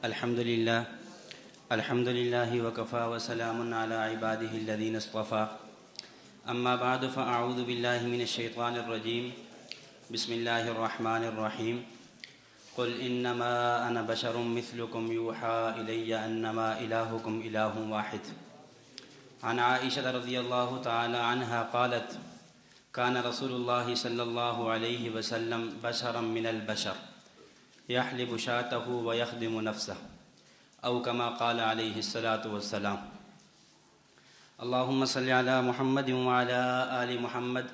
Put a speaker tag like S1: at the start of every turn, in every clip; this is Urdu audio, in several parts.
S1: الحمد للہ وکفى وسلام علی عباده الذین اصطفى اما بعد فاعوذ باللہ من الشیطان الرجیم بسم اللہ الرحمن الرحیم قل انما انا بشر مثلکم یوحى الی انما الہکم الہ واحد عن عائشہ رضی اللہ تعالی عنہا قالت كان رسول اللہ صلی اللہ علیہ وسلم بشرا من البشر يحلب شاته ويخدم نفسه او كما قال عليه الصلاة والسلام اللهم صل على محمد وعلى آل محمد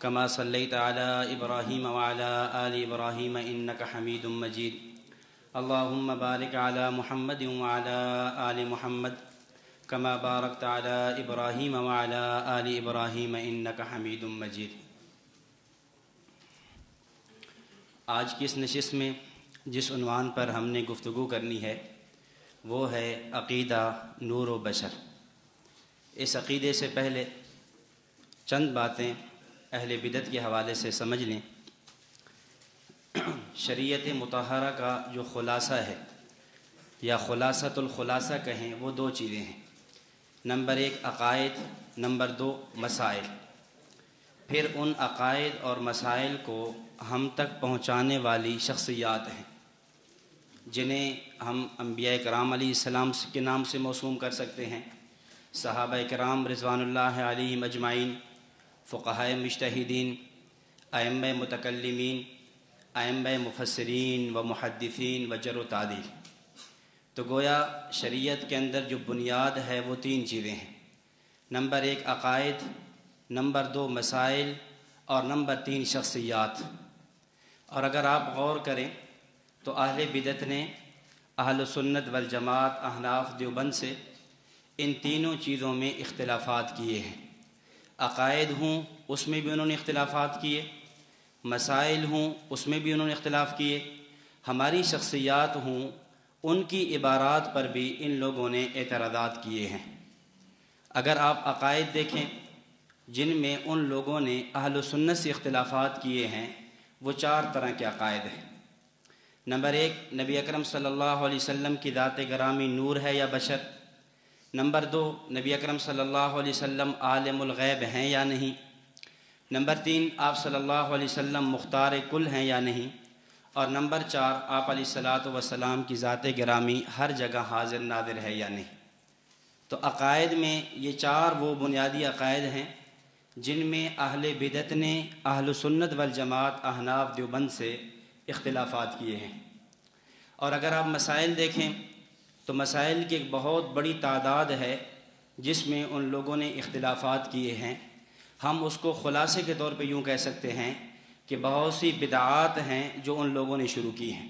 S1: كما صليت على إبراهيم وعلى آل إبراهيم إنك حميد مجيد اللهم بارك على محمد وعلى آل محمد كما باركت على إبراهيم وعلى آل إبراهيم إنك حميد مجيد۔ آج کی اس نشست میں جس عنوان پر ہم نے گفتگو کرنی ہے وہ ہے عقیدہ نور و بشر۔ اس عقیدے سے پہلے چند باتیں اہل بدعت کے حوالے سے سمجھ لیں۔ شریعت مطہرہ کا جو خلاصہ ہے یا خلاصۃ الخلاصہ کہیں وہ دو چیزیں ہیں، نمبر ایک عقائد، نمبر دو مسائل۔ پھر ان عقائد اور مسائل کو ہم تک پہنچانے والی شخصیات ہیں جنہیں ہم انبیاء کرام علیہ السلام کے نام سے موسوم کر سکتے ہیں، صحابہ کرام رضوان اللہ علیہم اجمعین، فقہاء مجتہدین، ائمہ متکلمین، ائمہ مفسرین و محدثین و جرح و تعدیل۔ تو گویا شریعت کے اندر جو بنیاد ہے وہ تین چیزیں ہیں، نمبر ایک عقائد، نمبر دو مسائل اور نمبر تین شخصیات۔ اور اگر آپ غور کریں تو اہل بدعت نے اہل سنت والجماعت احناف دیوبند سے ان تینوں چیزوں میں اختلافات کیے ہیں۔ عقائد ہوں اس میں بھی انہوں نے اختلافات کیے، مسائل ہوں اس میں بھی انہوں نے اختلاف کیے، ہماری شخصیات ہوں ان کی عبارات پر بھی ان لوگوں نے اعتراضات کیے ہیں۔ اگر آپ عقائد دیکھیں جن میں ان لوگوں نے اہل سنت سے اختلافات کیے ہیں وہ چار طرح کے عقائد ہیں۔ نمبر ایک، نبی اکرم صلی اللہ علیہ وسلم کی ذات گرامی نور ہے یا بشر۔ نمبر دو، نبی اکرم صلی اللہ علیہ وسلم عالم الغیب ہیں یا نہیں۔ نمبر تین، آپ صلی اللہ علیہ وسلم مختار کل ہیں یا نہیں۔ اور نمبر چار، آپ علیہ الصلاۃ والسلام کی ذات گرامی ہر جگہ حاضر ناظر ہے یا نہیں۔ تو عقائد میں یہ چار وہ بنیادی عقائد ہیں جن میں اہل بدعت نے اہل سنت والجماعت احناف دیوبند سے اختلافات کیے ہیں۔ اور اگر آپ مسائل دیکھیں تو مسائل کی ایک بہت بڑی تعداد ہے جس میں ان لوگوں نے اختلافات کیے ہیں۔ ہم اس کو خلاصے کے طور پہ یوں کہہ سکتے ہیں کہ بہت سی بدعات ہیں جو ان لوگوں نے شروع کی ہیں۔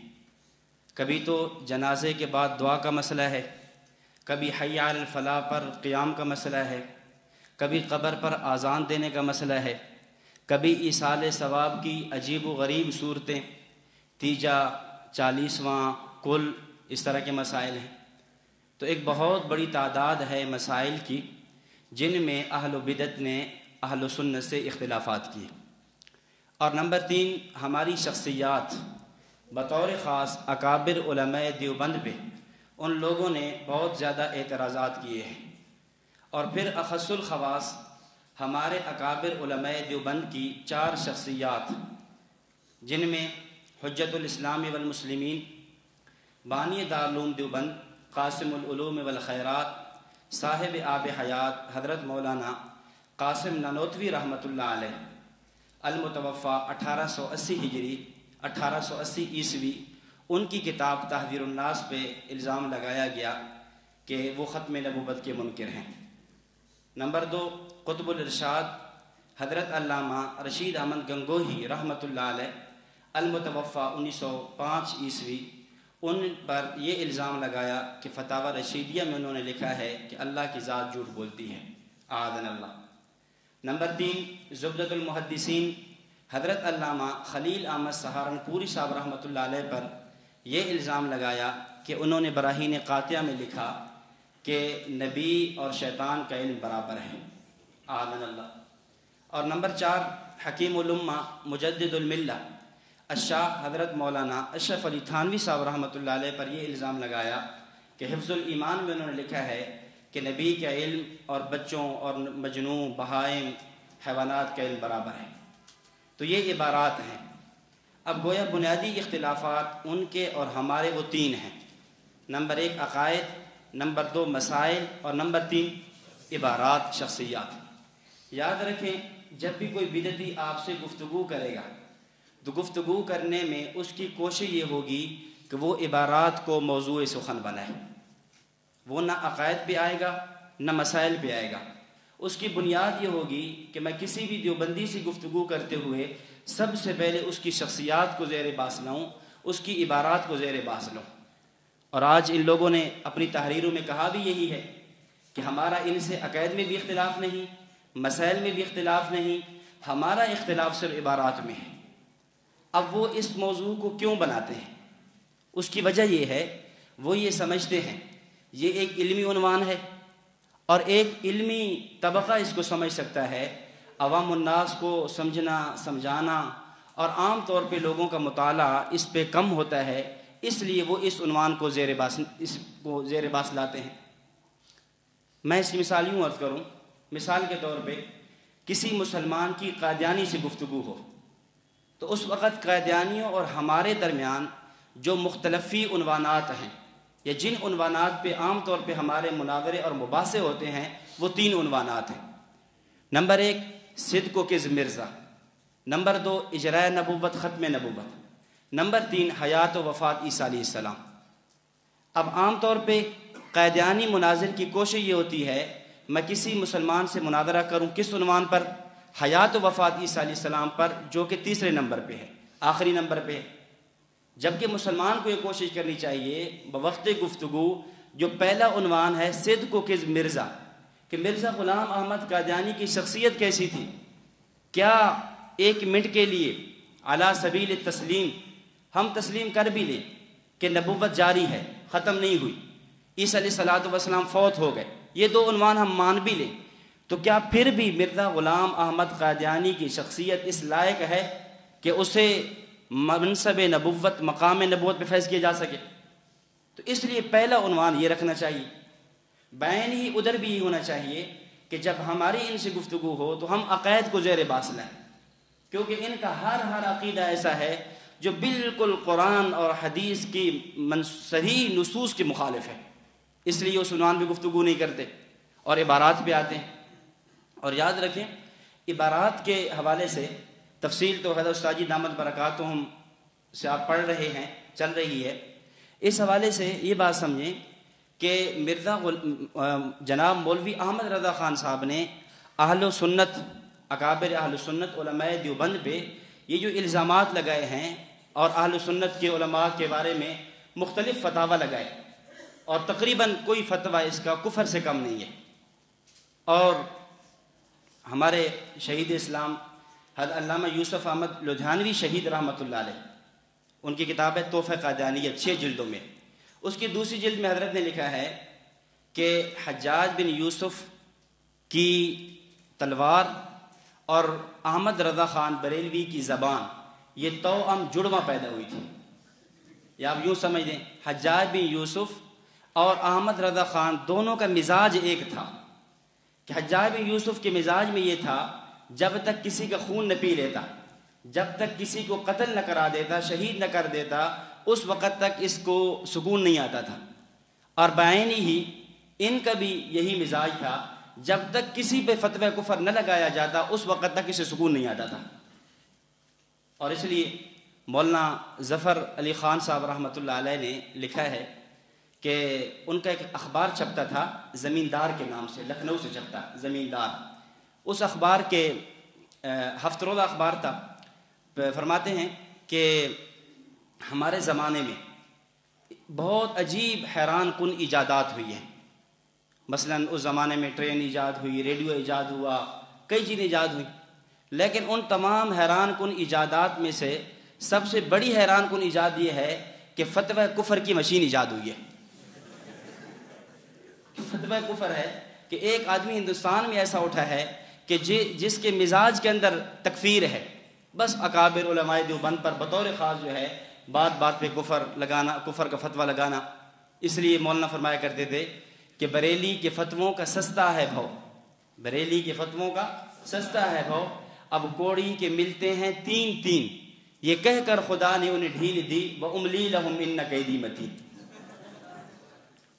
S1: کبھی تو جنازے کے بعد دعا کا مسئلہ ہے، کبھی حی علی الفلاح پر قیام کا مسئلہ ہے، کبھی قبر پر اذان دینے کا مسئلہ ہے، کبھی ایصال ثواب کی عجیب و غریب صورتیں، تیجا، چالیسواں، کل، اس طرح کے مسائل ہیں۔ تو ایک بہت بڑی تعداد ہے مسائل کی جن میں اہل بدعت نے اہل سنت سے اختلافات کیے۔ اور نمبر تین، ہماری شخصیات، بطور خاص اکابر علماء دیوبند پہ ان لوگوں نے بہت زیادہ اعتراضات کیے ہیں۔ اور پھر اخص الخواص ہمارے اکابر علماء دیوبند کی چار شخصیات جن میں حجت الاسلام والمسلمین، بانی دارالعلوم دیوبند، قاسم العلوم والخیرات، صاحب آب حیات حضرت مولانا قاسم نانوتوی رحمۃ اللہ علیہ، المتوفی 1880 ہجری 1880 عیسوی، ان کی کتاب تحذیر الناس پہ الزام لگایا گیا کہ وہ ختم نبوت کے منکر ہیں۔ نمبر دو، قطب الارشاد حضرت علامہ رشید احمد گنگوہی رحمۃ اللہ علیہ، المتوفی 1905 عیسوی، ان پر یہ الزام لگایا کہ فتاوی رشیدیہ میں انہوں نے لکھا ہے کہ اللہ کی ذات جھوٹ بولتی ہے، اعاذنا اللہ۔ نمبر تین، زبدۃ المحدثین حضرت علامہ خلیل احمد سہارنپوری صاحب رحمۃ اللہ علیہ پر یہ الزام لگایا کہ انہوں نے براہین قاطعہ میں لکھا کہ نبی اور شیطان کا علم برابر ہے، اعاذنا اللہ۔ اور نمبر چار، حکیم الامہ مجدد الملہ الشاہ حضرت مولانا اشرف علی تھانوی صاحب رحمۃ اللہ علیہ پر یہ الزام لگایا کہ حفظ الایمان میں انہوں نے لکھا ہے کہ نبی کا علم اور بچوں اور مجنوں بہائم حیوانات کا علم برابر ہے۔ تو یہ عبارات ہیں۔ اب گویا بنیادی اختلافات ان کے اور ہمارے وہ تین ہیں: نمبر 1 عقائد، نمبر 2 مسائل، اور نمبر 3 عبارات شخصیات۔ یاد رکھیں، جب بھی کوئی بدعتی آپ سے گفتگو کرے گا تو گفتگو کرنے میں اس کی کوشش یہ ہوگی کہ وہ عبارات کو موضوع سخن بنائے۔ وہ نہ عقائد پہ آئے گا نہ مسائل پہ آئے گا۔ اس کی بنیاد یہ ہوگی کہ میں کسی بھی دیوبندی سے گفتگو کرتے ہوئے سب سے پہلے اس کی شخصیات کو زیر باس لاؤں، اس کی عبارات کو زیر باس لوں۔ اور آج ان لوگوں نے اپنی تحریروں میں کہا بھی یہی ہے کہ ہمارا ان سے عقائد میں بھی اختلاف نہیں، مسائل میں بھی اختلاف نہیں، ہمارا اختلاف صرف عبارات میں ہے۔ اب وہ اس موضوع کو کیوں بناتے ہیں؟ اس کی وجہ یہ ہے، وہ یہ سمجھتے ہیں یہ ایک علمی عنوان ہے اور ایک علمی طبقہ اس کو سمجھ سکتا ہے۔ عوام الناس کو سمجھنا سمجھانا اور عام طور پہ لوگوں کا مطالعہ اس پہ کم ہوتا ہے، اس لیے وہ اس عنوان کو زیر باس لاتے ہیں۔ میں اس کی مثال یوں عرض کروں، مثال کے طور پہ کسی مسلمان کی قادیانی سے گفتگو ہو تو اس وقت قادیانیوں اور ہمارے درمیان جو مختلفی عنوانات ہیں یا جن عنوانات پہ عام طور پہ ہمارے مناظرے اور مباحثے ہوتے ہیں وہ 3 عنوانات ہیں۔ نمبر 1 صدق و کذب مرزا، نمبر 2 اجراء نبوت ختم نبوت، نمبر 3 حیات و وفات عیسیٰ علیہ السلام۔ اب عام طور پہ قادیانی مناظر کی کوشش یہ ہوتی ہے میں کسی مسلمان سے مناظرہ کروں کس عنوان پر؟ حیات و وفات عیسیٰ علیہ السلام پر، جو کہ تیسرے نمبر پہ ہے، آخری نمبر پہ ہے۔ جبکہ مسلمان کو یہ کوشش کرنی چاہیے بوقت گفتگو جو پہلا عنوان ہے صدق و کذب مرزا، کہ مرزا غلام احمد قادیانی کی شخصیت کیسی تھی، کیا 1 منٹ کے لیے علی سبیل التسلیم ہم تسلیم کر بھی لیں کہ نبوت جاری ہے، ختم نہیں ہوئی، عیسیٰ علیہ السلام فوت ہو گئے، یہ 2 عنوان ہم مان بھی لیں، تو کیا پھر بھی مرزا غلام احمد قادیانی کی شخصیت اس لائق ہے کہ اسے منصب نبوت مقام نبوت پہ فیض کیا جا سکے؟ تو اس لیے پہلا عنوان یہ رکھنا چاہیے۔ بین ہی ادھر بھی یہ ہونا چاہیے کہ جب ہماری ان سے گفتگو ہو تو ہم عقائد کو زیر باس لائیں، کیونکہ ان کا ہر عقیدہ ایسا ہے جو بالکل قرآن اور حدیث کی صحیح نصوص کے مخالف ہے، اس لیے اس عنوان پہ گفتگو نہیں کرتے اور عبارات پہ آتے ہیں۔ اور یاد رکھیں، عبارات کے حوالے سے تفصیل تو حضرت استاد جی دامت برکاتہم سے آپ پڑھ رہے ہیں، چل رہی ہے۔ اس حوالے سے یہ بات سمجھیں کہ جناب مولوی احمد رضا خان صاحب نے اہل سنت، اکابر اہل سنت علماء دیوبند پہ یہ جو الزامات لگائے ہیں اور اہل سنت کے علماء کے بارے میں مختلف فتاوی لگائے، اور تقریباً کوئی فتویٰ اس کا کفر سے کم نہیں ہے۔ اور ہمارے شہید اسلام حضرت علامہ یوسف احمد لدھیانوی شہید رحمۃ اللہ علیہ، ان کی کتاب ہے تحفہ قادیانیت 6 جلدوں میں، اس کی دوسری جلد میں حضرت نے لکھا ہے کہ حجاج بن یوسف کی تلوار اور احمد رضا خان بریلوی کی زبان یہ توأم جڑواں پیدا ہوئی تھی، یا آپ یوں سمجھ دیں حجاج بن یوسف اور احمد رضا خان دونوں کا مزاج ایک تھا، کہ حجاج بن یوسف کے مزاج میں یہ تھا جب تک کسی کا خون نہ پی لیتا، جب تک کسی کو قتل نہ کرا دیتا، شہید نہ کر دیتا، اس وقت تک اس کو سکون نہیں آتا تھا۔ اور بعینی ہی ان کا بھی یہی مزاج تھا، جب تک کسی پہ فتوی کفر نہ لگایا جاتا اس وقت تک اسے سکون نہیں آتا تھا۔ اور اس لیے مولانا ظفر علی خان صاحب رحمۃ اللہ علیہ نے لکھا ہے کہ ان کا ایک اخبار چھپتا تھا زمیندار کے نام سے، لکھنؤ سے چھپتا زمیندار، اس اخبار کے ہفتہ روزہ اخبار تھا، فرماتے ہیں کہ ہمارے زمانے میں بہت عجیب حیران کن ایجادات ہوئی ہیں، مثلاً اس زمانے میں ٹرین ایجاد ہوئی، ریڈیو ایجاد ہوا، کئی چیزیں ایجاد ہوئیں، لیکن ان تمام حیران کن ایجادات میں سے سب سے بڑی حیران کن ایجاد یہ ہے کہ فتوی کفر کی مشین ایجاد ہوئی ہے۔ فتوی کفر ہے کہ ایک آدمی ہندوستان میں ایسا اٹھا ہے کہ جس کے مزاج کے اندر تکفیر ہے، بس اکابر علماء دیوبند پر بطور خاص جو ہے بات بات پہ کفر کا فتویٰ لگانا. اس لیے مولانا فرمایا کرتے تھے کہ بریلی کے فتووں کا سستا ہے بھو، بریلی کے فتووں کا سستا ہے بھو، اب کوڑی کے ملتے ہیں تین تین، یہ کہہ کر خدا نے انہیں ڈھیل دی وَأُمْلِي لَهُمْ إِنَّ كَيْدِي مَتِينٌ.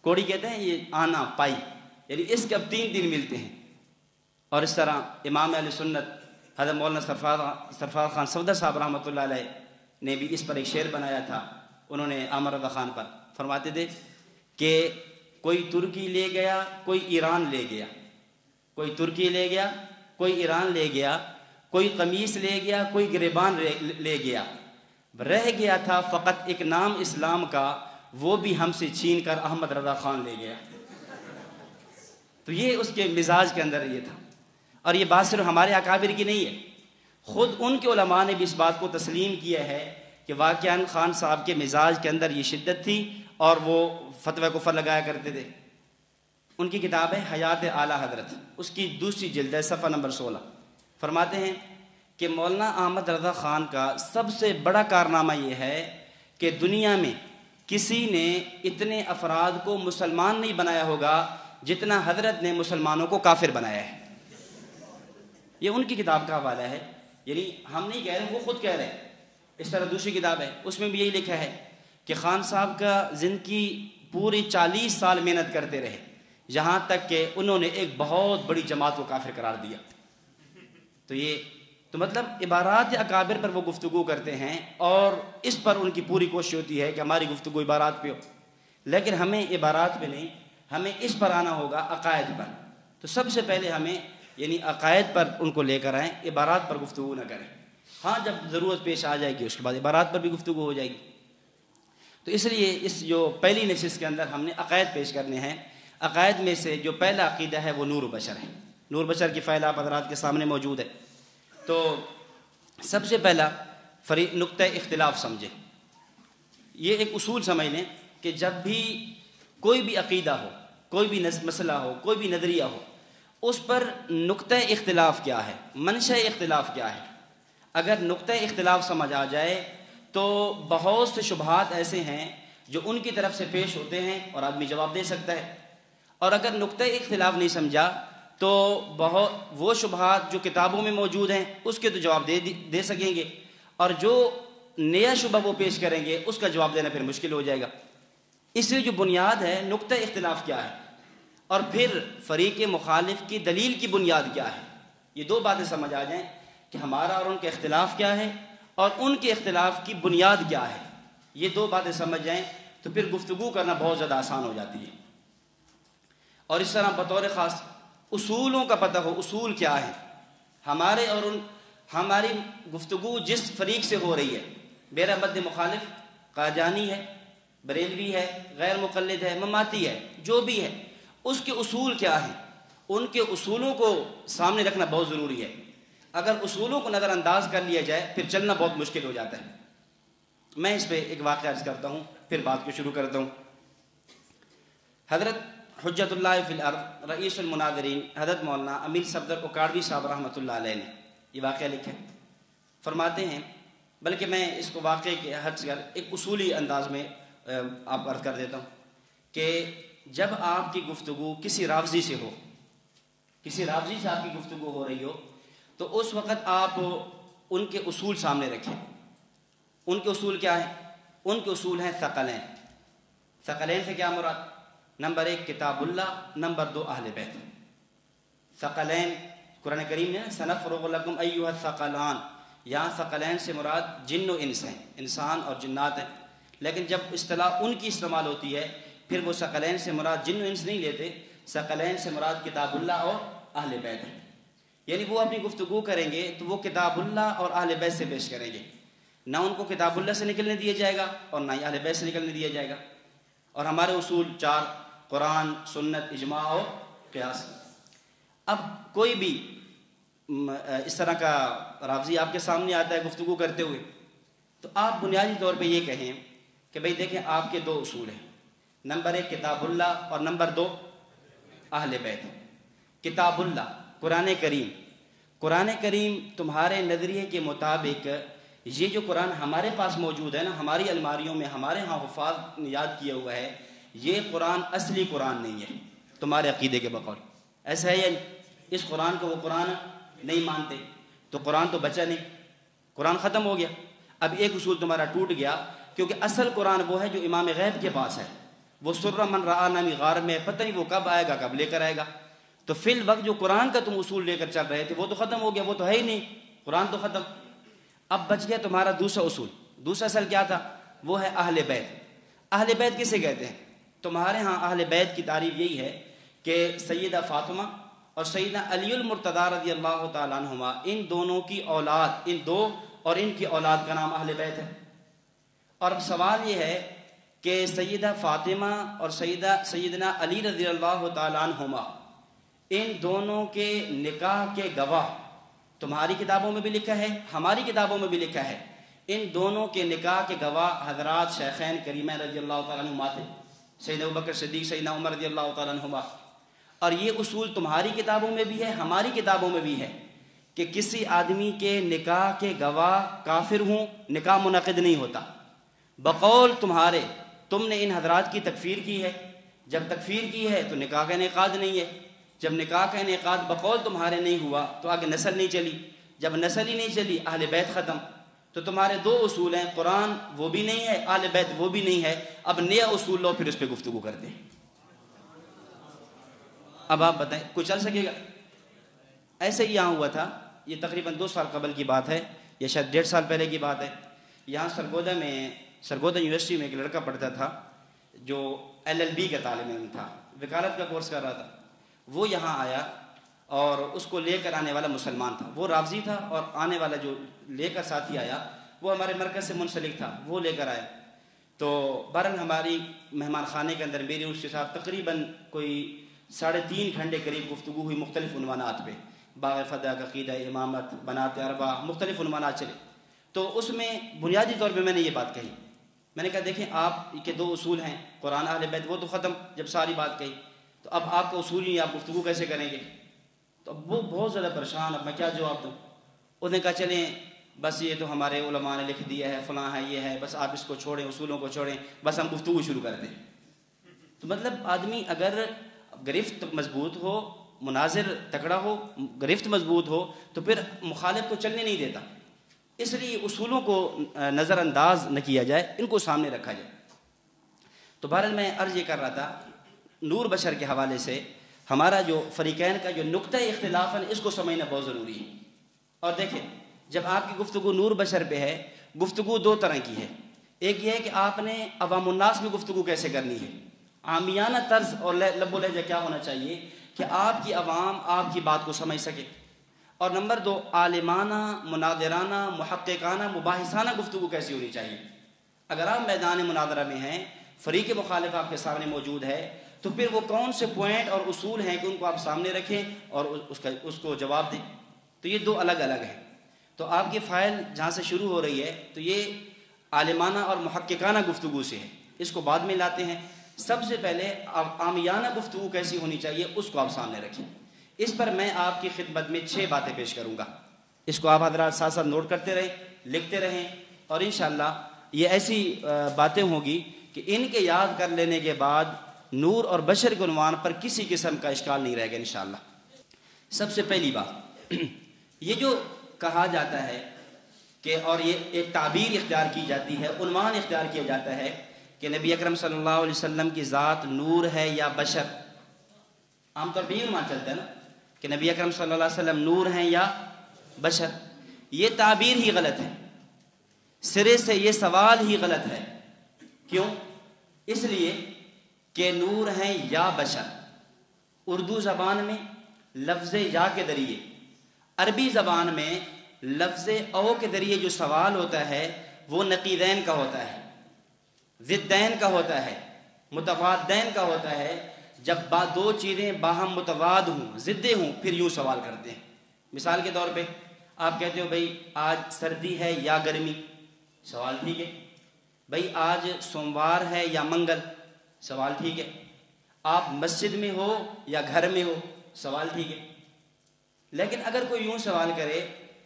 S1: کوڑی کہتے ہیں یہ آنا پائی، یعنی اس کے اب تین دن ملتے ہیں. اور اس طرح امام اہل سنت حضرت مولانا سرفراز خان صفدر صاحب رحمۃ اللہ علیہ نے بھی اس پر ایک شعر بنایا تھا. انہوں نے عامر رضا خان پر فرماتے تھے کہ کوئی ترکی لے گیا کوئی ایران لے گیا، کوئی ترکی لے گیا کوئی ایران لے گیا، کوئی قمیص لے گیا کوئی گریبان لے گیا، رہ گیا تھا فقط ایک نام اسلام کا، وہ بھی ہم سے چھین کر احمد رضا خان لے گیا. تو یہ اس کے مزاج کے اندر یہ تھا. اور یہ بات صرف ہمارے اکابر کی نہیں ہے، خود ان کے علماء نے بھی اس بات کو تسلیم کیا ہے کہ واقعاً خان صاحب کے مزاج کے اندر یہ شدت تھی اور وہ فتوی کفر لگایا کرتے تھے. ان کی کتاب ہے حیات اعلیٰ حضرت، اس کی دوسری جلد ہے صفحہ نمبر 16. فرماتے ہیں کہ مولانا احمد رضا خان کا سب سے بڑا کارنامہ یہ ہے کہ دنیا میں کسی نے اتنے افراد کو مسلمان نہیں بنایا ہوگا جتنا حضرت نے مسلمانوں کو کافر بنایا ہے. یہ ان کی کتاب کا حوالہ ہے، یعنی ہم نہیں کہہ رہے، وہ خود کہہ رہے ہیں. اس طرح دوسری کتاب ہے، اس میں بھی یہی لکھا ہے کہ خان صاحب کا زندگی پوری 40 سال محنت کرتے رہے، یہاں تک کہ انہوں نے ایک بہت بڑی جماعت کو کافر قرار دیا. تو مطلب عبارات اکابر پر وہ گفتگو کرتے ہیں اور اس پر ان کی پوری کوشش ہوتی ہے کہ ہماری گفتگو عبارات پہ ہو، لیکن ہمیں عبارات پہ نہیں، ہمیں اس پر آنا ہوگا عقائد پر. تو سب سے پہلے ہمیں یعنی عقائد پر ان کو لے کر آئیں، عبارات پر گفتگو نہ کریں. ہاں جب ضرورت پیش آ جائے گی اس کے بعد عبارات پر بھی گفتگو ہو جائے گی. تو اس لیے اس جو پہلی نشست کے اندر ہم نے عقائد پیش کرنے ہیں. عقائد میں سے جو پہلا عقیدہ ہے وہ نور بشر ہے. نور بشر کی فائل آپ حضرات کے سامنے موجود ہے. تو سب سے پہلا نقطہ اختلاف سمجھیں. یہ ایک اصول سمجھ لیں کہ جب بھی کوئی بھی عقیدہ ہو، کوئی بھی مسئلہ ہو، کوئی بھی نظریہ ہو، اس پر نقطہ اختلاف کیا ہے، منشأ اختلاف کیا ہے. اگر نقطہ اختلاف سمجھ آ جائے تو بہت سے شبہات ایسے ہیں جو ان کی طرف سے پیش ہوتے ہیں اور آدمی جواب دے سکتا ہے. اور اگر نقطہ اختلاف نہیں سمجھا تو وہ شبہات جو کتابوں میں موجود ہیں اس کے تو جواب دے سکیں گے، اور جو نیا شبہ وہ پیش کریں گے اس کا جواب دینا پھر مشکل ہو جائے گا. اس لیے جو بنیاد ہے نقطہ اختلاف کیا ہے، اور پھر فریق مخالف کی دلیل کی بنیاد کیا ہے. یہ دو باتیں سمجھ آ جائیں کہ ہمارا اور ان کے اختلاف کیا ہے اور ان کے اختلاف کی بنیاد کیا ہے. یہ دو باتیں سمجھ جائیں تو پھر گفتگو کرنا بہت زیادہ آسان ہو جاتی ہے. اور اس طرح بطور خاص اصولوں کا پتہ ہو، اصول کیا ہے ہمارے اور ہماری گفتگو جس فریق سے ہو رہی ہے، میرا مد مخالف قادیانی ہے، بریلوی ہے، غیر مقلد ہے، مماتی ہے، جو بھی ہے، اس کے اصول کیا ہیں، ان کے اصولوں کو سامنے رکھنا بہت ضروری ہے. اگر اصولوں کو نظر انداز کر لیا جائے پھر چلنا بہت مشکل ہو جاتا ہے. میں اس پہ ایک واقعہ عرض کرتا ہوں پھر بات کو شروع کرتا ہوں. حضرت حجت اللہ فی الارض رئیس المناظرین حضرت مولانا امیر صفدر اکاڑوی صاحب رحمۃ اللہ علیہ نے یہ واقعہ لکھا ہے. فرماتے ہیں، بلکہ میں اس کو واقعے کے حد سے ایک اصولی انداز میں آپ عرض کر دیتا ہوں کہ جب آپ کی گفتگو کسی رافضی سے ہو، کسی رافضی سے آپ کی گفتگو ہو رہی ہو، تو اس وقت آپ ان کے اصول سامنے رکھیں. ان کے اصول کیا ہیں؟ ان کے اصول ہیں ثقلین. ثقلین سے کیا مراد؟ نمبر 1 کتاب اللہ، نمبر 2 اہل بیت. ثقلین قرآن کریم نے سنفرغ لکم ایھا الثقلان، یہاں ثقلین سے مراد جن و انس ہیں، انسان اور جنات ہیں. لیکن جب اصطلاح ان کی استعمال ہوتی ہے پھر وہ ثقلین سے مراد جن و انس نہیں لیتے، ثقلین سے مراد کتاب اللہ اور اہل بیت ہیں. یعنی وہ اپنی گفتگو کریں گے تو وہ کتاب اللہ اور اہل بیت سے پیش کریں گے. نہ ان کو کتاب اللہ سے نکلنے دیا جائے گا اور نہ ہی اہل بیت سے نکلنے دیا جائے گا. اور ہمارے اصول 4 قرآن، سنت، اجماع اور قیاس. اب کوئی بھی اس طرح کا رافضی آپ کے سامنے آتا ہے گفتگو کرتے ہوئے تو آپ بنیادی طور پہ یہ کہیں کہ بھئی دیکھیں آپ کے 2 اصول ہیں، نمبر 1 کتاب اللہ اور نمبر 2 اہل بیت. کتاب اللہ قرآن کریم قرآن کریم تمہارے نظریے کے مطابق یہ جو قرآن ہمارے پاس موجود ہے نا، ہماری الماریوں میں، ہمارے ہاں حفاظ نے یاد کیا ہوا ہے، یہ قرآن اصلی قرآن نہیں ہے تمہارے عقیدے کے بقول. ایسا ہے یا اس قرآن کو وہ قرآن نہیں مانتے؟ تو قرآن تو بچا نہیں، قرآن ختم ہو گیا. اب ایک اصول تمہارا ٹوٹ گیا، کیونکہ اصل قرآن وہ ہے جو امام غیب کے پاس ہے. وہ سر من رعا نامی غار میں، پتہ نہیں وہ کب آئے گا، کب لے کر آئے گا. تو فی الوقت جو قرآن کا تم اصول لے کر چل رہے تھے وہ تو ختم ہو گیا، وہ تو ہے ہی نہیں، قرآن تو ختم. اب بچ گیا تمہارا دوسرا اصول. دوسرا اصل کیا تھا؟ وہ ہے اہل بیت. اہل بیت کسے کہتے ہیں؟ تمہارے ہاں اہل بیت کی تعریف یہی ہے کہ سیدہ فاطمہ اور سیدنا علی المرتضیٰ رضی اللہ تعالیٰ عنہما، ان دونوں کی اولاد، ان دو اور ان کی اولاد کا نام اہل بیت ہے. اور اب سوال یہ ہے کہ سیدہ فاطمہ اور سیدنا علی رضی اللہ تعالیٰ عنہما، ان دونوں کے نکاح کے گواہ تمہاری کتابوں میں بھی لکھا ہے، ہماری کتابوں میں بھی لکھا ہے. ان دونوں کے نکاح کے گواہ حضرات شیخین کریمین رضی اللہ تعالیٰ عنہما تھے، سیدنا ابوبکر صدیق، سیدنا عمر رضی اللہ تعالیٰ عنہما. اور یہ اصول تمہاری کتابوں میں بھی ہے، ہماری کتابوں میں بھی ہے کہ کسی آدمی کے نکاح کے گواہ کافر ہوں، نکاح منعقد نہیں ہوتا. بقول تمہارے، تم نے ان حضرات کی تکفیر کی ہے. جب تکفیر کی ہے تو نکاح کا انعقاد نہیں ہے. جب نکاح کا انعقاد بقول تمہارے نہیں ہوا تو آگے نسل نہیں چلی. جب نسل ہی نہیں چلی، اہل بیت ختم. تو تمہارے دو اصول ہیں، قرآن وہ بھی نہیں ہے، اہل بیت وہ بھی نہیں ہے. اب نیا اصول لو، پھر اس پہ گفتگو کرتے ہیں. اب آپ بتائیں کوئی چل سکے گا؟ ایسے ہی یہاں ہوا تھا، یہ تقریباً 2 سال قبل کی بات ہے یا شاید 1.5 سال پہلے کی بات ہے. یہاں سرگودا یونیورسٹی میں ایک لڑکا پڑھتا تھا جو LLB کا طالب علم تھا، وکالت کا کورس کر رہا تھا. وہ یہاں آیا اور اس کو لے کر آنے والا مسلمان تھا، وہ رافضی تھا، اور آنے والا جو لے کر ساتھی آیا وہ ہمارے مرکز سے منسلک تھا، وہ لے کر آیا. تو بہرحال ہماری مہمان خانے کے اندر میری اس کے ساتھ تقریباً کوئی 3.5 گھنٹے قریب گفتگو ہوئی مختلف عنوانات پہ. باغ فدق، عقیدہ امامت، بنات اربع، مختلف عنوانات چلے. تو اس میں بنیادی طور پہ میں نے یہ بات کہی، میں نے کہا دیکھیں آپ کے 2 اصول ہیں، قرآن اہل بیت وہ تو ختم جب ساری بات کہی، تو اب آپ کا اصول ہی، آپ گفتگو کیسے کریں گے؟ تو اب وہ بہت زیادہ پریشان، اب میں کیا جواب دوں؟ انہوں نے کہا چلیں بس یہ تو ہمارے علماء نے لکھ دیا ہے، فلاں ہے، یہ ہے، بس آپ اس کو چھوڑیں، اصولوں کو چھوڑیں، بس ہم گفتگو شروع کر دیں. تو مطلب آدمی اگر گرفت مضبوط ہو، مناظر تکڑا ہو، گرفت مضبوط ہو، تو پھر مخالف کو چلنے نہیں دیتا. اس لیے اصولوں کو نظر انداز نہ کیا جائے، ان کو سامنے رکھا جائے. تو بہرحال میں عرض یہ کر رہا تھا، نور بشر کے حوالے سے ہمارا جو فریقین کا جو نقطہ اختلاف ہے اس کو سمجھنا بہت ضروری ہے. اور دیکھیں جب آپ کی گفتگو نور بشر پہ ہے، گفتگو 2 طرح کی ہے. ایک یہ ہے کہ آپ نے عوام الناس میں گفتگو کیسے کرنی ہے، عامیانہ طرز اور لب و لہجہ کیا ہونا چاہیے کہ آپ کی عوام آپ کی بات کو سمجھ سکے. اور نمبر 2 عالمانہ، مناظرانہ، محققانہ، مباحثانہ گفتگو کیسی ہونی چاہیے. اگر آپ میدان مناظرہ میں ہیں، فریق مخالف آپ کے سامنے موجود ہے، تو پھر وہ کون سے پوائنٹ اور اصول ہیں کہ ان کو آپ سامنے رکھیں اور اس کو جواب دیں. تو یہ 2 الگ الگ ہیں. تو آپ کی فائل جہاں سے شروع ہو رہی ہے تو یہ عالمانہ اور محققانہ گفتگو سے ہے، اس کو بعد میں لاتے ہیں. سب سے پہلے عامیانہ گفتگو کیسی ہونی چاہیے اس کو آپ سامنے رکھیں. اس پر میں آپ کی خدمت میں 6 باتیں پیش کروں گا. اس کو آپ حضرات ساتھ ساتھ نوٹ کرتے رہیں، لکھتے رہیں، اور انشاءاللہ یہ ایسی باتیں ہوں گی کہ ان کے یاد کر لینے کے بعد نور اور بشر کے عنوان پر کسی قسم کا اشکال نہیں رہے گا انشاءاللہ. سب سے پہلی بات، یہ جو کہا جاتا ہے کہ، اور یہ ایک تعبیر اختیار کی جاتی ہے، عنوان اختیار کیا جاتا ہے کہ نبی اکرم صلی اللہ علیہ وسلم کی ذات نور ہے یا بشر. عام طور پہ یہ مان چلتا ہے نا کہ نبی اکرم صلی اللہ علیہ وسلم نور ہیں یا بشر. یہ تعبیر ہی غلط ہے، سرے سے یہ سوال ہی غلط ہے. کیوں؟ اس لیے کہ نور ہیں یا بشر اردو زبان میں لفظ یا کے ذریعے، عربی زبان میں لفظ او کے ذریعے جو سوال ہوتا ہے وہ نقیضین کا ہوتا ہے، ضدین کا ہوتا ہے، متضادین کا ہوتا ہے. جب 2 چیزیں باہم متضاد ہوں، ضدیں ہوں، پھر یوں سوال کرتے ہیں. مثال کے طور پہ آپ کہتے ہو بھئی آج سردی ہے یا گرمی، سوال ٹھیک ہے. بھئی آج سوموار ہے یا منگل، سوال ٹھیک ہے. آپ مسجد میں ہو یا گھر میں ہو، سوال ٹھیک ہے. لیکن اگر کوئی یوں سوال کرے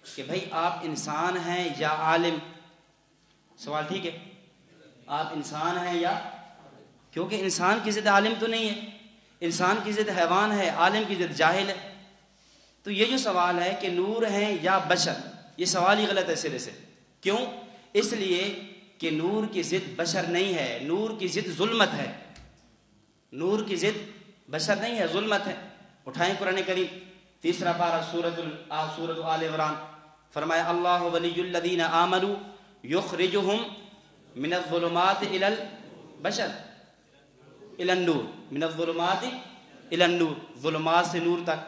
S1: کہ بھائی آپ انسان ہیں یا عالم، سوال ٹھیک ہے، آپ انسان ہیں یا، کیونکہ انسان کی ضد عالم تو نہیں ہے، انسان کی ضد حیوان ہے، عالم کی ضد جاہل ہے. تو یہ جو سوال ہے کہ نور ہیں یا بشر، یہ سوال ہی غلط ہے سرے سے. کیوں؟ اس لیے کہ نور کی ضد بشر نہیں ہے، نور کی ضد ظلمت ہے. نور کی ضد بشر نہیں ہے، ظلمت ہے. اٹھائیں قرآن کریم 3 پارہ سورۃ آل عمران، فرمایا اللہ ولی الذین آمنوا یخرجہم من الظلمات الی البشر الی النور، من الظلمات الی النور، ظلمات سے نور تک.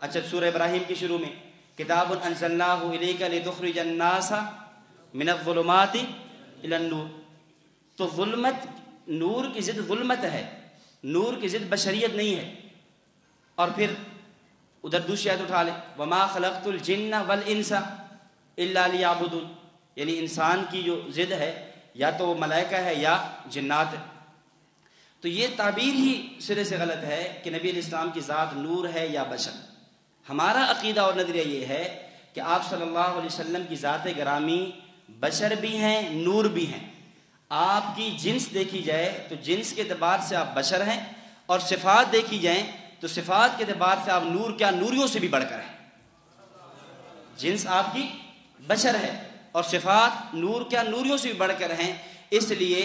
S1: اچھا سورہ ابراہیم کی شروع میں کتاب انزلناہ الیک لتخرج الناس من الظلمات الی النور. تو ظلمت، نور کی ضد ظلمت ہے، نور کی ضد بشریت نہیں ہے. اور پھر ادھر دوسری آیت اٹھا لیں، وما خلقت الجن والانس الا لیعبدون، یعنی انسان کی جو ضد ہے یا تو وہ ملائکہ ہے یا جنات ہے. تو یہ تعبیر ہی سرے سے غلط ہے کہ نبی علیہ السلام کی ذات نور ہے یا بشر. ہمارا عقیدہ اور نظریہ یہ ہے کہ آپ صلی اللہ علیہ وسلم کی ذات گرامی بشر بھی ہیں، نور بھی ہیں. آپ کی جنس دیکھی جائے تو جنس کے اعتبار سے آپ بشر ہیں، اور صفات دیکھی جائیں تو صفات کے اعتبار سے آپ نور کیا، نوریوں سے بھی بڑھ کر ہیں. جنس آپ کی بشر ہے اور صفات نور کیا، نوریوں سے بھی بڑھ کر ہیں. اس لیے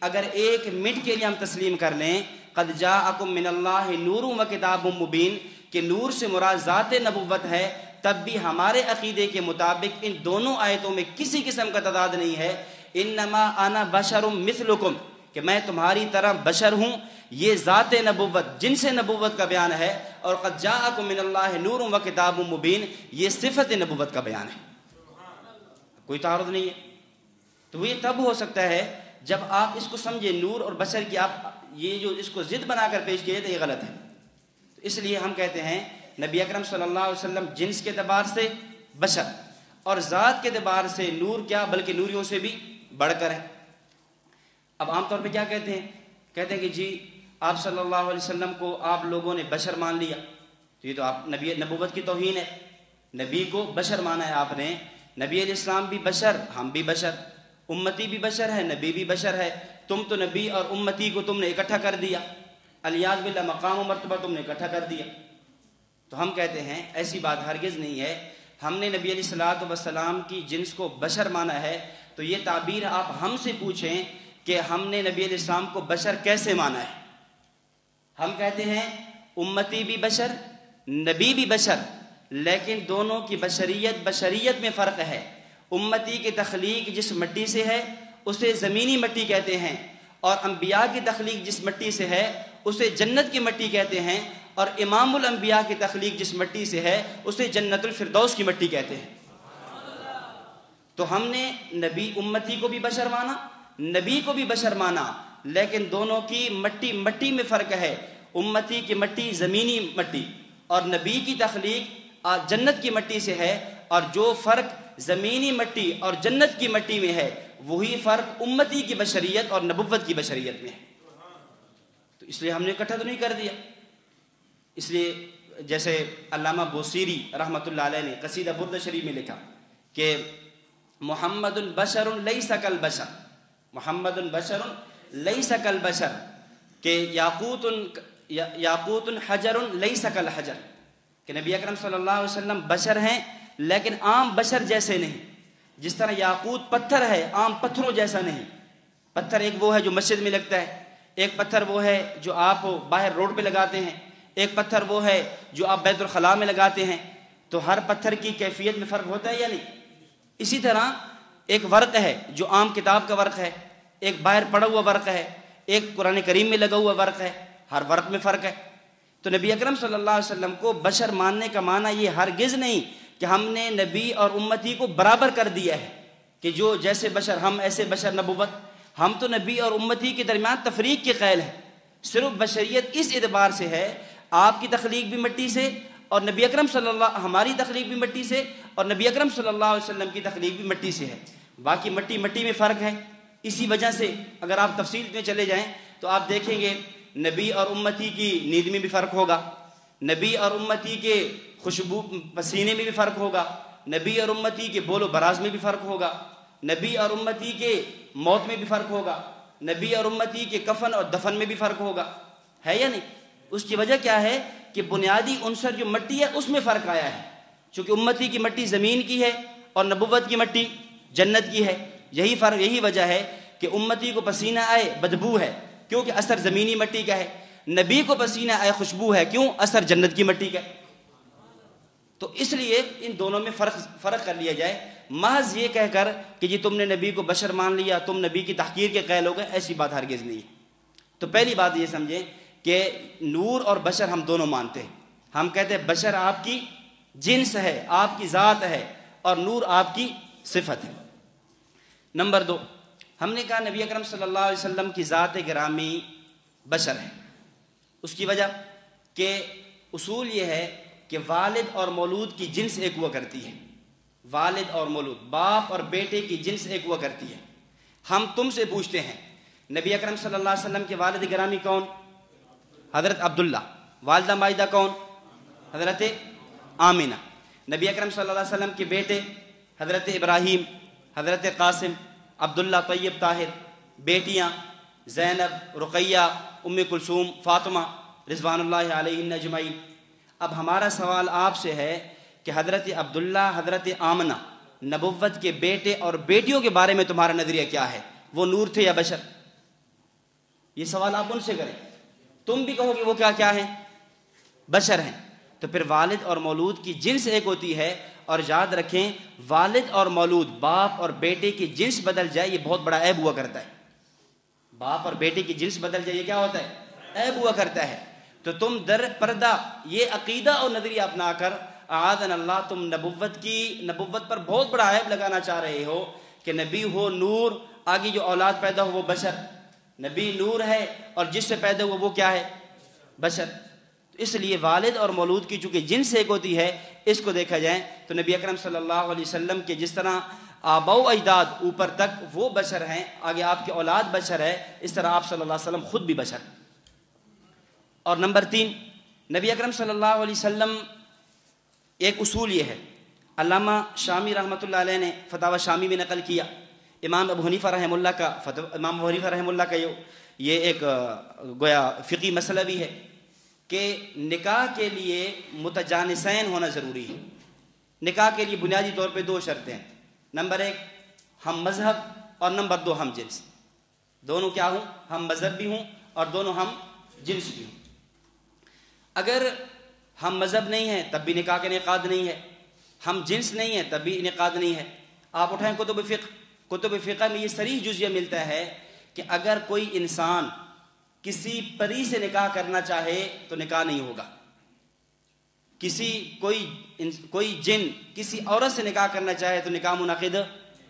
S1: اگر ایک منٹ کے لیے ہم تسلیم کر لیں قد جاءکم من اللہ نور و کتاب مبین کہ نور سے مراد ذات نبوت ہے، تب بھی ہمارے عقیدے کے مطابق ان دونوں آیتوں میں کسی قسم کا تضاد نہیں ہے. انما انا بشر مثلکم، کہ میں تمہاری طرح بشر ہوں، یہ ذات نبوت، جنس نبوت کا بیان ہے. اور قد جاءکم من اللہ نور و کتاب مبین، یہ صفت نبوت کا بیان ہے، کوئی تعارض نہیں ہے. تو یہ تب ہو سکتا ہے جب آپ اس کو سمجھیں، نور اور بشر کی آپ یہ جو اس کو ضد بنا کر پیش کیے تو یہ غلط ہے. تو اس لیے ہم کہتے ہیں نبی اکرم صلی اللہ علیہ وسلم جنس کے اعتبار سے بشر اور ذات کے اعتبار سے نور کیا، بلکہ نوریوں سے بھی بڑھ کر ہے. اب عام طور پہ کیا کہتے ہیں؟ کہتے ہیں کہ جی آپ صلی اللہ علیہ وسلم کو آپ لوگوں نے بشر مان لیا، تو یہ تو آپ نبی نبوت کی توہین ہے. نبی کو بشر مانا ہے آپ نے، نبی علیہ السلام بھی بشر، ہم بھی بشر، امتی بھی بشر ہے، نبی بھی بشر ہے. تم تو نبی اور امتی کو تم نے اکٹھا کر دیا، الیاذ باللہ مقام و مرتبہ تم نے اکٹھا کر دیا. تو ہم کہتے ہیں ایسی بات ہرگز نہیں ہے. ہم نے نبی علیہ الصلوۃ والسلام کی جنس کو بشر مانا ہے. تو یہ تعبیر آپ ہم سے پوچھیں کہ ہم نے نبی علیہ السلام کو بشر کیسے مانا ہے. ہم کہتے ہیں امتی بھی بشر، نبی بھی بشر، لیکن دونوں کی بشریت میں فرق ہے. امتی کی تخلیق جس مٹی سے ہے اسے زمینی مٹی کہتے ہیں، اور انبیاء کی تخلیق جس مٹی سے ہے اسے جنت کی مٹی کہتے ہیں، اور امام الانبیاء کی تخلیق جس مٹی سے ہے اسے جنت الفردوس کی مٹی کہتے ہیں. تو ہم نے نبی امتی کو بھی بشر مانا، نبی کو بھی بشر مانا، لیکن دونوں کی مٹی میں فرق ہے. امتی کی مٹی زمینی مٹی اور نبی کی تخلیق جنت کی مٹی سے ہے، اور جو فرق زمینی مٹی اور جنت کی مٹی میں ہے وہی فرق امتی کی بشریت اور نبوت کی بشریت میں ہے. تو اس لیے ہم نے اکٹھا تو نہیں کر دیا. اس لیے جیسے علامہ بوصیری رحمۃ اللہ علیہ نے قصیدہ برد شریف میں لکھا کہ محمد بشر لیس کالبشر، محمد بشر لیس کالبشر، کہ یاقوت حجر لیس کالحجر، کہ نبی اکرم صلی اللہ علیہ وسلم بشر ہیں لیکن عام بشر جیسے نہیں. جس طرح یاقوت پتھر ہے عام پتھروں جیسا نہیں. پتھر ایک وہ ہے جو مسجد میں لگتا ہے، ایک پتھر وہ ہے جو آپ باہر روڈ پہ لگاتے ہیں، ایک پتھر وہ ہے جو آپ بیت الخلاء میں لگاتے ہیں. تو ہر پتھر کی کیفیت میں فرق ہوتا ہے یا نہیں؟ اسی طرح ایک ورق ہے جو عام کتاب کا ورق ہے، ایک باہر پڑا ہوا ورق ہے، ایک قرآن کریم میں لگا ہوا ورق ہے، ہر ورق میں فرق ہے. تو نبی اکرم صلی اللہ علیہ وسلم کو بشر ماننے کا معنی یہ ہرگز نہیں کہ ہم نے نبی اور امتی کو برابر کر دیا ہے کہ جو جیسے بشر ہم ایسے بشر نبوت. ہم تو نبی اور امتی کے درمیان تفریق کے قائل ہیں. صرف بشریت اس اعتبار سے ہے آپ کی تخلیق بھی مٹی سے اور نبی اکرم صلی اللہ، ہماری تخلیق بھی مٹی سے اور نبی اکرم صلی اللہ علیہ وسلم کی تخلیق بھی مٹی سے ہے. باقی مٹی میں فرق ہے. اسی وجہ سے اگر آپ تفصیل میں چلے جائیں تو آپ دیکھیں گے نبی اور امتی کی نیند میں بھی فرق ہوگا، نبی اور امتی کے خوشبو پسینے میں بھی فرق ہوگا، نبی اور امتی کے بول و براز میں بھی فرق ہوگا، نبی اور امتی کے موت میں بھی فرق ہوگا، نبی اور امتی کے کفن اور دفن میں بھی فرق ہوگا، ہے یا نہیں؟ اس کی وجہ کیا ہے کہ بنیادی عنصر جو مٹی ہے اس میں فرق آیا ہے، چونکہ امتی کی مٹی زمین کی ہے اور نبوت کی مٹی جنت کی ہے. یہی فرق، یہی وجہ ہے کہ امتی کو پسینہ آئے بدبو ہے، کیونکہ اثر زمینی مٹی کا ہے. نبی کو پسینہ آئے خوشبو ہے، کیوں؟ اثر جنت کی مٹی کا ہے. تو اس لیے ان دونوں میں فرق کر لیا جائے. محض یہ کہہ کر کہ جی تم نے نبی کو بشر مان لیا، تم نبی کی تحقیر کے قائل ہو گئے، ایسی بات ہرگز نہیں ہے. تو پہلی بات یہ سمجھیں کہ نور اور بشر ہم دونوں مانتے ہیں. ہم کہتے ہیں بشر آپ کی جنس ہے، آپ کی ذات ہے، اور نور آپ کی صفت ہے. نمبر 2، ہم نے کہا نبی اکرم صلی اللہ علیہ وسلم کی ذات گرامی بشر ہے. اس کی وجہ کہ اصول یہ ہے کہ والد اور مولود کی جنس ایک ہوا کرتی ہے. والد اور مولود، باپ اور بیٹے کی جنس ایک ہوا کرتی ہے. ہم تم سے پوچھتے ہیں نبی اکرم صلی اللہ علیہ وسلم کے والد گرامی کون؟ حضرت عبداللہ. والدہ ماجدہ کون؟ حضرت آمنہ. نبی اکرم صلی اللہ علیہ وسلم کے بیٹے حضرت ابراہیم، حضرت قاسم، عبداللہ طیب طاہر. بیٹیاں زینب، رقیہ، ام کلثوم، فاطمہ رضوان اللہ علیہن اجمعین. اب ہمارا سوال آپ سے ہے کہ حضرت عبداللہ، حضرت آمنہ نبوت کے بیٹے اور بیٹیوں کے بارے میں تمہارا نظریہ کیا ہے؟ وہ نور تھے یا بشر؟ یہ سوال آپ ان سے کریں. تم بھی کہو گے وہ کیا ہیں؟ بشر ہیں. تو پھر والد اور مولود کی جنس ایک ہوتی ہے. اور یاد رکھیں والد اور مولود، باپ اور بیٹے کی جنس بدل جائے یہ بہت بڑا عیب ہوا کرتا ہے. باپ اور بیٹے کی جنس بدل جائے یہ کیا ہوتا ہے؟ عیب ہوا کرتا ہے. تو تم در پردہ یہ عقیدہ اور نظریہ اپنا کر اعاذنا اللہ تم نبوت پر بہت بڑا عیب لگانا چاہ رہے ہو کہ نبی ہو نور، آگے جو اولاد پیدا ہو وہ بشر. نبی نور ہے اور جس سے پیدا ہوا وہ کیا ہے؟ بشر. اس لیے والد اور مولود کی چونکہ جنس ایک ہوتی ہے، اس کو دیکھا جائے تو نبی اکرم صلی اللہ علیہ وسلم کے جس طرح آبا و اجداد اوپر تک وہ بشر ہیں، آگے آپ کے اولاد بشر ہے، اس طرح آپ صلی اللہ علیہ وسلم خود بھی بشر. اور نمبر 3، نبی اکرم صلی اللہ علیہ وسلم ایک اصول یہ ہے، علامہ شامی رحمۃ اللہ علیہ نے فتاوی شامی میں نقل کیا، امام ابو حنیفہ رحمہ اللہ کا یہ ایک گویا فقی مسئلہ بھی ہے کہ نکاح کے لیے متجانسین ہونا ضروری ہے. نکاح کے لیے بنیادی طور پہ 2 شرطیں ہیں. نمبر 1 ہم مذہب، اور نمبر 2 ہم جنس. دونوں کیا ہوں؟ ہم مذہب بھی ہوں اور دونوں ہم جنس بھی ہوں. اگر ہم مذہب نہیں ہیں تب بھی نکاح کا انعقاد نہیں ہے، ہم جنس نہیں ہیں تب بھی انعقاد نہیں ہے. آپ اٹھائیں کتب فقہ میں یہ صریح جزیہ ملتا ہے کہ اگر کوئی انسان کسی پری سے نکاح کرنا چاہے تو نکاح نہیں ہوگا. کوئی جن کسی عورت سے نکاح کرنا چاہے تو نکاح منعقد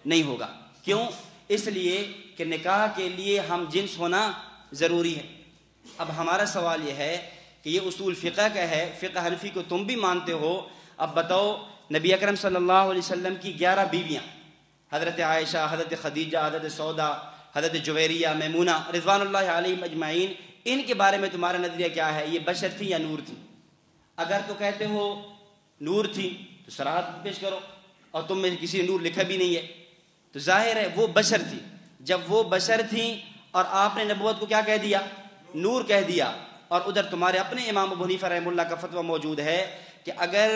S1: نہیں ہوگا. کیوں؟ اس لیے کہ نکاح کے لیے ہم جنس ہونا ضروری ہے. اب ہمارا سوال یہ ہے کہ یہ اصول فقہ کا ہے، فقہ حنفی کو تم بھی مانتے ہو. اب بتاؤ نبی اکرم صلی اللہ علیہ وسلم کی 11 بیویاں، حضرت عائشہ، حضرت خدیجہ، حضرت سودا، حضرت جویریہ، میمونہ رضوان اللہ علیہم اجمعین، ان کے بارے میں تمہارا نظریہ کیا ہے؟ یہ بشر تھی یا نور تھی؟ اگر تو کہتے ہو نور تھی تو صراحت پیش کرو، اور تم میں کسی نے نور لکھا بھی نہیں ہے تو ظاہر ہے وہ بشر تھی. جب وہ بشر تھیں اور آپ نے نبوت کو کیا کہہ دیا؟ نور کہہ دیا. اور ادھر تمہارے اپنے امام ابو حنیفہ رحمہ اللہ کا فتویٰ موجود ہے کہ اگر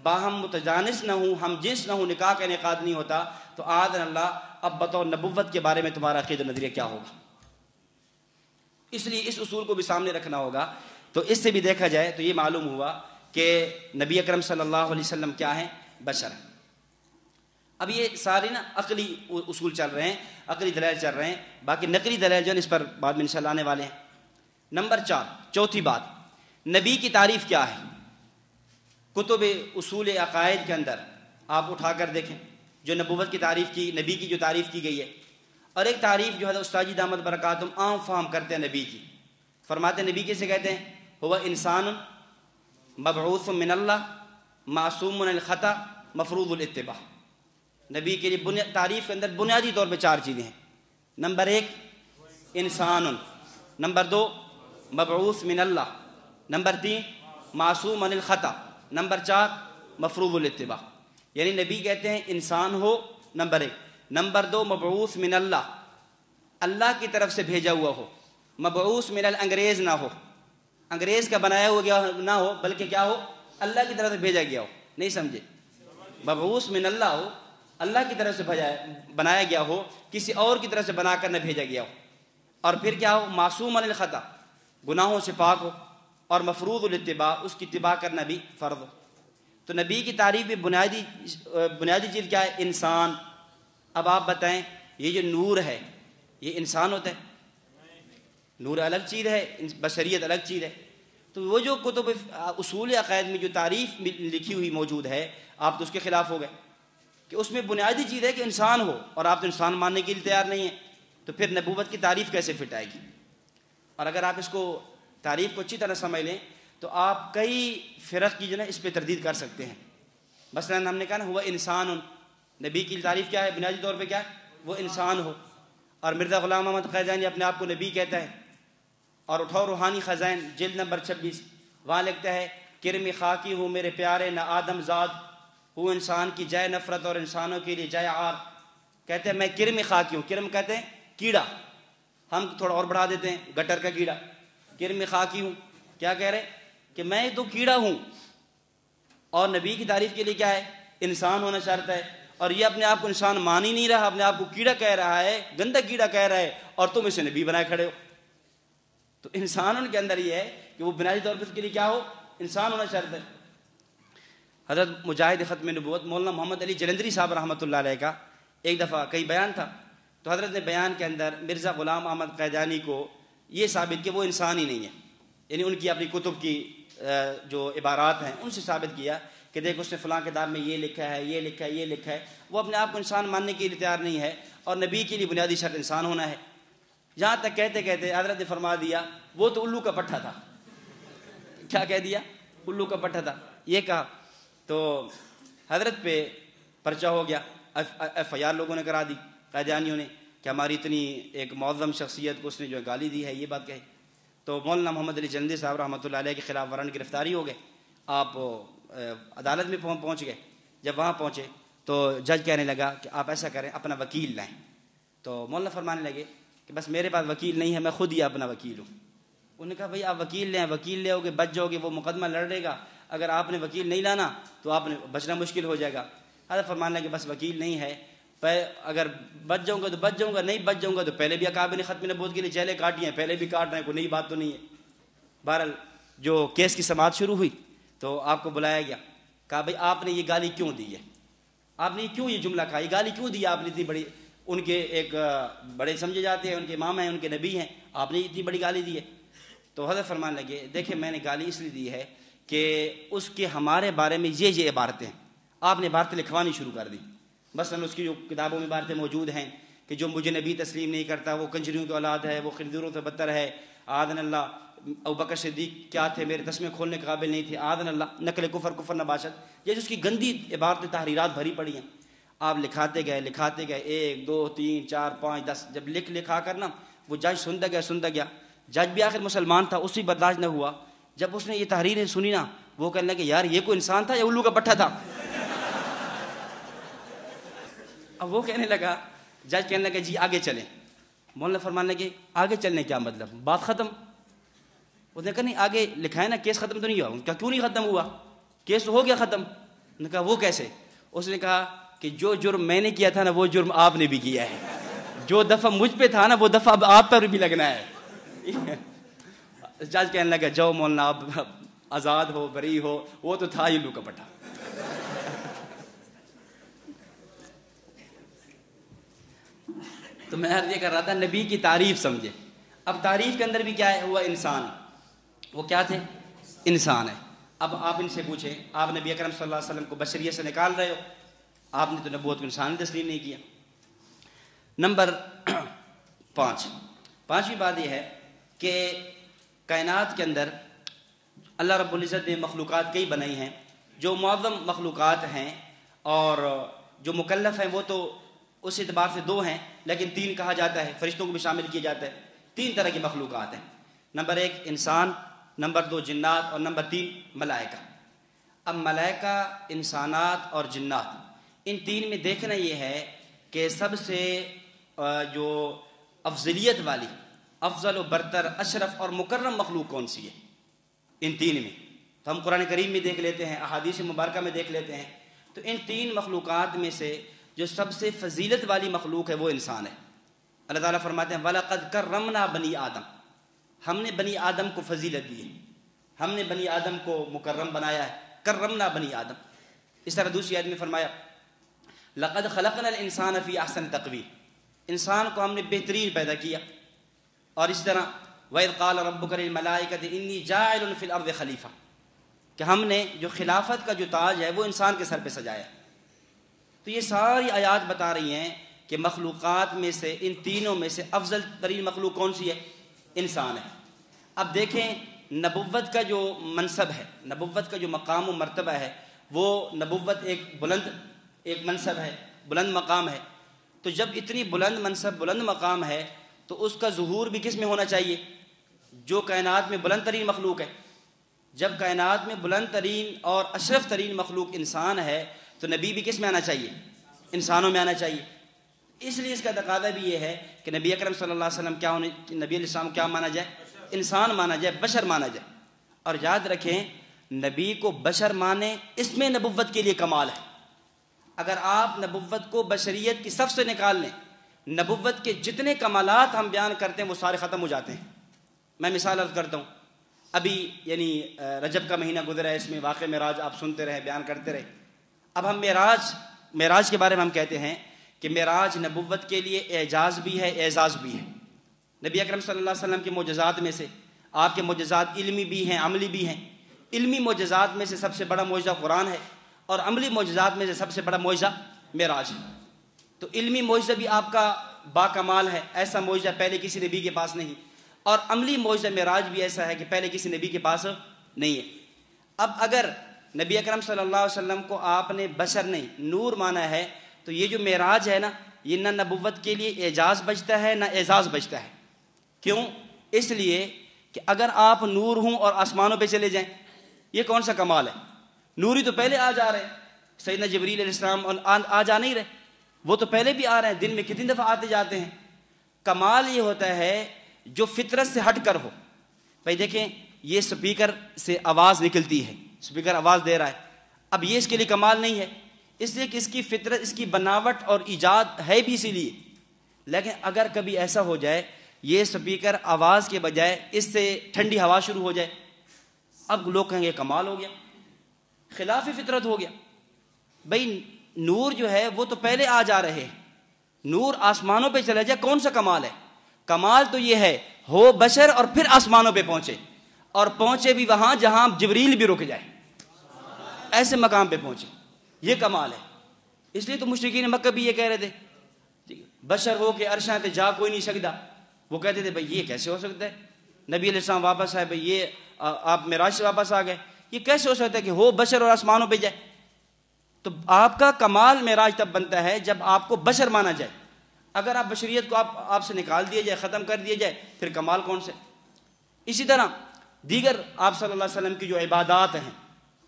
S1: باہم متجانس نہ ہوں، ہم جنس نہ ہوں، نکاح کا انعقاد نہیں ہوتا. تو آذن اللہ اب بتاؤ نبوت کے بارے میں تمہارا عقیدہ نظریہ کیا ہوگا؟ اس لیے اس اصول کو بھی سامنے رکھنا ہوگا. تو اس سے بھی دیکھا جائے تو یہ معلوم ہوا کہ نبی اکرم صلی اللہ علیہ وسلم کیا ہیں؟ بشر. اب یہ سارے عقلی اصول چل رہے ہیں، عقلی دلائل چل رہے ہیں، باقی نقلی دلائل جو ہے اس پر بعد میں انشاءاللہ آنے والے ہیں. نمبر 4، چوتھی بات، نبی کی تعریف کیا ہے؟ کتب اصول عقائد کے اندر آپ اٹھا کر دیکھیں جو نبوت کی تعریف کی، نبی کی جو تعریف کی گئی ہے. اور ایک تعریف جو ہے استاد جی دامت برکاتہم عام فہم کرتے ہیں نبی کی. فرماتے ہیں نبی کیسے کہتے ہیں؟ ہوا انسان مبعوث من اللہ معصوم من الخطا مفروض الاتباع. نبی کے لیے تعریف کے اندر بنیادی طور پہ 4 چیزیں ہیں. نمبر 1 انسان، نمبر 2 مبعوث من اللہ، نمبر 3 معصوم من الخطا، نمبر 4 مفروض الاتباع، یعنی نبی کہتے ہیں انسان ہو نمبر 1، نمبر 2 مبعوث من اللہ، اللہ کی طرف سے بھیجا ہوا ہو، مبعوث من الانگریز نہ ہو، انگریز کا بنایا ہوا گیا نہ ہو، بلکہ کیا ہو، اللہ کی طرف سے بھیجا گیا ہو. نہیں سمجھے؟ مبعوث من اللہ ہو، اللہ کی طرف سے بنایا گیا ہو، کسی اور کی طرف سے بنا کر نہ بھیجا گیا ہو. اور پھر کیا ہو، معصوم عن الخطا، گناہوں سے پاک ہو، اور مفروض الاتباع، اس کی اتباع کرنا بھی فرض ہو. تو نبی کی تعریف میں بنیادی چیز کیا ہے؟ انسان. اب آپ بتائیں یہ جو نور ہے یہ انسان ہوتا ہے؟ نور الگ چیز ہے، بشریت الگ چیز ہے. تو وہ جو کتب اصول عقائد میں جو تعریف لکھی ہوئی موجود ہے، آپ تو اس کے خلاف ہو گئے کہ اس میں بنیادی چیز ہے کہ انسان ہو، اور آپ تو انسان ماننے کے لیے تیار نہیں ہیں. تو پھر نبوت کی تعریف کیسے فٹ آئے گی؟ اور اگر آپ اس کو تعریف کو اچھی طرح سمجھ لیں تو آپ کئی فرق کی جو ہے اس پہ تردید کر سکتے ہیں. مثلا ہم نے کہا نا ہوا انسان، نبی کی تعریف کیا ہے؟ بنیادی طور پہ کیا ہے؟ وہ انسان ہو. اور مرزا غلام احمد قادیانی اپنے آپ کو نبی کہتا ہے. اور اٹھاؤ روحانی خزائن جلد نمبر 26، وہاں لکھتا ہے کرم خاکی ہوں میرے پیارے نہ آدم زاد، ہوں انسان کی جائے نفرت اور انسانوں کے لیے جائے عار. کہتے ہیں میں کرم خاکی ہوں. کرم کہتے ہیں کیڑا، ہم تھوڑا اور بڑھا دیتے ہیں گٹر کا کیڑا. کرم خاکی ہوں، کیا کہہ رہے کہ میں تو کیڑا ہوں. اور نبی کی تعریف کے لیے کیا ہے؟ انسان ہونا شرط ہے. اور یہ اپنے آپ کو انسان مان ہی نہیں رہا، اپنے آپ کو کیڑا کہہ رہا ہے، گندا کیڑا کہہ رہا ہے، اور تم اسے نبی بنائے کھڑے ہو. تو انسان ان کے اندر یہ ہے کہ وہ بنیادی طور پر اس کے لیے کیا ہو؟ انسان ہونا شرط ہے. حضرت مجاہد ختم نبوت مولانا محمد علی جلندری صاحب رحمۃ اللہ علیہ کا ایک دفعہ کئی بیان تھا، تو حضرت نے بیان کے اندر مرزا غلام احمد قادیانی کو یہ ثابت کیا وہ انسان ہی نہیں ہے. یعنی ان کی اپنی کتب کی جو عبارات ہیں ان سے ثابت کیا کہ دیکھ اس نے فلاں کتاب میں یہ لکھا ہے، یہ لکھا ہے، یہ لکھا ہے. وہ اپنے آپ کو انسان ماننے کے لیے تیار نہیں ہے، اور نبی کے لیے بنیادی شرط انسان ہونا ہے. جہاں تک کہتے کہتے حضرت نے فرما دیا وہ تو الو کا پٹھا تھا. کیا کہہ دیا؟ الو کا پٹھا تھا. یہ کہا تو حضرت پہ پرچہ ہو گیا، ایف آئی آر لوگوں نے کرا دی قادیانیوں نے کہ ہماری اتنی ایک معظم شخصیت کو اس نے جو گالی دی ہے، یہ بات کہی. تو مولانا محمد علی جلندری صاحب رحمۃ اللہ علیہ کے خلاف وارنٹ گرفتاری ہو گئے. آپ عدالت میں پہنچ گئے. جب وہاں پہنچے تو جج کہنے لگا کہ آپ ایسا کریں اپنا وکیل لائیں. تو مولانا فرمانے لگے کہ بس میرے پاس وکیل نہیں ہے، میں خود ہی اپنا وکیل ہوں. انہوں نے کہا بھائی آپ وکیل لیں، وکیل لے ہوگے بچ جاؤ گے، وہ مقدمہ لڑے گا. اگر آپ نے وکیل نہیں لانا تو آپ نے بچنا مشکل ہو جائے گا. حضرت فرمانے لگے بس وکیل نہیں ہے، اگر بچ جاؤں گا تو بچ جاؤں گا، نہیں بچ جاؤں گا تو پہلے بھی اکابر نے ختم نبوت کے لیے جیلیں کاٹی ہیں، پہلے بھی کاٹ رہے ہیں، کوئی نئی بات تو نہیں ہے. بہرحال جو کیس کی سماعت شروع ہوئی تو آپ کو بلایا گیا. کہا بھائی آپ نے یہ گالی کیوں دی ہے؟ آپ نے کیوں یہ جملہ کہا؟ یہ گالی کیوں دی آپ نے اتنی بڑی؟ ان کے ایک بڑے سمجھے جاتے ہیں، ان کے امام ہیں، ان کے نبی ہیں، آپ نے اتنی بڑی گالی دی ہے. تو حضرت فرمانے لگے دیکھیں میں نے گالی اس لیے دی ہے کہ اس کے ہمارے بارے میں یہ عبارتیں ہیں. آپ نے عبارتیں لکھوانی شروع کر دی. مثلا اس کی جو کتابوں میں عبارتیں موجود ہیں کہ جو مجھے نبی تسلیم نہیں کرتا وہ کنجریوں کی اولاد ہے، وہ خنزیروں سے بدتر ہے، آذن اللہ. ابوبکر صدیق کیا تھے؟ میرے تسمے کھولنے کے قابل نہیں تھے، آذن اللہ. نقل کفر نباشت، یہ جو اس کی گندی عبارتیں تحریرات بھری پڑی ہیں. آپ لکھاتے گئے 1 2 3 4 5 10، جب لکھا کر نا وہ جج سنتا گیا. جج بھی آخر مسلمان تھا، اس سے برداشت نہ ہوا. جب اس نے یہ تحریریں سنی نا وہ کہنے لگے یار یہ کوئی انسان تھا یا الو کا پٹھا تھا؟ اب وہ کہنے لگا، جج کہنے لگا جی آگے چلیں. مولانا فرمانے لگے آگے چلنے کیا مطلب؟ بات ختم. اس نے کہا نہیں آگے لکھا ہے نا، کیس ختم تو نہیں ہوا. ان کا کیوں نہیں ختم ہوا؟ کیس تو ہو گیا ختم. نے کہا وہ کیسے؟ اس نے کہا کہ جو جرم میں نے کیا تھا نا وہ جرم آپ نے بھی کیا ہے، جو دفعہ مجھ پہ تھا نا وہ دفعہ اب آپ پر بھی لگنا ہے. جج کہنے لگا جاؤ مولانا آپ آزاد ہو، بری ہو، وہ تو تھا ہی الو کا پٹھا. تو میں یہ کر رہا تھا نبی کی تعریف سمجھے. اب تعریف کے اندر بھی کیا ہے؟ ہوا انسان. وہ کیا تھے؟ انسان ہے. اب آپ ان سے پوچھیں، آپ نبی اکرم صلی اللہ علیہ وسلم کو بشریت سے نکال رہے ہو، آپ نے تو نبوت کو انسان تسلیم نہیں کیا. نمبر 5، پانچویں بات یہ ہے کہ کائنات کے اندر اللہ رب العزت نے مخلوقات کئی بنائی ہیں جو معظم مخلوقات ہیں، اور جو مکلف ہیں وہ تو اس اعتبار سے 2 ہیں، لیکن 3 کہا جاتا ہے، فرشتوں کو بھی شامل کیا جاتا ہے. 3 طرح کی مخلوقات ہیں. نمبر 1 انسان، نمبر 2 جنات، اور نمبر 3 ملائکہ. اب ملائکہ، انسانات اور جنات، ان تین میں دیکھنا یہ ہے کہ سب سے جو افضلیت والی، افضل و برتر، اشرف اور مکرم مخلوق کون سی ہے ان تین میں. تو ہم قرآن کریم میں دیکھ لیتے ہیں، احادیث مبارکہ میں دیکھ لیتے ہیں. تو ان تین مخلوقات میں سے جو سب سے فضیلت والی مخلوق ہے وہ انسان ہے. اللہ تعالیٰ فرماتے ہیں وَلَقَدْ كَرَّمْنَا بَنِي آدم، ہم نے بنی آدم کو فضیلت دی ہے، ہم نے بنی آدم کو مکرم بنایا ہے. کرمنا بنی آدم. اس طرح دوسری آیت میں فرمایا لَقَدْ خَلَقْنَا الْإِنسَانَ فِي أَحْسَنِ تَقْوِيمٍ، انسان کو ہم نے بہترین پیدا کیا. اور اس طرح وَإِذْ قَالَ رَبُّكَ لِلْمَلَائِكَةِ إِنِّي جَاعِلٌ فِي الْأَرْضِ خَلِيفَةً، کہ ہم نے جو خلافت کا جو تاج ہے وہ انسان کے سر پہ سجایا. تو یہ ساری آیات بتا رہی ہیں کہ مخلوقات میں سے ان تینوں میں سے افضل ترین مخلوق کون سی ہے؟ انسان ہے. اب دیکھیں نبوت کا جو منصب ہے، نبوت کا جو مقام و مرتبہ ہے، وہ نبوت ایک بلند ایک منصب ہے، بلند مقام ہے. تو جب اتنی بلند منصب، بلند مقام ہے، تو اس کا ظہور بھی کس میں ہونا چاہیے؟ جو کائنات میں بلند ترین مخلوق ہے. جب کائنات میں بلند ترین اور اشرف ترین مخلوق انسان ہے تو نبی بھی کس میں آنا چاہیے؟ انسانوں میں آنا چاہیے. اس لیے اس کا تقاضا بھی یہ ہے کہ نبی اکرم صلی اللہ علیہ وسلم کیا ہونے، نبی علیہ السلام کیا مانا جائے؟ انسان مانا جائے، بشر مانا جائے. اور یاد رکھیں نبی کو بشر مانے، اس میں نبوت کے لیے کمال ہے. اگر آپ نبوت کو بشریت کی صف سے نکال لیں، نبوت کے جتنے کمالات ہم بیان کرتے ہیں وہ سارے ختم ہو جاتے ہیں. میں مثال عرض کرتا ہوں. ابھی یعنی رجب کا مہینہ گزرا ہے، اس میں واقعہ معراج آپ سنتے رہے، بیان کرتے رہے. اب ہم معراج کے بارے میں ہم کہتے ہیں کہ معراج نبوت کے لیے اعجاز بھی ہے، اعزاز بھی ہے. نبی اکرم صلی اللہ علیہ وسلم کے معجزات میں سے آپ کے معجزات علمی بھی ہیں، عملی بھی ہیں. علمی معجزات میں سے سب سے بڑا معجزہ قرآن ہے، اور عملی معجزات میں سے سب سے بڑا معجزہ معراج ہے. تو علمی معجزہ بھی آپ کا با کمال ہے، ایسا معجزہ پہلے کسی نبی کے پاس نہیں. اور عملی معجزہ معراج بھی ایسا ہے کہ پہلے کسی نبی کے پاس نہیں ہے. اب اگر نبی اکرم صلی اللہ علیہ وسلم کو آپ نے بشر نہیں نور مانا ہے، تو یہ جو معراج ہے نا، یہ نہ نبوت کے لیے اعجاز بچتا ہے نہ اعزاز بچتا ہے. کیوں؟ اس لیے کہ اگر آپ نور ہوں اور آسمانوں پہ چلے جائیں، یہ کون سا کمال ہے؟ نوری تو پہلے آ جا رہے ہیں، سیدنا جبریل علیہ السلام آ جا نہیں رہے، وہ تو پہلے بھی آ رہے ہیں، دن میں کتنی دفعہ آتے جاتے ہیں. کمال یہ ہوتا ہے جو فطرت سے ہٹ کر ہو. بھائی دیکھیں یہ سپیکر سے آواز نکلتی ہے، سپیکر آواز دے رہا ہے. اب یہ اس کے لیے کمال نہیں ہے، اس لیے کہ اس کی فطرت، اس کی بناوٹ اور ایجاد ہے بھی اسی لیے. لیکن اگر کبھی ایسا ہو جائے یہ سپیکر آواز کے بجائے اس سے ٹھنڈی ہوا شروع ہو جائے، اب لوگ کہیں گے کمال ہو گیا، خلاف فطرت ہو گیا. بھائی نور جو ہے وہ تو پہلے آ جا رہے ہیں، نور آسمانوں پہ چلا جائے، کون سا کمال ہے؟ کمال تو یہ ہے ہو بشر اور پھر آسمانوں پہ پہنچے، اور پہنچے بھی وہاں جہاں جبریل بھی رک جائے، ایسے مقام پہ پہنچے، یہ کمال ہے. اس لیے تو مشرکین مکہ بھی یہ کہہ رہے تھے بشر ہو کے عرشاں تے جا کوئی نہیں سکتا. وہ کہتے تھے بھائی یہ کیسے ہو سکتا ہے؟ نبی علیہ السلام واپس آئے، بھائی یہ آپ معراج سے واپس آ گئے، یہ کیسے ہو سکتا ہے کہ ہو بشر اور آسمانوں پہ جائے؟ تو آپ کا کمال معراج تب بنتا ہے جب آپ کو بشر مانا جائے. اگر آپ بشریت کو آپ سے نکال دیا جائے، ختم کر دیا جائے، پھر کمال کون سے؟ اسی طرح دیگر آپ صلی اللہ علیہ وسلم کی جو عبادات ہیں،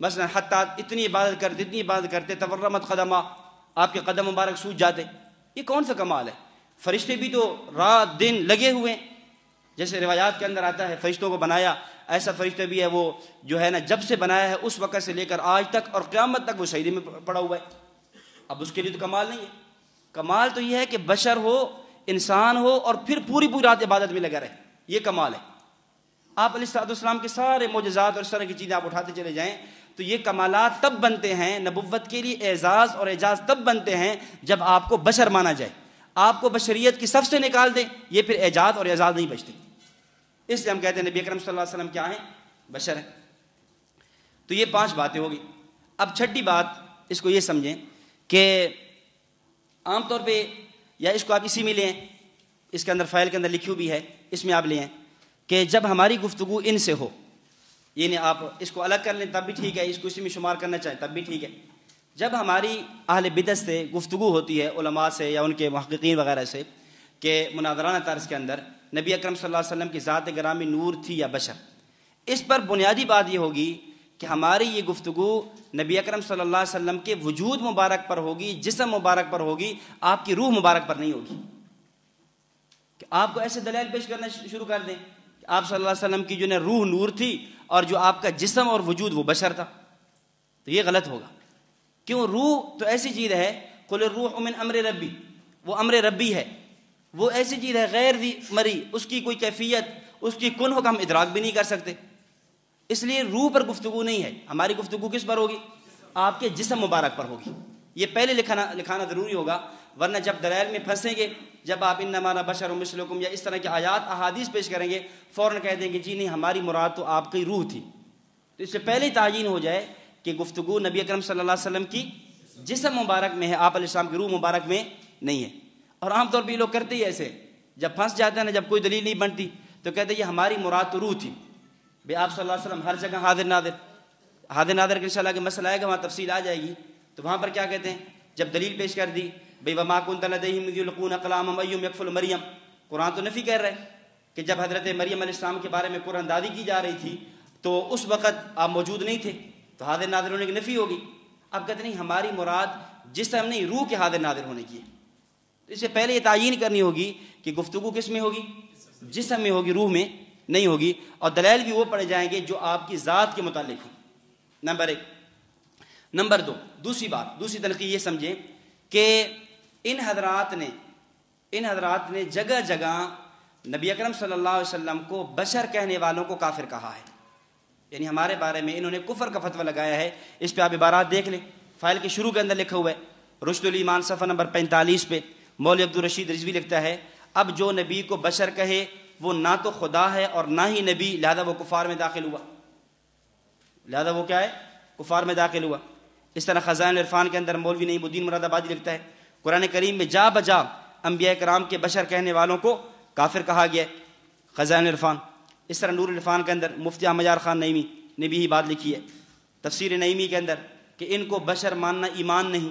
S1: مثلا حتیٰ اتنی عبادت کرتے تورمت قدمہ، آپ کے قدم مبارک سوج جاتے، یہ کون سا کمال ہے؟ فرشتے بھی تو رات دن لگے ہوئے ہیں. جیسے روایات کے اندر آتا ہے فرشتوں کو بنایا، ایسا فرشتہ بھی ہے وہ جو ہے نا جب سے بنایا ہے اس وقت سے لے کر آج تک اور قیامت تک وہ سجدے میں پڑا ہوا ہے. اب اس کے لیے تو کمال نہیں ہے. کمال تو یہ ہے کہ بشر ہو، انسان ہو، اور پھر پوری رات عبادت میں لگا رہے، یہ کمال ہے. آپ علیہ السلام کے سارے معجزات اور اس طرح کی چیزیں آپ اٹھاتے چلے جائیں تو یہ کمالات تب بنتے ہیں، نبوت کے لیے اعزاز اور اعجاز تب بنتے ہیں جب آپ کو بشر مانا جائے. آپ کو بشریت کی صف سے نکال دیں، یہ پھر اعجاز اور اعزاز نہیں بچتے. اس لیے ہم کہتے ہیں نبی اکرم صلی اللہ علیہ وسلم کیا ہیں؟ بشر ہیں. تو یہ 5 باتیں ہوگی. اب چھٹی بات اس کو یہ سمجھیں کہ عام طور پہ، یا اس کو آپ اسی میں لیں، اس کے اندر فائل کے اندر لکھی ہوئی ہے، اس میں آپ لیں کہ جب ہماری گفتگو ان سے ہو، یعنی آپ اس کو الگ کر لیں تب بھی ٹھیک ہے، اس کو اسی میں شمار کرنا چاہیں تب بھی ٹھیک ہے. جب ہماری اہل بدعت سے گفتگو ہوتی ہے، علماء سے یا ان کے محققین وغیرہ سے، کہ مناظرانہ طرز کے اندر نبی اکرم صلی اللہ علیہ وسلم کی ذات گرامی نور تھی یا بشر، اس پر بنیادی بات یہ ہوگی کہ ہماری یہ گفتگو نبی اکرم صلی اللہ علیہ وسلم کے وجود مبارک پر ہوگی، جسم مبارک پر ہوگی، آپ کی روح مبارک پر نہیں ہوگی. کہ آپ کو ایسے دلائل پیش کرنا شروع کر دیں کہ آپ صلی اللہ علیہ وسلم کی جو روح نور تھی اور جو آپ کا جسم اور وجود وہ بشر تھا، تو یہ غلط ہوگا. کیوں؟ روح تو ایسی چیز ہے، قل الروح من امر ربی، وہ امر ربی ہے، وہ ایسی چیز ہے غیر ذی مری، اس کی کوئی کیفیت، اس کی کن ہو ہم ادراک بھی نہیں کر سکتے. اس لیے روح پر گفتگو نہیں ہے، ہماری گفتگو کس پر ہوگی؟ آپ کے جسم مبارک پر ہوگی. یہ پہلے لکھانا ضروری ہوگا، ورنہ جب دلائل میں پھنسیں گے، جب آپ انما انا بشر مثلکم یا اس طرح کی آیات احادیث پیش کریں گے، فوراً کہہ دیں گے جی نہیں ہماری مراد تو آپ کی روح تھی. تو اس سے پہلے تعیین ہو جائے کہ گفتگو نبی اکرم صلی اللہ علیہ وسلم کی جسم مبارک میں ہے، آپ علیہ السلام کی روح مبارک میں نہیں ہے. اور عام طور پہ یہ لوگ کرتے ہی ایسے، جب پھنس جاتے ہیں نا، جب کوئی دلیل نہیں بنتی تو کہتے ہیں یہ ہماری مراد تو روح تھی. بھئی آپ صلی اللہ علیہ وسلم ہر جگہ حاضر ناظر کے انشاءاللہ کہ مسئلہ آئے گا، وہاں تفصیل آ جائے گی. تو وہاں پر کیا کہتے ہیں جب دلیل پیش کر دی، بھئی وما کنت لدیہم اذ یلقون اقلامہم ایہم یکفل مریم، قرآن تو نفی کر رہا ہے کہ جب حضرت مریم علیہ السلام کے بارے میں قرآن دادی کی جا رہی تھی تو اس وقت آپ موجود نہیں تھے، تو حاضر ناظر ہونے کی نفی ہوگی. اب کہتے نہیں ہماری مراد جسم نہیں روح کے حاضر ناظر ہونے کی ہے. تو اس سے پہلے یہ تعیین کرنی ہوگی کہ گفتگو کس میں ہوگی؟ جسم میں ہوگی، روح میں نہیں ہوگی. اور دلائل بھی وہ پڑے جائیں گے جو آپ کی ذات کے متعلق ہوں. نمبر 1. نمبر 2، دوسری بات، دوسری تنقید یہ سمجھیں کہ ان حضرات نے جگہ جگہ نبی اکرم صلی اللہ علیہ وسلم کو بشر کہنے والوں کو کافر کہا ہے. یعنی ہمارے بارے میں انہوں نے کفر کا فتویٰ لگایا ہے. اس پہ آپ عبارات دیکھ لیں، فائل کے شروع کے اندر لکھا ہوا ہے، رشد الایمان صفحہ نمبر 45 پہ مولوی عبدالرشید رضوی لکھتا ہے اب جو نبی کو بشر کہے وہ نہ تو خدا ہے اور نہ ہی نبی، لہذا وہ کفار میں داخل ہوا. لہذا وہ کیا ہے؟ کفار میں داخل ہوا. اس طرح خزائن العرفان کے اندر مولوی نعیم الدین مراد آبادی لکھتا ہے قرآن کریم میں جا بجا انبیاء کرام کے بشر کہنے والوں کو کافر کہا گیا ہے. خزائن العرفان. اس طرح نور العرفان کے اندر مفتی احمد یار خان نعیمی نے بھی بات لکھی ہے تفسیر نعیمی کے اندر کہ ان کو بشر ماننا ایمان نہیں.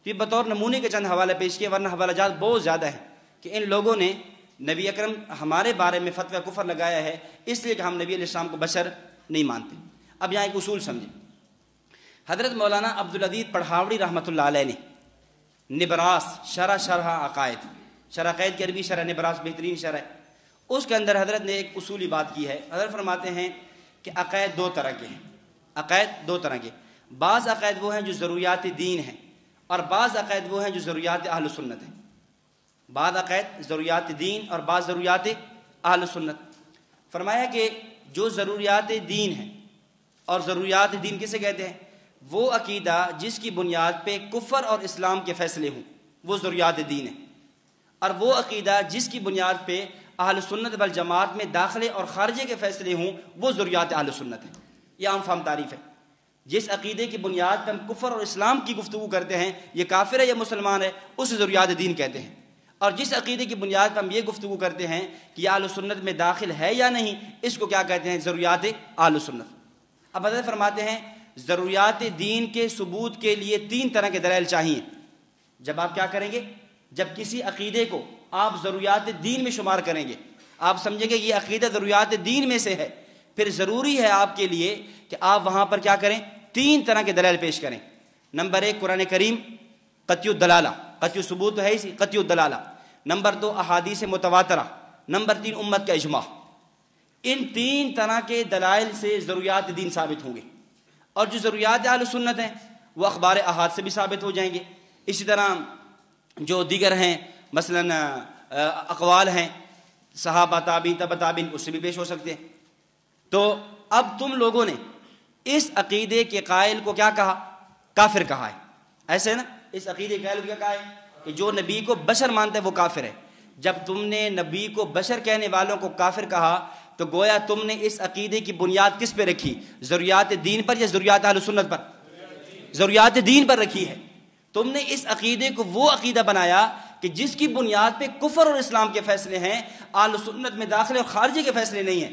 S1: تو یہ بطور نمونے کے چند حوالے پیش کیے، ورنہ حوالہ جات بہت زیادہ ہیں کہ ان لوگوں نے نبی اکرم ہمارے بارے میں فتویٰ کفر لگایا ہے اس لیے کہ ہم نبی علیہ السلام کو بشر نہیں مانتے. اب یہاں ایک اصول سمجھیں. حضرت مولانا عبدالعزیز پڑھاوڑی رحمۃ اللہ علیہ نے نبراس شرح عقائد، شرح عقائد کی عربی شرح نبراس بہترین شرح ہے، اس کے اندر حضرت نے ایک اصولی بات کی ہے. حضرت فرماتے ہیں کہ عقائد دو طرح کے ہیں. عقائد دو طرح کے، بعض عقائد وہ ہیں جو ضروریات دین ہیں اور بعض عقائد وہ ہیں جو ضروریات اہل سنت ہیں. بعض عقائد ضروریات دین اور بعض ضروریات اہل سنت. فرمایا کہ جو ضروریات دین ہیں، اور ضروریات دین کسے کہتے ہیں؟ وہ عقیدہ جس کی بنیاد پہ کفر اور اسلام کے فیصلے ہوں وہ ضروریات دین ہے، اور وہ عقیدہ جس کی بنیاد پہ اہل سنت والجماعت میں داخلے اور خارجے کے فیصلے ہوں وہ ضروریات اہل سنت ہیں. یہ عام فہم تعریف ہے. جس عقیدے کی بنیاد پہ ہم کفر اور اسلام کی گفتگو کرتے ہیں یہ کافر ہے یا مسلمان ہے، اسے ضروریات دین کہتے ہیں. اور جس عقیدے کی بنیاد پر ہم یہ گفتگو کرتے ہیں کہ یہ اہل سنت میں داخل ہے یا نہیں، اس کو کیا کہتے ہیں؟ ضروریات اہل سنت. اب حضرت فرماتے ہیں ضروریات دین کے ثبوت کے لیے 3 طرح کے دلائل چاہیے. جب آپ کیا کریں گے؟ جب کسی عقیدے کو آپ ضروریات دین میں شمار کریں گے، آپ سمجھیں گے یہ عقیدہ ضروریات دین میں سے ہے، پھر ضروری ہے آپ کے لیے کہ آپ وہاں پر کیا کریں؟ 3 طرح کے دلائل پیش کریں. نمبر 1 قرآن کریم قطعی الدلالہ، قطعی ثبوت تو ہے اسی، قطعی الدلالہ. نمبر 2 احادیث متواترہ. نمبر 3 امت کا اجماع. ان 3 طرح کے دلائل سے ضروریات دین ثابت ہوں گے. اور جو ضروریات اہل سنت ہیں وہ اخبار احاد سے بھی ثابت ہو جائیں گے. اسی طرح جو دیگر ہیں مثلا اقوال ہیں صحابہ تابعین تبع تابعین، اس سے بھی پیش ہو سکتے ہیں. تو اب تم لوگوں نے اس عقیدے کے قائل کو کیا کہا؟ کافر کہا ہے. ایسے ہے نا؟ اس عقیدے کے قائل کو کیا کہا ہے کہ جو نبی کو بشر مانتا ہے وہ کافر ہے. جب تم نے نبی کو بشر کہنے والوں کو کافر کہا تو گویا تم نے اس عقیدے کی بنیاد کس پہ رکھی؟ ضروریات دین پر یا ضروریات اہل سنت پر؟ ضروریات دین پر رکھی ہے. تم نے اس عقیدے کو وہ عقیدہ بنایا کہ جس کی بنیاد پہ کفر اور اسلام کے فیصلے ہیں، اہل سنت میں داخلے اور خارجے کے فیصلے نہیں ہیں.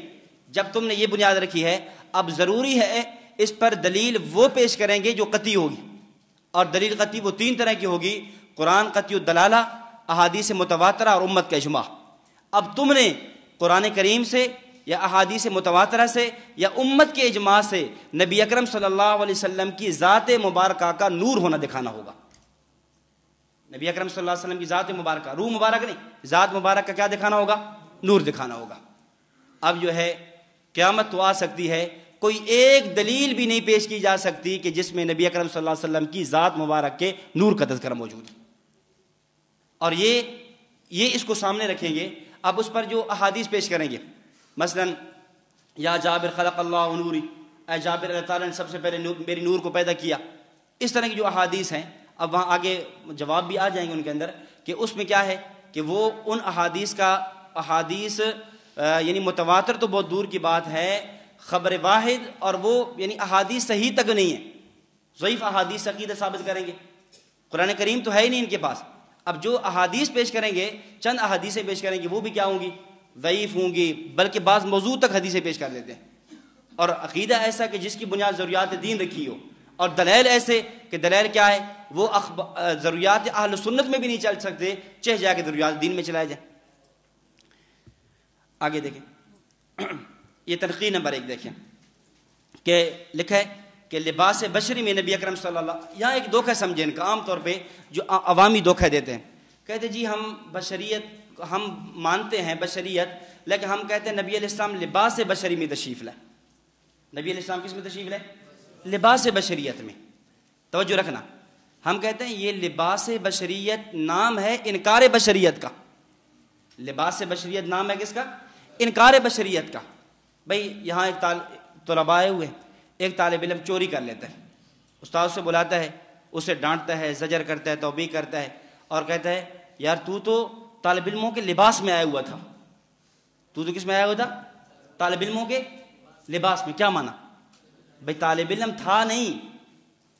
S1: جب تم نے یہ بنیاد رکھی ہے، اب ضروری ہے اس پر دلیل وہ پیش کریں گے جو قطعی ہوگی. اور دلیل قطعی وہ 3 طرح کی ہوگی: قرآن قطعی الدلالہ، احادیث متواترہ اور امت کا اجماع. اب تم نے قرآن کریم سے یا احادیث متواترہ سے یا امت کے اجماع سے نبی اکرم صلی اللہ علیہ وسلم کی ذات مبارکہ کا نور ہونا دکھانا ہوگا۔ نبی اکرم صلی اللہ علیہ وسلم کی ذات مبارکہ، روح مبارک نہیں، ذات مبارک کا کیا دکھانا ہوگا؟ نور دکھانا ہوگا۔ اب جو ہے قیامت تو آ سکتی ہے، کوئی ایک دلیل بھی نہیں پیش کی جا سکتی کہ جس میں نبی اکرم صلی اللہ علیہ وسلم کی ذات مبارک کے نور کا تذکرہ موجود ہے۔ اور یہ اس کو سامنے رکھیں گے، اب اس پر جو احادیث پیش کریں گے، مثلا یا جابر خلق اللہ نوری، اے جابر اللہ تعالیٰ نے سب سے پہلے میری نور کو پیدا کیا، اس طرح کی جو احادیث ہیں، اب وہاں آگے جواب بھی آ جائیں گے ان کے اندر کہ اس میں کیا ہے کہ وہ ان احادیث یعنی متواتر تو بہت دور کی بات ہے، خبر واحد، اور وہ یعنی احادیث صحیح تک نہیں ہے، ضعیف احادیث عقیدہ ثابت کریں گے۔ قرآن کریم تو ہے ہی نہیں ان کے پاس، اب جو احادیث پیش کریں گے، چند احادیثیں پیش کریں گے، وہ بھی کیا ہوں گی؟ ضعیف ہوں گی، بلکہ بعض موضوع تک حدیثیں پیش کر لیتے ہیں۔ اور عقیدہ ایسا کہ جس کی بنیاد ضروریات دین رکھی ہو، اور دلائل ایسے کہ دلائل کیا ہے، وہ ضروریات اہل سنت میں بھی نہیں چل سکتے، چہ جا کے ضروریات دین میں چلائے جائیں۔ آگے دیکھیں، یہ تنقید نمبر 1 دیکھیں کہ لکھا ہے کہ لباس بشری میں نبی اکرم صلی اللہ، یہاں ایک دھوکہ سمجھیں ان کا، عام طور پہ جو عوامی دھوکہ دیتے ہیں، کہتے جی ہم بشریت، ہم مانتے ہیں بشریت، لیکن ہم کہتے ہیں نبی علیہ السلام لباس بشری میں تشریف لائے۔ نبی علیہ السلام کس میں تشریف لائے؟ لباس بشریت میں۔ توجہ رکھنا، ہم کہتے ہیں یہ لباس بشریت نام ہے انکار بشریت کا۔ لباس بشریت نام ہے کس کا؟ انکار بشریت کا۔ بھئی یہاں ایک طلباء آئے ہوئے، ایک طالب علم چوری کر لیتا ہے، استاد سے بلاتا ہے، اسے ڈانٹتا ہے، زجر کرتا ہے، توبیخ کرتا ہے، اور کہتا ہے یار تو طالب علموں کے لباس میں آیا ہوا تھا۔ تو کس میں آیا ہوا تھا؟ طالب علموں کے لباس میں۔ کیا مانا؟ بھئی طالب علم تھا نہیں،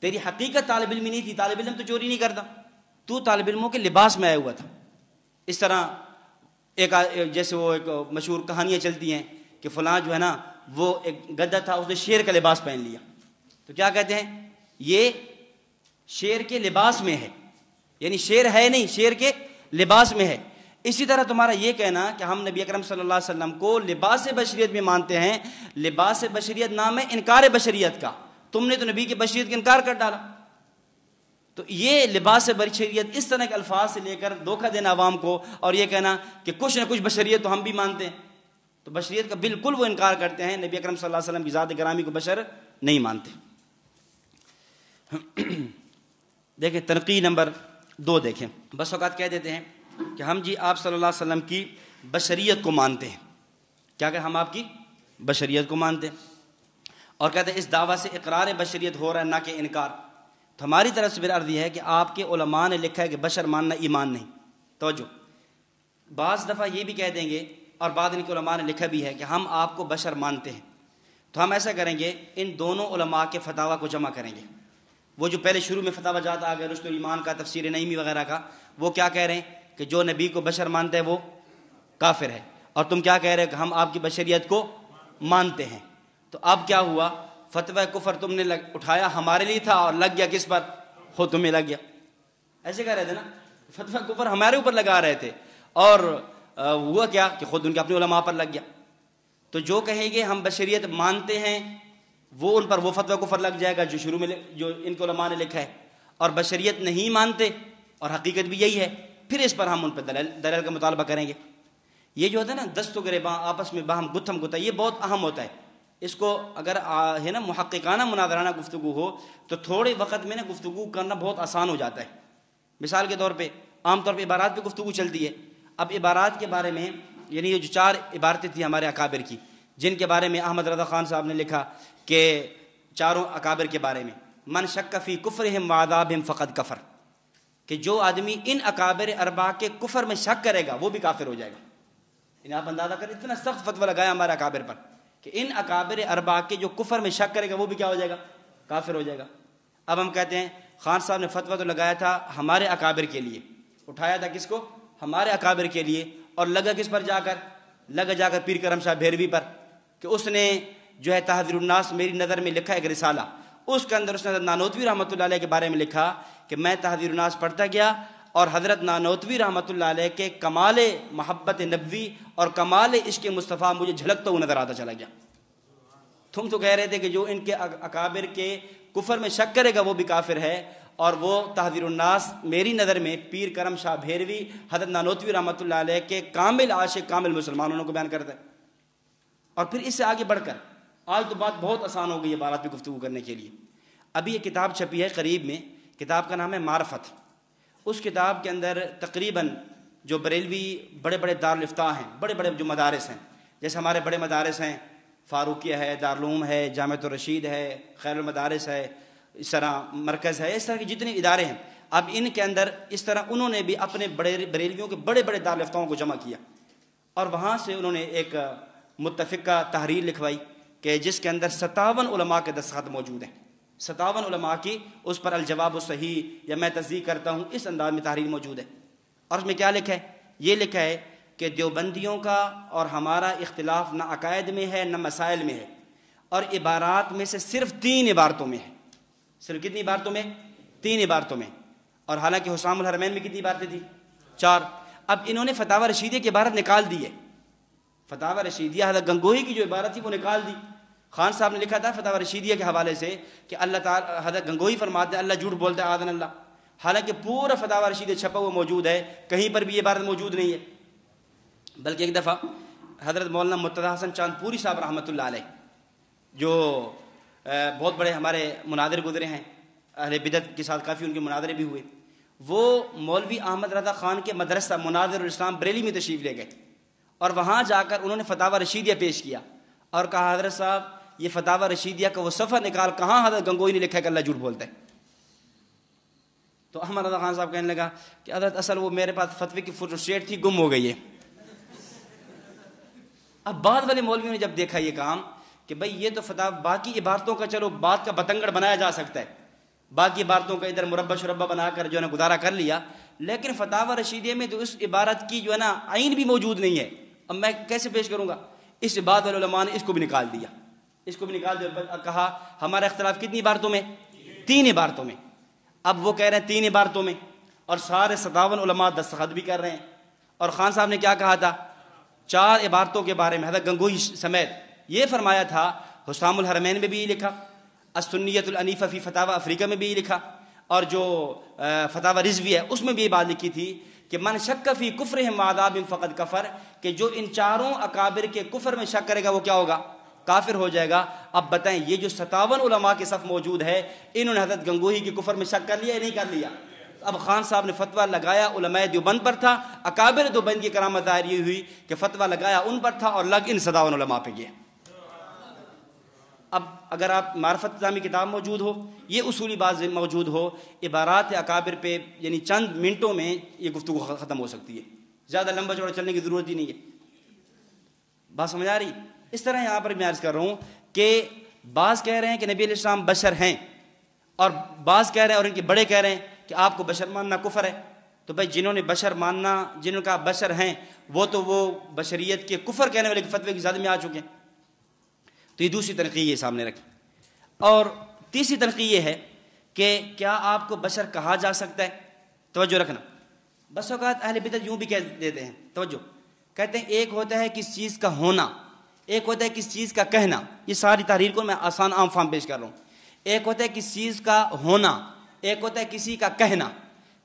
S1: تیری حقیقت طالب علم نہیں تھی، طالب علم تو چوری نہیں کرتا، تو طالب علموں کے لباس میں آیا ہوا تھا۔ اس طرح جیسے وہ ایک مشہور کہانیاں چلتی ہیں کہ فلاں جو ہے نا وہ ایک گدھا تھا، اس نے شیر کا لباس پہن لیا، تو کیا کہتے ہیں؟ یہ شیر کے لباس میں ہے، یعنی شیر ہے نہیں، شیر کے لباس میں ہے۔ اسی طرح تمہارا یہ کہنا کہ ہم نبی اکرم صلی اللہ علیہ وسلم کو لباس بشریت میں مانتے ہیں، لباس بشریت نام ہے انکار بشریت کا، تم نے تو نبی کی بشریت کا انکار کر ڈالا۔ تو یہ لباس بشریت اس طرح کے الفاظ سے لے کر دھوکہ دینا عوام کو، اور یہ کہنا کہ کچھ نہ کچھ بشریت تو ہم بھی مانتے ہیں، تو بشریت کا بالکل وہ انکار کرتے ہیں، نبی اکرم صلی اللہ علیہ وسلم کی ذات گرامی کو بشر نہیں مانتے۔ دیکھیں تنقید نمبر 2 دیکھیں، بس اوقات کہہ دیتے ہیں کہ ہم جی آپ صلی اللہ علیہ وسلم کی بشریت کو مانتے ہیں، کیا کہ ہم آپ کی بشریت کو مانتے ہیں، اور کہتے ہیں اس دعویٰ سے اقرار بشریت ہو رہا ہے نہ کہ انکار۔ تو ہماری طرف سے میرا عرض یہ ہے کہ آپ کے علماء نے لکھا ہے کہ بشر ماننا ایمان نہیں۔ توجہ، بعض دفعہ یہ بھی کہہ دیں گے، اور بعض ان کے علماء نے لکھا بھی ہے کہ ہم آپ کو بشر مانتے ہیں، تو ہم ایسا کریں گے، ان دونوں علماء کے فتاویٰ کو جمع کریں گے۔ وہ جو پہلے شروع میں فتاویٰ جاتا آ گیا رشد الایمان کا، تفسیر نعیمی وغیرہ کا، وہ کیا کہہ رہے ہیں کہ جو نبی کو بشر مانتا ہے وہ کافر ہے، اور تم کیا کہہ رہے ہو کہ ہم آپ کی بشریت کو مانتے ہیں۔ تو اب کیا ہوا؟ فتویٰ کفر تم نے اٹھایا، ہمارے لیے تھا، اور لگ گیا کس پر؟ خود تمہیں لگ گیا۔ ایسے کہہ رہے تھے نا، فتویٰ کفر ہمارے اوپر لگا رہے تھے، اور ہوا کیا کہ خود ان کے اپنے علماء پر لگ گیا۔ تو جو کہیں گے ہم بشریت مانتے ہیں، وہ ان پر وہ فتویٰ کفر لگ جائے گا جو شروع میں جو ان کے علماء نے لکھا ہے، اور بشریت نہیں مانتے اور حقیقت بھی یہی ہے، پھر اس پر ہم ان پہ دلیل کا مطالبہ کریں گے۔ یہ جو ہوتا ہے نا دست و گریباں، آپس میں باہم گتھم گتا، یہ بہت اہم ہوتا ہے۔ اس کو اگر ہے نا محققانہ مناظرانہ گفتگو ہو تو تھوڑے وقت میں نا گفتگو کرنا بہت آسان ہو جاتا ہے۔ مثال کے طور پہ عام طور پہ عبارات پہ گفتگو چلتی ہے، اب عبارات کے بارے میں یعنی یہ جو 4 عبارتیں تھیں ہمارے اکابر کی، جن کے بارے میں احمد رضا خان صاحب نے لکھا کہ 4 اکابر کے بارے میں، من شک فی کفرہم وعذابہم فقد کفر، کہ جو آدمی ان اکابر 4 کے کفر میں شک کرے گا وہ بھی کافر ہو جائے گا۔ یعنی آپ اندازہ کریں اتنا سخت فتویٰ لگایا ہمارے اکابر پر کہ ان اکابر 4 کے جو کفر میں شک کرے گا وہ بھی کیا ہو جائے گا؟ کافر ہو جائے گا۔ اب ہم کہتے ہیں خان صاحب نے فتویٰ تو لگایا تھا ہمارے اکابر کے لیے، اٹھایا تھا کس کو؟ ہمارے اکابر کے لیے، اور لگا کس پر جا کر؟ لگا جا کر پیر کرم شاہ بھیروی پر، کہ اس نے جو ہے تحذیر الناس میری نظر میں لکھا ایک رسالہ، اس کے اندر اس نے نانوتوی رحمۃ اللہ علیہ کے بارے میں لکھا کہ میں تحذیر الناس پڑھتا گیا، اور حضرت نانوتوی رحمۃ اللہ علیہ کے کمال محبت نبوی اور کمال عشق مصطفیٰ مجھے جھلکتا ہوا نظر آتا چلا گیا۔ تم تو کہہ رہے تھے کہ جو ان کے اکابر کے کفر میں شک کرے گا وہ بھی کافر ہے، اور وہ تحذیر الناس میری نظر میں پیر کرم شاہ بھیروی حضرت نانوتوی رحمۃ اللہ علیہ کے کامل عاشق کامل مسلمانوں کو بیان کرتا ہے۔ اور پھر اس سے آگے بڑھ کر آج تو بات بہت آسان ہو گئی ہے بارات پہ گفتگو کرنے کے لیے۔ ابھی یہ کتاب چھپی ہے قریب میں، کتاب کا نام ہے معرفت۔ اس کتاب کے اندر تقریباً جو بریلوی بڑے بڑے دارالفتاء ہیں، بڑے بڑے جو مدارس ہیں، جیسے ہمارے بڑے مدارس ہیں، فاروقیہ ہے، دارالعلوم ہے، جامعۃ الرشید ہے، خیر المدارس ہے، اس طرح مرکز ہے، اس طرح کے جتنے ادارے ہیں، اب ان کے اندر اس طرح انہوں نے بھی اپنے بڑے بریلویوں کے بڑے بڑے دارالفتاؤں کو جمع کیا، اور وہاں سے انہوں نے ایک متفقہ تحریر لکھوائی کہ جس کے اندر 57 علماء کے دستخط موجود ہیں، 57 علماء کی اس پر الجواب الصحیح یا میں تصدیق کرتا ہوں اس انداز میں تحریر موجود ہے۔ اور اس میں کیا لکھا ہے؟ یہ لکھا ہے کہ دیوبندیوں کا اور ہمارا اختلاف نہ عقائد میں ہے نہ مسائل میں ہے، اور عبارات میں سے صرف 3 عبارتوں میں ہے۔ صرف کتنی عبارتوں میں؟ 3 عبارتوں میں، اور حالانکہ حسام الحرمین میں کتنی عبارتیں تھیں؟ 4۔ اب انہوں نے فتاوی رشیدیہ کی عبارت نکال دی ہے، فتاوی رشیدیہ حضرت گنگوہی کی جو عبارت تھی وہ نکال دی۔ خان صاحب نے لکھا تھا فتاوی رشیدیہ کے حوالے سے کہ اللہ تعالیٰ، حضرت گنگوہی فرماتے ہیں اللہ جھوٹ بولتا ہے آذن اللہ، حالانکہ پورا فتاوی رشیدیہ چھپا ہوا موجود ہے، کہیں پر بھی یہ عبارت موجود نہیں ہے۔ بلکہ ایک دفعہ حضرت مولانا مرتضیٰ حسن چاند پوری صاحب رحمۃ اللہ علیہ، جو بہت بڑے ہمارے مناظر گزرے ہیں، اہل بدعت کے ساتھ کافی ان کے مناظرے بھی ہوئے، وہ مولوی احمد رضا خان کے مدرسہ مناظر الاسلام بریلی میں تشریف لے گئے، اور وہاں جا کر انہوں نے فتاوی رشیدیہ پیش کیا اور کہا حضرت صاحب یہ فتاوی رشیدیہ کا وہ صفحہ نکال کہاں حضرت گنگوئی نے لکھا ہے کہ اللہ جھوٹ بولتا ہے۔ تو احمد رضا خان صاحب کہنے لگا کہ حضرت اصل وہ میرے پاس فتوے کی فوٹوسٹیٹ تھی، گم ہو گئی ہے۔ اب بعد والے مولویوں نے جب دیکھا یہ کام کہ بھئی یہ تو فتاوی، باقی عبارتوں کا چلو بات کا بتنگڑ بنایا جا سکتا ہے، باقی عبارتوں کا ادھر مربع شربہ بنا کر جو ہے نا گزارا کر لیا، لیکن فتاوی رشیدیہ میں تو اس عبارت کی جو ہے نا عین بھی موجود نہیں ہے، اب میں کیسے پیش کروں گا؟ اس بعد والے علماء نے اس کو بھی نکال دیا، اس کو بھی نکال دیا، کہا ہمارا اختلاف کتنی عبارتوں میں؟ 3 عبارتوں میں۔ اب وہ کہہ رہے ہیں 3 عبارتوں میں، اور سارے 57 علماء دستخط بھی کر رہے ہیں، اور خان صاحب نے کیا کہا تھا؟ 4 عبارتوں کے بارے میں حضرت گنگوہی سمیت یہ فرمایا تھا، حسام الحرمین میں بھی یہ لکھا، السنیۃ الانیفہ فی فتاوی افریقہ میں بھی یہ لکھا، اور جو فتاوی رضوی ہے اس میں بھی یہ بات لکھی تھی کہ من شک فی کفرہم وعذاب فقد کفر، کہ جو ان 4 اکابر کے کفر میں شک کرے گا وہ کیا ہوگا؟ کافر ہو جائے گا۔ اب بتائیں یہ جو 57 علماء کے صف موجود ہے، انہوں نے حضرت گنگوہی کے کفر میں شک کر لیا یا نہیں کر لیا؟ اب خان صاحب نے فتویٰ لگایا علماء دیوبند پر تھا، اکابر دیوبند کی کرامت ظاہر یہ ہوئی کہ فتویٰ لگایا ان پر تھا اور لگ ان 57 علماء پہ گیا۔ اب اگر آپ معرفت نامی کتاب موجود ہو، یہ اصولی بات موجود ہو، عبارات اکابر پہ یعنی چند منٹوں میں یہ گفتگو ختم ہو سکتی ہے، زیادہ لمبا چوڑا چلنے کی ضرورت ہی نہیں ہے۔ بات سمجھ آ رہی؟ اس طرح یہاں پر میں عرض کر رہا ہوں کہ بعض کہہ رہے ہیں کہ نبی علیہ السلام بشر ہیں، اور بعض کہہ رہے ہیں اور ان کے بڑے کہہ رہے ہیں کہ آپ کو بشر ماننا کفر ہے۔ تو بھائی جنہوں نے بشر ماننا، جنہوں کا بشر ہیں، وہ تو وہ بشریت کے کفر کہنے والے فتوے کی زد میں آ چکے ہیں۔ تو یہ دوسری تنقید یہ سامنے رکھی، اور تیسری تنقید یہ ہے کہ کیا آپ کو بشر کہا جا سکتا ہے؟ توجہ رکھنا، بس اوقات اہل بدعت یوں بھی کہہ دیتے ہیں، توجہ، کہتے ہیں ایک ہوتا ہے کس چیز کا ہونا، ایک ہوتا ہے کس چیز کا کہنا۔ یہ ساری تحریر کو میں آسان عام فارم پیش کر رہا ہوں۔ ایک ہوتا ہے کس چیز کا ہونا، ایک ہوتا ہے کسی کا کہنا۔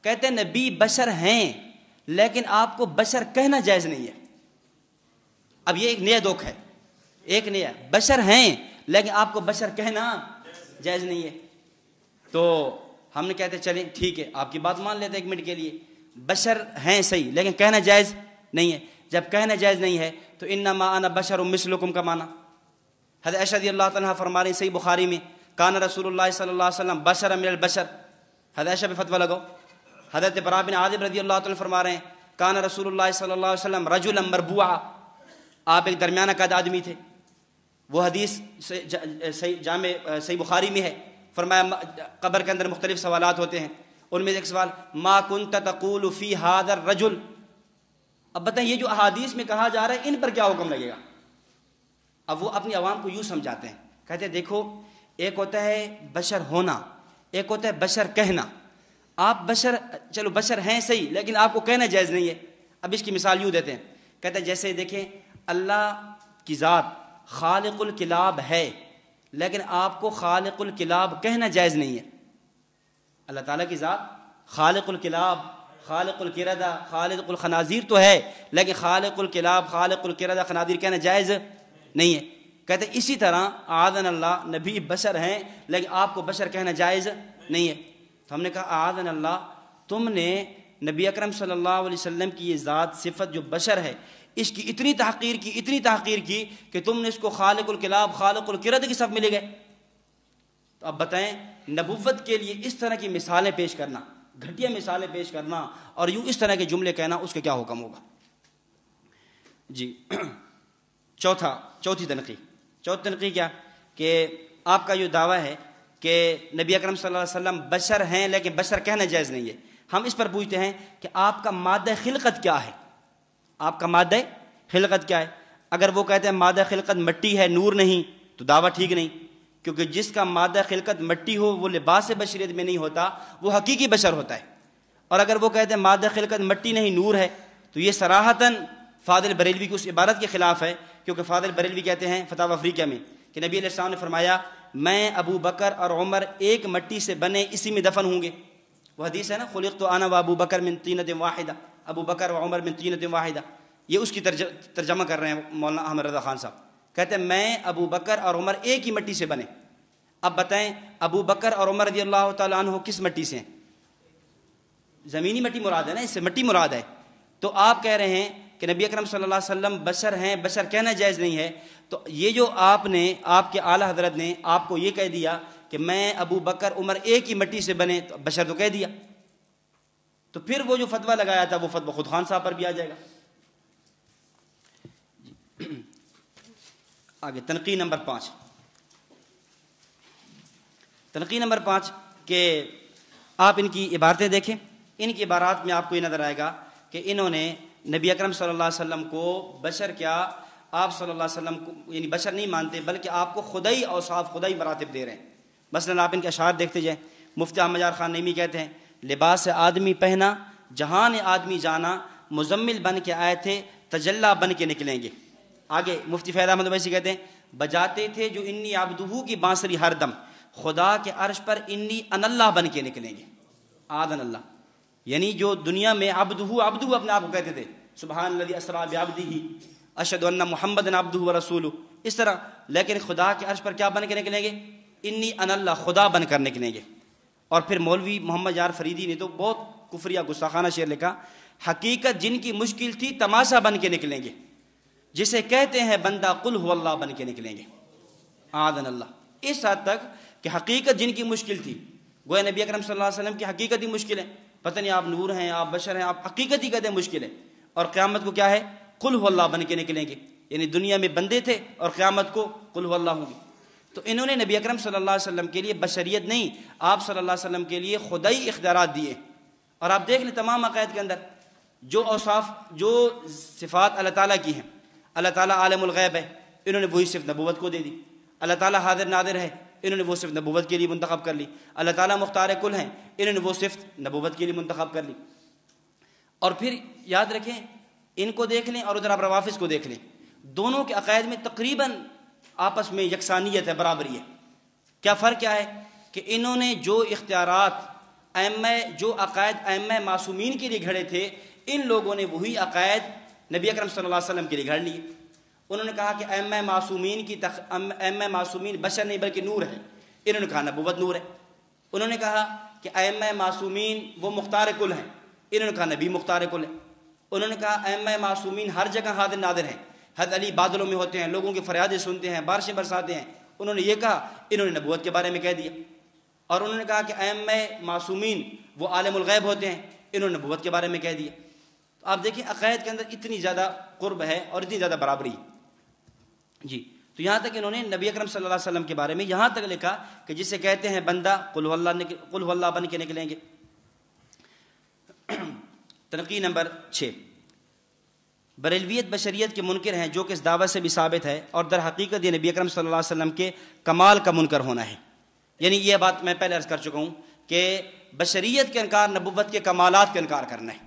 S1: کہتے ہیں نبی بشر ہیں لیکن آپ کو بشر کہنا جائز نہیں ہے۔ اب یہ ایک نیا دکھ ہے، ایک نیا، بشر ہیں لیکن آپ کو بشر کہنا جائز نہیں ہے۔ تو ہم نے کہتے چلیں ٹھیک ہے آپ کی بات مان لیتے ہیں 1 منٹ کے لیے، بشر ہیں صحیح لیکن کہنا جائز نہیں ہے۔ جب کہنا جائز نہیں ہے تو انما انا بشر مثلکم کا معنی، حضرت عائشہ رضی اللہ تعالیٰ فرما رہے ہیں صحیح بخاری میں، کان رسول اللہ صلی اللہ علیہ وسلم بشر من البشر، حضرت عائشہ پہ فتویٰ لگاؤ۔ حضرت براء بن عازب رضی اللہ تعالیٰ فرما رہے ہیں کان رسول اللہ صلی اللہ علیہ وسلم رجلا مربوعا، آپ ایک درمیانہ قد آدمی تھے۔ وہ حدیث جامع صحیح بخاری میں ہے، فرمایا قبر کے اندر مختلف سوالات ہوتے ہیں، ان میں ایک سوال ما کنت تقول فی ھذا الرجل۔ اب بتائیں یہ جو احادیث میں کہا جا رہا ہے ان پر کیا حکم لگے گا؟ اب وہ اپنی عوام کو یوں سمجھاتے ہیں، کہتے ہیں دیکھو ایک ہوتا ہے بشر ہونا، ایک ہوتا ہے بشر کہنا۔ آپ بشر، چلو بشر ہیں صحیح، لیکن آپ کو کہنا جائز نہیں ہے۔ اب اس کی مثال یوں دیتے ہیں، کہتے ہیں جیسے دیکھیں اللہ کی ذات خالق الکلاب ہے، لیکن آپ کو خالق الکلاب کہنا جائز نہیں ہے۔ اللہ تعالیٰ کی ذات خالق الکلاب، خالق القردہ، خالق الخنازیر تو ہے، لیکن خالق الکلاب، خالق القردہ، خنازیر کہنا جائز نہیں ہے۔ کہتے ہیں اسی طرح اعاذنا اللہ نبی بشر ہیں، لیکن آپ کو بشر کہنا جائز نہیں ہے۔ تو ہم نے کہا اعاذنا اللہ، تم نے نبی اکرم صلی اللہ علیہ وسلم کی یہ ذات صفت جو بشر ہے اس کی اتنی تحقیر کی کہ تم نے اس کو خالق الکلاب، خالق القرد کی صف میں لے گئے۔ تو اب بتائیں نبوت کے لیے اس طرح کی مثالیں پیش کرنا، گھٹیا مثالیں پیش کرنا اور یوں اس طرح کے جملے کہنا، اس کا کیا حکم ہوگا؟ جی چوتھی تنقیح کیا کہ آپ کا یہ دعویٰ ہے کہ نبی اکرم صلی اللہ علیہ وسلم بشر ہیں لیکن بشر کہنا جائز نہیں ہے۔ ہم اس پر پوچھتے ہیں کہ آپ کا مادہ خلقت کیا ہے؟ آپ کا مادہ خلقت کیا ہے؟ اگر وہ کہتے ہیں مادہ خلقت مٹی ہے، نور نہیں، تو دعویٰ ٹھیک نہیں، کیونکہ جس کا مادہ خلقت مٹی ہو وہ لباس بشریت میں نہیں ہوتا، وہ حقیقی بشر ہوتا ہے۔ اور اگر وہ کہتے ہیں مادہ خلقت مٹی نہیں نور ہے، تو یہ صراحتاً فاضل بریلوی کی اس عبارت کے خلاف ہے، کیونکہ فاضل بریلوی کہتے ہیں فتاوی افریقہ میں کہ نبی علیہ السلام نے فرمایا میں ابو بکر اور عمر ایک مٹی سے بنے اسی میں دفن ہوں گے۔ وہ حدیث ہے نا، خلقت انا و ابو بکر من طینۃ واحدہ، ابو بکر و عمر من طینۃ واحدہ، یہ اس کی ترجمہ کر رہے ہیں مولانا احمد رضا خان صاحب، کہتے ہیں میں ابو بکر اور عمر ایک ہی مٹی سے بنے۔ اب بتائیں ابو بکر اور عمر رضی اللہ تعالیٰ عنہ کس مٹی سے ہیں؟ زمینی مٹی مراد ہے نا، اس سے مٹی مراد ہے۔ تو آپ کہہ رہے ہیں کہ نبی اکرم صلی اللہ علیہ وسلم بشر ہیں، بشر کہنا جائز نہیں ہے۔ تو یہ جو آپ کے اعلیٰ حضرت نے آپ کو یہ کہہ دیا کہ میں ابو بکر عمر ایک ہی مٹی سے بنے، تو بشر تو کہہ دیا، تو پھر وہ جو فتویٰ لگایا تھا وہ فتویٰ خود خان صاحب پر بھی آ جائے گا۔ آگے تنقیح نمبر 5 کہ آپ ان کی عبارتیں دیکھیں۔ ان کی عبارات میں آپ کو یہ نظر آئے گا کہ انہوں نے نبی اکرم صلی اللہ علیہ وسلم کو بشر کیا، آپ صلی اللہ علیہ وسلم کو یعنی بشر نہیں مانتے، بلکہ آپ کو خدائی اوصاف، خدائی مراتب دے رہے ہیں۔ مثلا آپ ان کے اشعار دیکھتے جائیں۔ مفتی احمد یار خان نعیمی کہتے ہیں لباس آدمی پہنا، جہان آدمی جانا، مزمل بن کے آئے تھے، تجلی بن کے نکلیں گے۔ آگے مفتی فیض احمد ویسی کہتے ہیں بجاتے تھے جو انی عبدہو کی بانسری ہر دم، خدا کے عرش پر انی ان اللہ بن کے نکلیں گے۔ آدن اللہ یعنی جو دنیا میں عبدہو اپنے آپ کو کہتے تھے، سبحان الذی اسریٰ بعبدہ اشہد ان محمد عبدہ ورسولہ، اس طرح، لیکن خدا کے عرش پر کیا بن کے نکلیں گے؟ انی ان اللہ، خدا بن کر نکلیں گے۔ اور پھر مولوی محمد یار فریدی نے تو بہت کفریہ گستاخانہ شعر لکھا، حقیقت جن کی مشکل تھی تماشا بن کے نکلیں گے، جسے کہتے ہیں بندہ قل ہو اللہ بن کے نکلیں گے۔ آدن اللہ، اس حد تک کہ حقیقت جن کی مشکل تھی، گویا نبی اکرم صلی اللہ علیہ وسلم کی حقیقت ہی مشکل ہے، پتہ نہیں آپ نور ہیں، آپ بشر ہیں، آپ حقیقت ہی کہتے ہیں مشکل ہے، اور قیامت کو کیا ہے؟ قل ہو اللہ بن کے نکلیں گے، یعنی دنیا میں بندے تھے اور قیامت کو قل ہو اللہ ہوگی۔ تو انہوں نے نبی اکرم صلی اللہ علیہ وسلم کے لیے بشریت نہیں، آپ صلی اللہ علیہ وسلم کے لیے خدائی اختیارات دیے۔ اور آپ دیکھ لیں تمام عقائد کے اندر جو اوصاف، جو صفات اللہ تعالیٰ کی ہیں، اللہ تعالیٰ عالم الغیب ہے، انہوں نے وہی صرف نبوت کو دے دی۔ اللہ تعالیٰ حاضر ناظر ہے، انہوں نے وہ صرف نبوت کے لیے منتخب کر لی۔ اللہ تعالیٰ مختار کل ہیں، انہوں نے وہ صرف نبوت کے لیے منتخب کر لی۔ اور پھر یاد رکھیں، ان کو دیکھ لیں اور ادھر آپ روافظ کو دیکھ لیں، دونوں کے عقائد میں تقریباً آپس میں یکسانیت ہے، برابری ہے۔ کیا فرق کیا ہے؟ کہ انہوں نے جو اختیارات جو عقائد ائمہ معصومین کے لیے گھڑے تھے، ان لوگوں نے وہی عقائد نبی اکرم صلی اللہ علیہ وسلم کے لیے گھڑ لیے۔ انہوں نے کہا کہ ائمہ معصومین بشر نہیں بلکہ نور ہے، انہوں نے کہا نبوت نور ہے۔ انہوں نے کہا کہ ائمہ معصومین وہ مختار کل ہیں، انہوں نے کہا نبی مختار کل ہے۔ انہوں نے کہا ائمہ معصومین ہر جگہ حاضر ناظر ہیں، حضرت علی بادلوں میں ہوتے ہیں، لوگوں کی فریادیں سنتے ہیں، بارشیں برساتے ہیں، انہوں نے یہ کہا، انہوں نے نبوت کے بارے میں کہہ دیا۔ اور انہوں نے کہا کہ ائمہ معصومین وہ عالم الغیب ہوتے ہیں، انہوں نے نبوت کے بارے میں کہہ دیا۔ تو آپ دیکھیں عقائد کے اندر اتنی زیادہ قرب ہے اور اتنی زیادہ برابری۔ جی، تو یہاں تک انہوں نے نبی اکرم صلی اللہ علیہ وسلم کے بارے میں یہاں تک لکھا کہ جسے کہتے ہیں بندہ قل ہو اللہ بن کے نکلیں گے۔ تنقیح نمبر 6، بریلویت بشریت کے منکر ہیں، جو کہ اس دعوت سے بھی ثابت ہے، اور در حقیقت یہ نبی اکرم صلی اللہ علیہ وسلم کے کمال کا منکر ہونا ہے۔ یعنی یہ بات میں پہلے عرض کر چکا ہوں کہ بشریت کا انکار نبوت کے کمالات کا انکار کرنا ہے.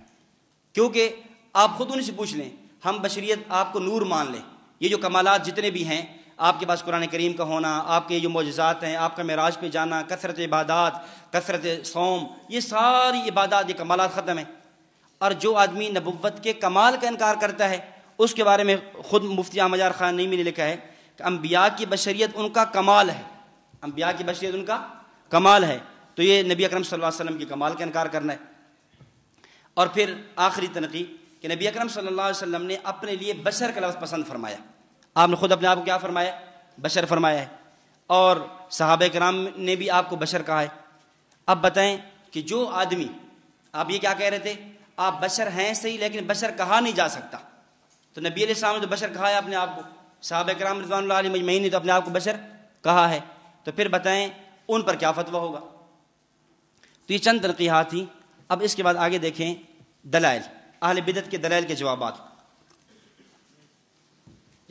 S1: کیونکہ آپ خود ان سے پوچھ لیں, ہم بشریت آپ کو نور مان لیں, یہ جو کمالات جتنے بھی ہیں آپ کے پاس قرآن کریم کا ہونا, آپ کے جو معجزات ہیں, آپ کا معراج پہ جانا, کثرت عبادات, کثرت صوم, یہ ساری عبادات, یہ کمالات ختم ہیں. اور جو آدمی نبوت کے کمال کا انکار کرتا ہے اس کے بارے میں خود مفتی احمد یار خان نعیمی نے لکھا ہے کہ انبیاء کی بشریت ان کا کمال ہے, انبیاء کی بشریت ان کا کمال ہے. تو یہ نبی اکرم صلی اللہ علیہ وسلم کے کمال کا انکار کرنا ہے. اور پھر آخری تنقید کہ نبی اکرم صلی اللہ علیہ وسلم نے اپنے لیے بشر کا لفظ پسند فرمایا. آپ نے خود اپنے آپ کو کیا فرمایا؟ بشر فرمایا ہے. اور صحابہ کرام نے بھی آپ کو بشر کہا ہے. اب بتائیں کہ جو آدمی, آپ یہ کیا کہہ رہے تھے, آپ بشر ہیں صحیح لیکن بشر کہا نہیں جا سکتا, تو نبی علیہ السلام نے تو بشر کہا ہے اپنے آپ کو, صحابہ کرام رضوان اللہ علیہ مجمعین نے تو اپنے آپ کو بشر کہا ہے, تو پھر بتائیں ان پر کیا فتویٰ ہوگا. تو یہ چند تنقیحات تھیں. اب اس کے بعد آگے دیکھیں دلائل, اہل بدعت کے دلائل کے جوابات.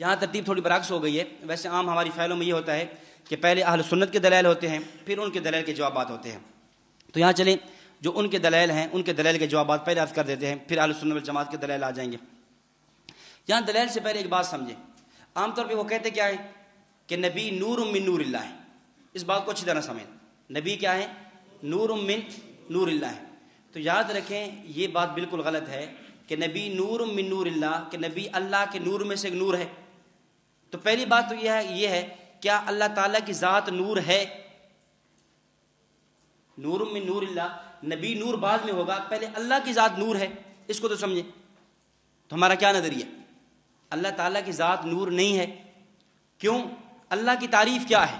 S1: یہاں ترتیب تھوڑی برعکس ہو گئی ہے. ویسے عام ہماری فائلوں میں یہ ہوتا ہے کہ پہلے اہل سنت کے دلائل ہوتے ہیں, پھر ان کے دلائل کے جوابات ہوتے ہیں. تو یہاں چلیں جو ان کے دلائل ہیں ان کے دلائل کے جوابات پہلے عرض کر دیتے ہیں, پھر اہل سنت والجماعت کے دلائل آ جائیں گے. یہاں دلائل سے پہلے ایک بات سمجھیں. عام طور پہ وہ کہتے کیا ہے کہ نبی نور من نور اللہ ہے. اس بات کو اچھی طرح سمجھیں, نبی کیا ہے؟ نور من نور اللہ ہے. تو یاد رکھیں یہ بات بالکل غلط ہے کہ نبی نور من نور اللہ, کہ نبی اللہ کے نور میں سے ایک نور ہے. تو پہلی بات تو یہ ہے کیا اللہ تعالیٰ کی ذات نور ہے؟ نور من نور اللہ, نبی نور بعد میں ہوگا, پہلے اللہ کی ذات نور ہے, اس کو تو سمجھیں. تو ہمارا کیا نظریہ؟ اللہ تعالیٰ کی ذات نور نہیں ہے. کیوں؟ اللہ کی تعریف کیا ہے؟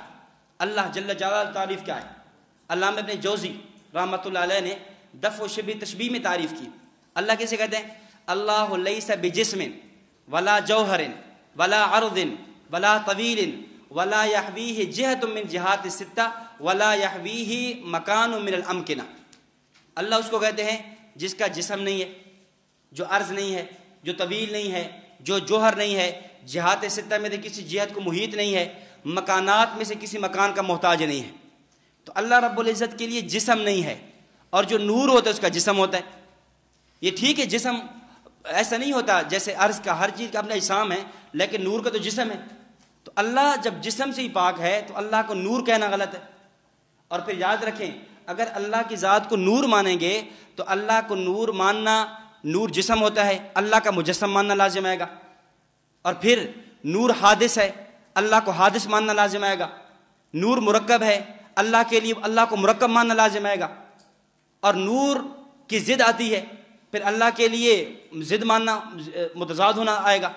S1: اللہ جل جلالہ تعریف کیا ہے؟ علامہ ابن جوزی رحمۃ اللہ علیہ نے دفع و شبہ تشبیہ میں تعریف کی. اللہ کیسے کہتے ہیں؟ اللہ لیس بجسم ولا جوہر ولا عرض ولا طویل ولا یحویہ جہت من جہات الستہ ولا یحویہ مکان من الامکنہ. اللہ اس کو کہتے ہیں جس کا جسم نہیں ہے, جو عرض نہیں ہے, جو طویل نہیں ہے, جو جوہر نہیں ہے, جہات ستہ میں سے کسی جہت کو محیط نہیں ہے, مکانات میں سے کسی مکان کا محتاج نہیں ہے. تو اللہ رب العزت کے لیے جسم نہیں ہے, اور جو نور ہوتا ہے اس کا جسم ہوتا ہے. یہ ٹھیک ہے, جسم ایسا نہیں ہوتا جیسے عرض کا, ہر چیز کا اپنا اجسام ہے, لیکن نور کا تو جسم ہے. تو اللہ جب جسم سے ہی پاک ہے تو اللہ کو نور کہنا غلط ہے. اور پھر یاد رکھیں اگر اللہ کی ذات کو نور مانیں گے تو اللہ کو نور ماننا, نور جسم ہوتا ہے, اللہ کا مجسم ماننا لازم آئے گا. اور پھر نور حادث ہے, اللہ کو حادث ماننا لازم آئے گا. نور مرکب ہے, اللہ کے لیے اللہ کو مرکب ماننا لازم آئے گا. اور نور کی ضد آتی ہے, پھر اللہ کے لیے ضد ماننا, متضاد ہونا آئے گا.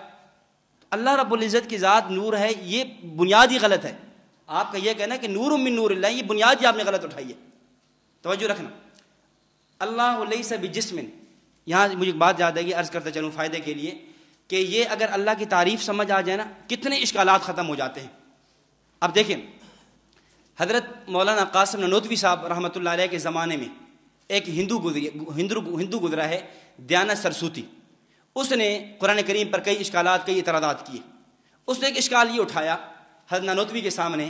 S1: اللہ رب العزت کی ذات نور ہے, یہ بنیاد ہی غلط ہے. آپ کا یہ کہنا کہ نور من نور اللہ, یہ بنیاد ہی آپ نے غلط اٹھائی ہے. توجہ رکھنا. اللہ لیس بجسم, یہاں مجھے ایک بات یاد آئی, عرض کرتا چلوں فائدے کے لیے, کہ یہ اگر اللہ کی تعریف سمجھ آ جائے نا کتنے اشکالات ختم ہو جاتے ہیں. اب دیکھیں حضرت مولانا قاسم نانوتوی صاحب رحمۃ اللہ علیہ کے زمانے میں ایک ہندو گزرا ہے, دیانت سرسوتی. اس نے قرآن کریم پر کئی اشکالات, کئی اعتراضات کیے. اس نے ایک اشکال یہ اٹھایا حضرت نانوتوی کے سامنے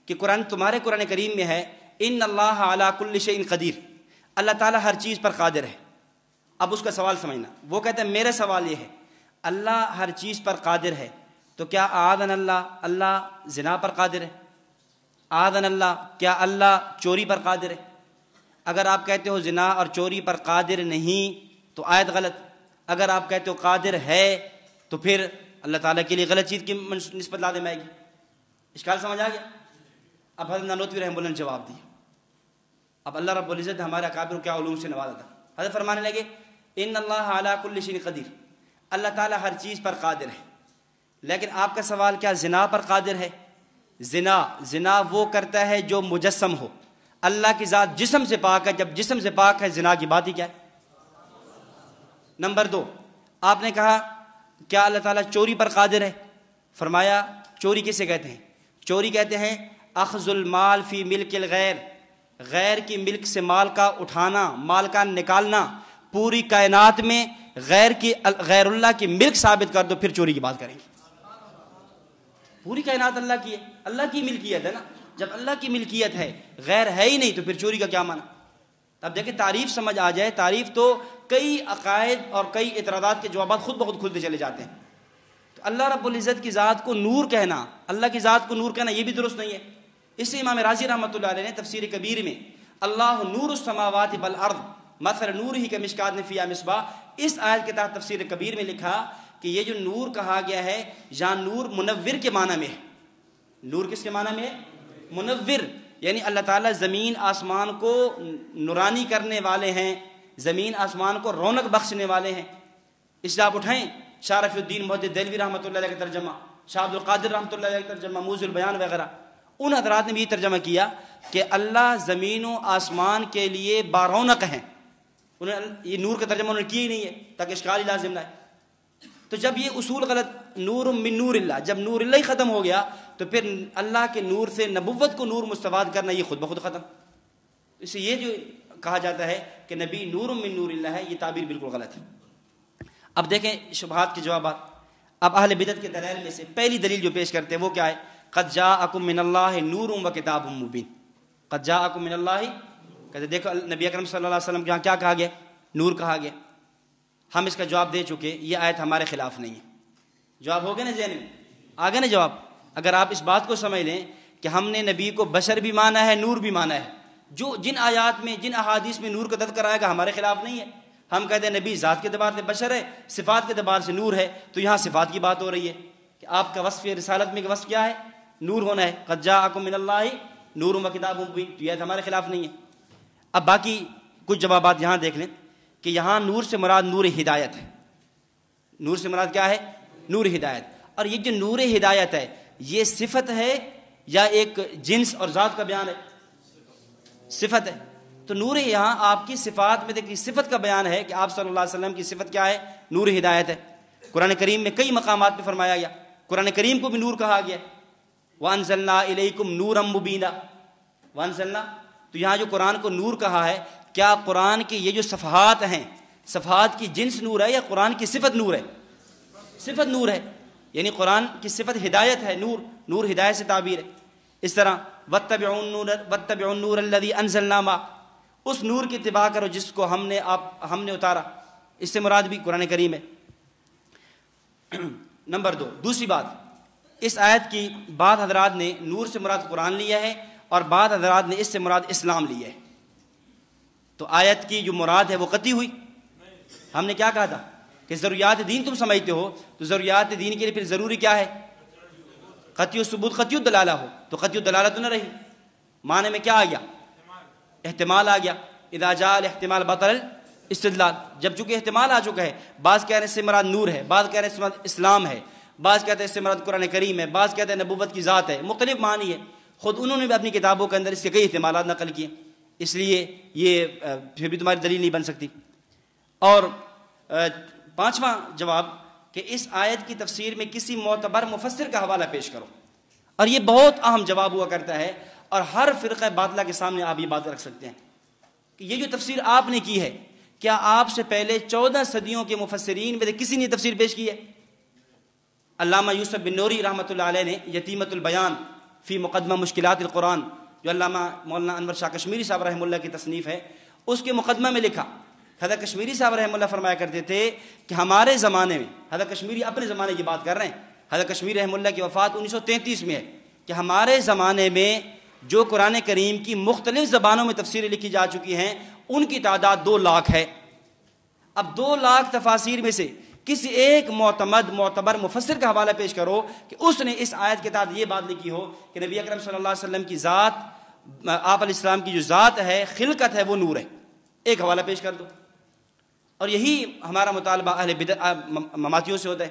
S1: کہ تمہارے قرآن کریم میں ہے ان اللہ علی کل شیء قدیر, اللہ تعالیٰ ہر چیز پر قادر ہے. اب اس کا سوال سمجھنا. وہ کہتا ہے میرا سوال یہ ہے اللہ ہر چیز پر قادر ہے تو کیا اعاذنا اللہ زنا پر قادر ہے؟ اعاذنا اللہ, کیا اللہ چوری پر قادر ہے؟ اگر آپ کہتے ہو زنا اور چوری پر قادر نہیں تو آیت غلط. اگر آپ کہتے ہو قادر ہے تو پھر اللہ تعالیٰ کے لیے غلط چیز کی نسبت لازم آئے گی. اشکال سمجھ آ گیا؟ اب حضرت نانوتوی رحمہ اللہ نے جواب دیا. اب اللہ رب العزت ہمارے اکابر کیا علوم سے نوازا تھا. حضرت فرمانے لگے ان اللہ علی کل شیء قدیر, اللہ تعالیٰ ہر چیز پر قادر ہے. لیکن آپ کا سوال کیا زنا پر قادر ہے؟ زنا وہ کرتا ہے جو مجسم ہو. اللہ کی ذات جسم سے پاک ہے, جب جسم سے پاک ہے زنا کی بات ہی کیا ہے؟ نمبر 2, آپ نے کہا کیا اللہ تعالیٰ چوری پر قادر ہے؟ فرمایا چوری کسے کہتے ہیں؟ چوری کہتے ہیں اخذ المال فی ملک الغیر, غیر کی ملک سے مال کا اٹھانا, مال کا نکالنا. پوری کائنات میں غیر اللہ کی ملک ثابت کر دو پھر چوری کی بات کریں گے. پوری کائنات اللہ کی ہے, اللہ کی ملکیت ہے نا. جب اللہ کی ملکیت ہے, غیر ہے ہی نہیں, تو پھر چوری کا کیا معنی؟ اب دیکھیں تعریف سمجھ آ جائے، تعریف تو کئی عقائد اور کئی اعتراضات کے جوابات خود بخود کھلتے چلے جاتے ہیں. تو اللہ رب العزت کی ذات کو نور کہنا، اللہ کی ذات کو نور کہنا یہ بھی درست نہیں ہے. اس سے امام رازی رحمۃ اللہ علیہ نے تفسیر کبیر میں اللہ نور السماوات والارض مثل نورہ کمشکات فیہا مصباح، اس آیت کے تحت تفسیر کبیر میں لکھا کہ یہ جو نور کہا گیا ہے یہاں نور منور کے معنی میں ہے. نور کس کے معنی میں ہے؟ منور، یعنی اللہ تعالیٰ زمین آسمان کو نورانی کرنے والے ہیں، زمین آسمان کو رونق بخشنے والے ہیں. اس سے آپ اٹھائیں شاہ رفیع الدین محدث دہلوی رحمۃ اللہ علیہ کا ترجمہ، شاہ عبد القادر رحمۃ اللہ علیہ کا ترجمہ، موضوع البیان وغیرہ، ان حضرات نے بھی یہ ترجمہ کیا کہ اللہ زمین و آسمان کے لیے بارونق ہیں. یہ نور کا ترجمہ انہوں نے کیا ہی نہیں ہے تاکہ اشکال ہی لازم نہ ہے. تو جب یہ اصول غلط، نور من نور اللہ، جب نور اللہ ہی ختم ہو گیا تو پھر اللہ کے نور سے نبوت کو نور مستفاد کرنا یہ خود بخود ختم. اس سے یہ جو کہا جاتا ہے کہ نبی نور من نور اللہ ہے، یہ تعبیر بالکل غلط ہے. اب دیکھیں شبہات کے جوابات. اب اہل بدعت کے دلائل میں سے پہلی دلیل جو پیش کرتے ہیں وہ کیا ہے؟ قد جاءکم من اللہ نور و کتاب مبین. قد جاءکم من اللہ، کہتے دیکھو نبی اکرم صلی اللہ علیہ وسلم کے یہاں کیا کہا گیا؟ نور کہا گیا. ہم اس کا جواب دے چکے، یہ آیت ہمارے خلاف نہیں ہے. جواب ہو گیا نا ذہن میں؟ آ گیا نا جواب؟ اگر آپ اس بات کو سمجھ لیں کہ ہم نے نبی کو بشر بھی مانا ہے، نور بھی مانا ہے، جو جن آیات میں جن احادیث میں نور کا تذکرہ آئے گا ہمارے خلاف نہیں ہے. ہم کہتے ہیں نبی ذات کے اعتبار سے بشر ہے، صفات کے اعتبار سے نور ہے، تو یہاں صفات کی بات ہو رہی ہے کہ آپ کا وصف رسالت میں وصف کیا ہے؟ نور ہونا ہے. قد جاءکم من اللہ نور و کتاب مبین، تو یہ ہمارے خلاف نہیں ہے. اب باقی کچھ جوابات یہاں دیکھ لیں کہ یہاں نور سے مراد نور ہدایت ہے. نور سے مراد کیا ہے؟ نور ہدایت. اور یہ جو نور ہدایت ہے یہ صفت ہے یا ایک جنس اور ذات کا بیان ہے؟ صفت ہے. تو نور یہاں آپ کی صفات میں دیکھیے صفت کا بیان ہے کہ آپ صلی اللہ علیہ وسلم کی صفت کیا ہے؟ نور ہدایت ہے. قرآن کریم میں کئی مقامات پہ فرمایا گیا، قرآن کریم کو بھی نور کہا گیا. وَأَنزَلْنَا إِلَيْكُمْ نُورًا مُبِينًا. وَأَنزَلْنَا، تو یہاں جو قرآن کو نور کہا ہے، کیا قرآن کے یہ جو صفحات ہیں، صفحات کی جنس نور ہے یا قرآن کی صفت نور ہے؟ صفت نور ہے، یعنی قرآن کی صفت ہدایت ہے. نور ہدایت سے تعبیر ہے. اس طرح وَاتَّبِعُوا النُّورَ الَّذِي أَنزَلْنَا مَعَهُ، اس نور کی اتباع کرو جس کو ہم نے اتارا. اس سے مراد بھی قرآن کریم ہے. نمبر 2، دوسری بات، اس آیت کی بعض حضرات نے نور سے مراد قرآن لیا ہے اور بعض حضرات نے اس سے مراد اسلام لیا ہے. تو آیت کی جو مراد ہے وہ قطعی ہوئی. ہم نے کیا کہا تھا کہ ضروریات دین تم سمجھتے ہو، تو ضروریات دین کے لیے پھر ضروری کیا ہے؟ قطعی ثبوت، قطعی دلالہ ہو. تو قطعی دلالہ تو نہ رہی، معنی میں کیا آ گیا؟ احتمال آ گیا. اذا جاء الاحتمال بطل الاستدلال. جب چونکہ احتمال آ چکا ہے، بعض کہہ رہے ہیں اس سے مراد نور ہے، بعض کہہ رہے ہیں اس سے مراد اسلام ہے، بعض کہتے ہیں اس سے مراد قرآن کریم ہے، بعض کہتے ہیں نبوت کی ذات ہے. مختلف معنی ہے. خود انہوں نے بھی اپنی کتابوں کے اندر اس کے کئی احتمالات نقل کیے، اس لیے یہ پھر بھی تمہاری دلیل نہیں بن سکتی. اور پانچواں جواب کہ اس آیت کی تفسیر میں کسی معتبر مفسر کا حوالہ پیش کرو. اور یہ بہت اہم جواب ہوا کرتا ہے اور ہر فرقہ باطلہ کے سامنے آپ یہ بات رکھ سکتے ہیں کہ یہ جو تفسیر آپ نے کی ہے، کیا آپ سے پہلے 14 صدیوں کے مفسرین میں سے کسی نے تفسیر پیش کی ہے؟ علامہ یوسف بن نوری رحمۃ اللہ علیہ نے یتیمۃ البیان فی مقدمہ مشکلات القرآن، جو علامہ مولانا انور شاہ کشمیری صاحب رحمہ اللہ کی تصنیف ہے، اس کے مقدمہ میں لکھا. حضرت کشمیری صاحب رحمہ اللہ فرمایا کرتے تھے کہ ہمارے زمانے میں، حضرت کشمیری اپنے زمانے کی بات کر رہے ہیں، حضرت کشمیری رحمہ اللہ کی وفات 1933 میں ہے، کہ ہمارے زمانے میں جو قرآن کریم کی مختلف زبانوں میں تفسیریں لکھی جا چکی ہیں ان کی تعداد 2 لاکھ ہے. اب 2 لاکھ تفاسیر میں سے کسی ایک معتبر مفسر کا حوالہ پیش کرو کہ اس نے اس آیت کے تحت یہ بات لکھی ہو کہ نبی اکرم صلی اللہ علیہ وسلم کی ذات، آپ علیہ السلام کی جو ذات ہے، خلقت ہے، وہ نور ہے. ایک حوالہ پیش کر دو. اور یہی ہمارا مطالبہ اہل بدعت مماتیوں سے ہوتا ہے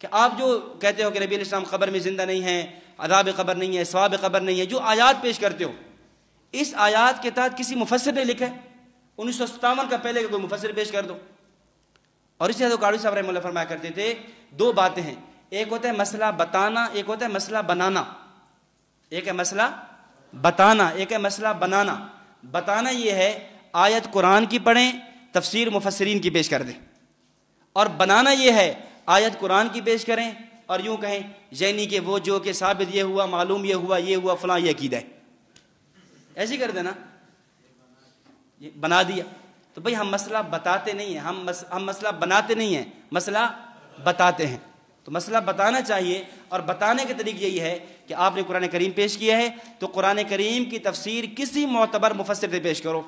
S1: کہ آپ جو کہتے ہو کہ نبی علیہ السلام قبر میں زندہ نہیں ہیں، عذاب قبر نہیں ہے، ثواب قبر نہیں ہے، جو آیات پیش کرتے ہو، اس آیات کے تحت کسی مفسر نے لکھا ہے؟ 1957 کا پہلے کا کوئی مفسر پیش کر دو. اور اسی حضرت قاضی صاحب رحمہ اللہ فرمایا کرتے تھے 2 باتیں ہیں، ایک ہوتا ہے مسئلہ بتانا، ایک ہوتا ہے مسئلہ بنانا. ایک ہے مسئلہ بتانا، ایک ہے مسئلہ بنانا. بتانا یہ ہے آیت قرآن کی پڑھیں، تفسیر مفسرین کی پیش کر دیں. اور بنانا یہ ہے آیت قرآن کی پیش کریں اور یوں کہیں یعنی کہ وہ جو کہ ثابت یہ ہوا، معلوم یہ ہوا، یہ ہوا، فلاں یہ عقیدہ ہے، ایسی کر دینا. بنا دیا. تو بھئی ہم مسئلہ بتاتے نہیں ہیں, ہم مسئلہ بناتے نہیں ہیں, مسئلہ بتاتے ہیں. تو مسئلہ بتانا چاہیے, اور بتانے کا طریقہ یہی ہے کہ آپ نے قرآن کریم پیش کیا ہے تو قرآن کریم کی تفسیر کسی معتبر مفسر سے پیش کرو.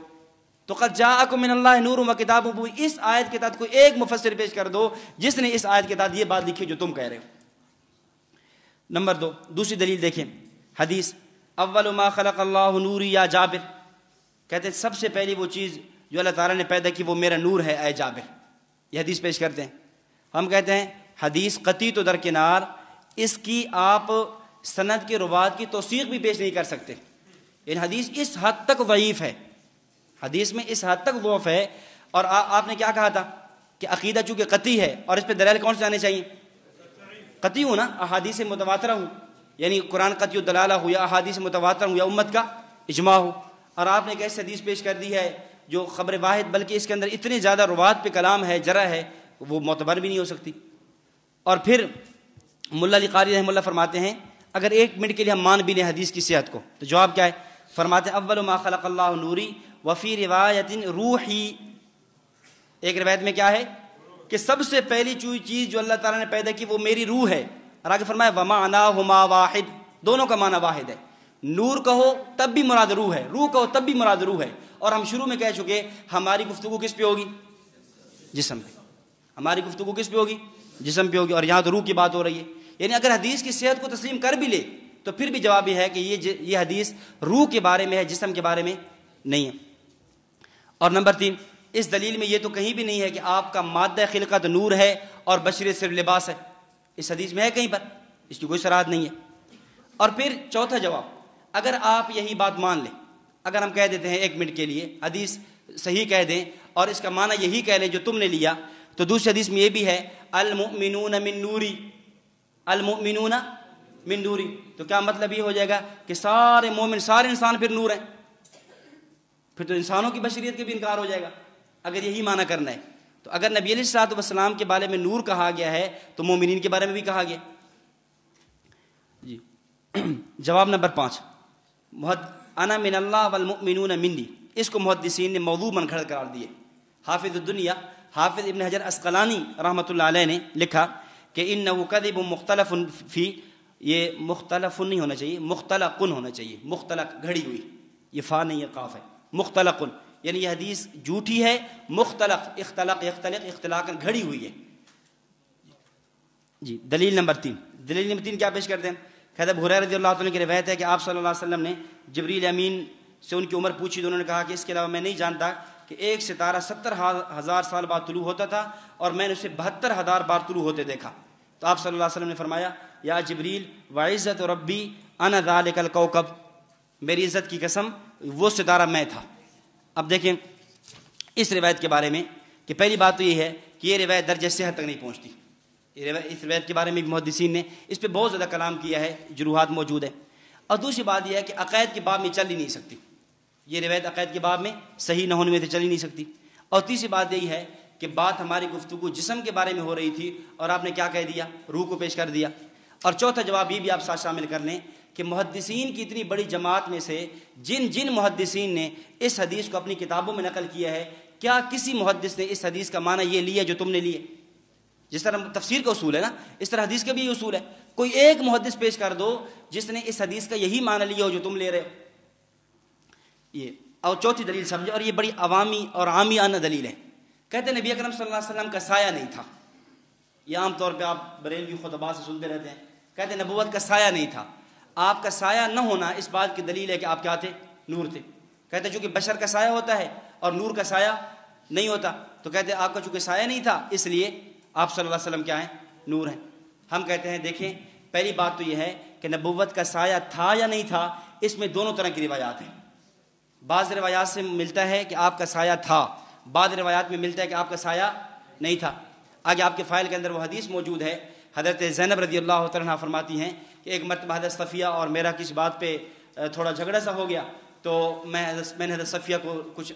S1: تو قد جاءکم من اللہ نور و کتاب مبین, اس آیت کے تحت کوئی ایک مفسر پیش کر دو جس نے اس آیت کے تحت یہ بات لکھی جو تم کہہ رہے ہو. نمبر 2, دوسری دلیل دیکھیں, حدیث اول ما خلق اللہ نوری یا جابر, کہتے ہیں سب سے پہلی وہ چیز جو اللہ تعالیٰ نے پیدا کی وہ میرا نور ہے اے جابر. یہ حدیث پیش کرتے ہیں. ہم کہتے ہیں حدیث قطعی تو درکنار, اس کی آپ سند کے روات کی توثیق بھی پیش نہیں کر سکتے. یعنی حدیث اس حد تک ضعیف ہے, حدیث میں اس حد تک ضعف ہے. اور آپ نے کیا کہا تھا کہ عقیدہ چونکہ قطعی ہے, اور اس پہ دلائل کون سے آنے چاہیے؟ قطعی ہو نا, احادیث متواترہ ہو, یعنی قرآن قطعی الدلالہ ہو یا احادیث متواترہ ہو یا امت کا اجماع ہو. اور آپ نے ایک ایسی حدیث پیش کر دی ہے جو خبر واحد, بلکہ اس کے اندر اتنے زیادہ روات پہ کلام ہے, جرح ہے, وہ معتبر بھی نہیں ہو سکتی. اور پھر ملا علی قاری رحمہ اللہ فرماتے ہیں اگر 1 منٹ کے لیے ہم مان بھی لیں حدیث کی صحت کو تو جواب کیا ہے؟ فرماتے ہیں اول ما خلق اللہ نوری وفی روایت روحی, ایک روایت میں کیا ہے کہ سب سے پہلی چیز جو اللہ تعالیٰ نے پیدا کی وہ میری روح ہے. اور آگے فرمایا ومعناہما واحد, دونوں کا معنی واحد ہے. نور کہو تب بھی مراد روح ہے, روح کہو تب بھی مراد روح ہے. اور ہم شروع میں کہہ چکے ہماری گفتگو کس پہ ہوگی؟ جسم پہ. ہماری گفتگو کس پہ ہوگی؟ جسم پہ ہوگی. اور یہاں تو روح کی بات ہو رہی ہے. یعنی اگر حدیث کی صحت کو تسلیم کر بھی لے تو پھر بھی جواب یہ ہے کہ یہ حدیث روح کے بارے میں ہے, جسم کے بارے میں نہیں ہے. اور نمبر 3, اس دلیل میں یہ تو کہیں بھی نہیں ہے کہ آپ کا مادہ خلقت نور ہے اور بشریت صرف لباس ہے. اس حدیث میں ہے کہیں پر؟ اس کی کوئی صراحت نہیں ہے. اور پھر چوتھا جواب, اگر آپ یہی بات مان لیں, اگر ہم کہہ دیتے ہیں 1 منٹ کے لیے حدیث صحیح کہہ دیں اور اس کا معنی یہی کہہ لیں جو تم نے لیا, تو دوسری حدیث میں یہ بھی ہے المؤمنون من نوری, المؤمنون من نوری. تو کیا مطلب یہ ہو جائے گا کہ سارے مومن, سارے انسان پھر نور ہیں؟ پھر تو انسانوں کی بشریت کے بھی انکار ہو جائے گا اگر یہی معنی کرنا ہے. تو اگر نبی علیہ الصلوۃ والسلام کے بارے میں نور کہا گیا ہے تو مومنین کے بارے میں بھی کہا گیا. جی جواب نمبر 5, انا من اللہ والمؤمنون منی, اس کو محدثین نے موضوع منگھڑ قرار دیے. حافظ الدنیا حافظ ابن حجر اسقلانی رحمۃ اللہ علیہ نے لکھا کہ انہ کذب مختلف فی, یہ مختلف نہیں ہونا چاہیے, مختلقن ہونا چاہیے, مختلق گھڑی ہوئی, یہ فا نہیں یہ قاف ہے, مختلقن یعنی یہ حدیث جھوٹی ہے. مختلق اختلق یختلق اختلاقاً گھڑی ہوئی ہے. جی دلیل نمبر 3, دلیل نمبر 3 کیا پیش کرتے ہیں؟ کہتے ہیں ابو ہریرہ رضی اللہ عنہ کی روایت ہے کہ آپ صلی اللہ علیہ وسلم نے جبریل امین سے ان کی عمر پوچھی تو انہوں نے کہا کہ اس کے علاوہ میں نہیں جانتا کہ ایک ستارہ 70,000 سال بعد طلوع ہوتا تھا اور میں نے اسے 72,000 بار طلوع ہوتے دیکھا. تو آپ صلی اللہ علیہ وسلم نے فرمایا یا جبریل وعزت ربی انا ذالک الکوکب, میری عزت کی قسم وہ ستارہ میں تھا. اب دیکھیں اس روایت کے بارے میں کہ پہلی بات تو یہ ہے کہ یہ روایت درجہ صحت تک نہیں پہنچتی. اس روایت کے بارے میں بھی محدثین نے اس پہ بہت زیادہ کلام کیا ہے, جروحات موجود ہے. اور دوسری بات یہ ہے کہ عقائد کے باب میں چل ہی نہیں سکتی, یہ روایت عقائد کے باب میں صحیح نہ ہونے میں تو چل ہی نہیں سکتی. اور تیسری بات یہی ہے کہ بات ہماری گفتگو جسم کے بارے میں ہو رہی تھی اور آپ نے کیا کہہ دیا؟ روح کو پیش کر دیا. اور چوتھا جواب یہ بھی آپ ساتھ شامل کر لیں کہ محدثین کی اتنی بڑی جماعت میں سے جن محدثین نے اس حدیث کو اپنی کتابوں میں نقل کیا ہے, کیا کسی محدث نے اس حدیث کا معنی یہ لیا جو تم نے لیے؟ جس طرح تفسیر کا اصول ہے نا, اس طرح حدیث کا بھی یہ اصول ہے. کوئی ایک محدث پیش کر دو جس نے اس حدیث کا یہی معنی لیا ہو جو تم لے رہے ہو. یہ اور چوتھی دلیل سمجھے, اور یہ بڑی عوامی اور عامیانہ دلیل ہے. کہتے ہیں نبی اکرم صلی اللہ علیہ وسلم کا سایہ نہیں تھا. یہ عام طور پہ آپ بریلوی خطبات سے سنتے رہتے ہیں, کہتے ہیں نبوت کا سایہ نہیں تھا. آپ کا سایہ نہ ہونا اس بات کی دلیل ہے کہ آپ کیا تھے؟ نور تھے. کہتے ہیں چونکہ بشر کا سایہ ہوتا ہے اور نور کا سایہ نہیں ہوتا, تو کہتے ہیں آپ کا چونکہ سایہ نہیں تھا اس لیے آپ صلی اللہ علیہ وسلم کیا ہیں؟ نور ہیں. ہم کہتے ہیں دیکھیں پہلی بات تو یہ ہے کہ نبوت کا سایہ تھا یا نہیں تھا, اس میں دونوں طرح کی روایات ہیں. بعض روایات سے ملتا ہے کہ آپ کا سایہ تھا, بعض روایات میں ملتا ہے کہ آپ کا سایہ نہیں تھا. آگے آپ کے فائل کے اندر وہ حدیث موجود ہے. حضرت زینب رضی اللہ تعالیٰ عنہ فرماتی ہیں کہ ایک مرتبہ حضرت صفیہ اور میرا کسی بات پہ تھوڑا جھگڑا سا ہو گیا, تو میں نے حضرت صفیہ کو کچھ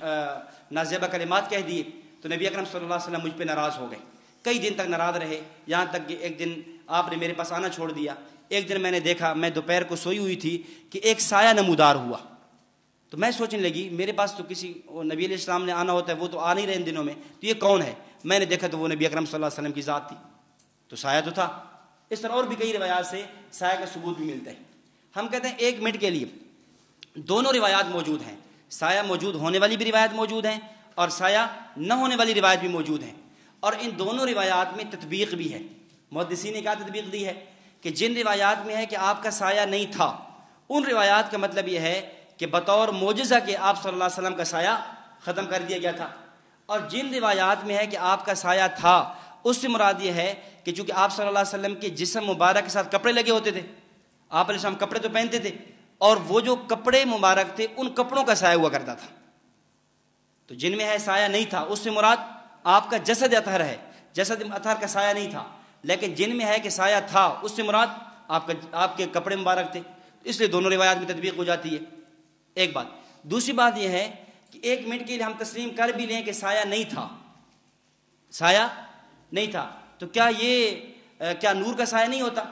S1: نازیبہ کلمات کہہ دیے, تو نبی اکرم صلی اللہ علیہ وسلم مجھ پہ ناراض ہو گئے. کئی دن تک ناراض رہے, یہاں تک کہ ایک دن آپ نے میرے پاس آنا چھوڑ دیا. ایک دن میں نے دیکھا, میں دوپہر کو سوئی ہوئی تھی کہ ایک سایہ نمودار ہوا. تو میں سوچنے لگی میرے پاس تو کسی نبی علیہ السلام نے آنا ہوتا ہے، وہ تو آ نہیں رہے ان دنوں میں، تو یہ کون ہے؟ میں نے دیکھا تو وہ نبی اکرم صلی اللہ علیہ وسلم کی ذات تھی، تو سایہ تو تھا۔ اس طرح اور بھی کئی روایات سے سایہ کا ثبوت بھی ملتا ہے۔ ہم کہتے ہیں 1 منٹ کے لیے دونوں روایات موجود ہیں، سایہ موجود ہونے والی بھی روایت موجود ہیں اور سایہ نہ ہونے والی روایت بھی موجود ہیں، اور ان دونوں روایات میں تطبیق بھی ہے۔ محدثین نے کیا تطبیق دی ہے کہ جن روایات میں ہے کہ آپ کا سایہ نہیں تھا، ان روایات کا مطلب یہ ہے کہ بطور معجزہ کے آپ صلی اللہ علیہ وسلم کا سایہ ختم کر دیا گیا تھا، اور جن روایات میں ہے کہ آپ کا سایہ تھا، اس سے مراد یہ ہے کہ چونکہ آپ صلی اللہ علیہ وسلم کے جسم مبارک کے ساتھ کپڑے لگے ہوتے تھے، آپ علیہ السلام کپڑے تو پہنتے تھے، اور وہ جو کپڑے مبارک تھے ان کپڑوں کا سایہ ہوا کرتا تھا۔ تو جن میں ہے سایہ نہیں تھا، اس سے مراد آپ کا جسد اطہر ہے، جسد اطہر کا سایہ نہیں تھا، لیکن جن میں ہے کہ سایہ تھا، اس سے مراد آپ کے کپڑے مبارک تھے، اس لیے دونوں روایات میں تطبیق ہو جاتی ہے۔ ایک بات۔ دوسری بات یہ ہے کہ 1 منٹ کے لیے ہم تسلیم کر بھی لیں کہ سایہ نہیں تھا، سایہ نہیں تھا، تو کیا نور کا سایہ نہیں ہوتا؟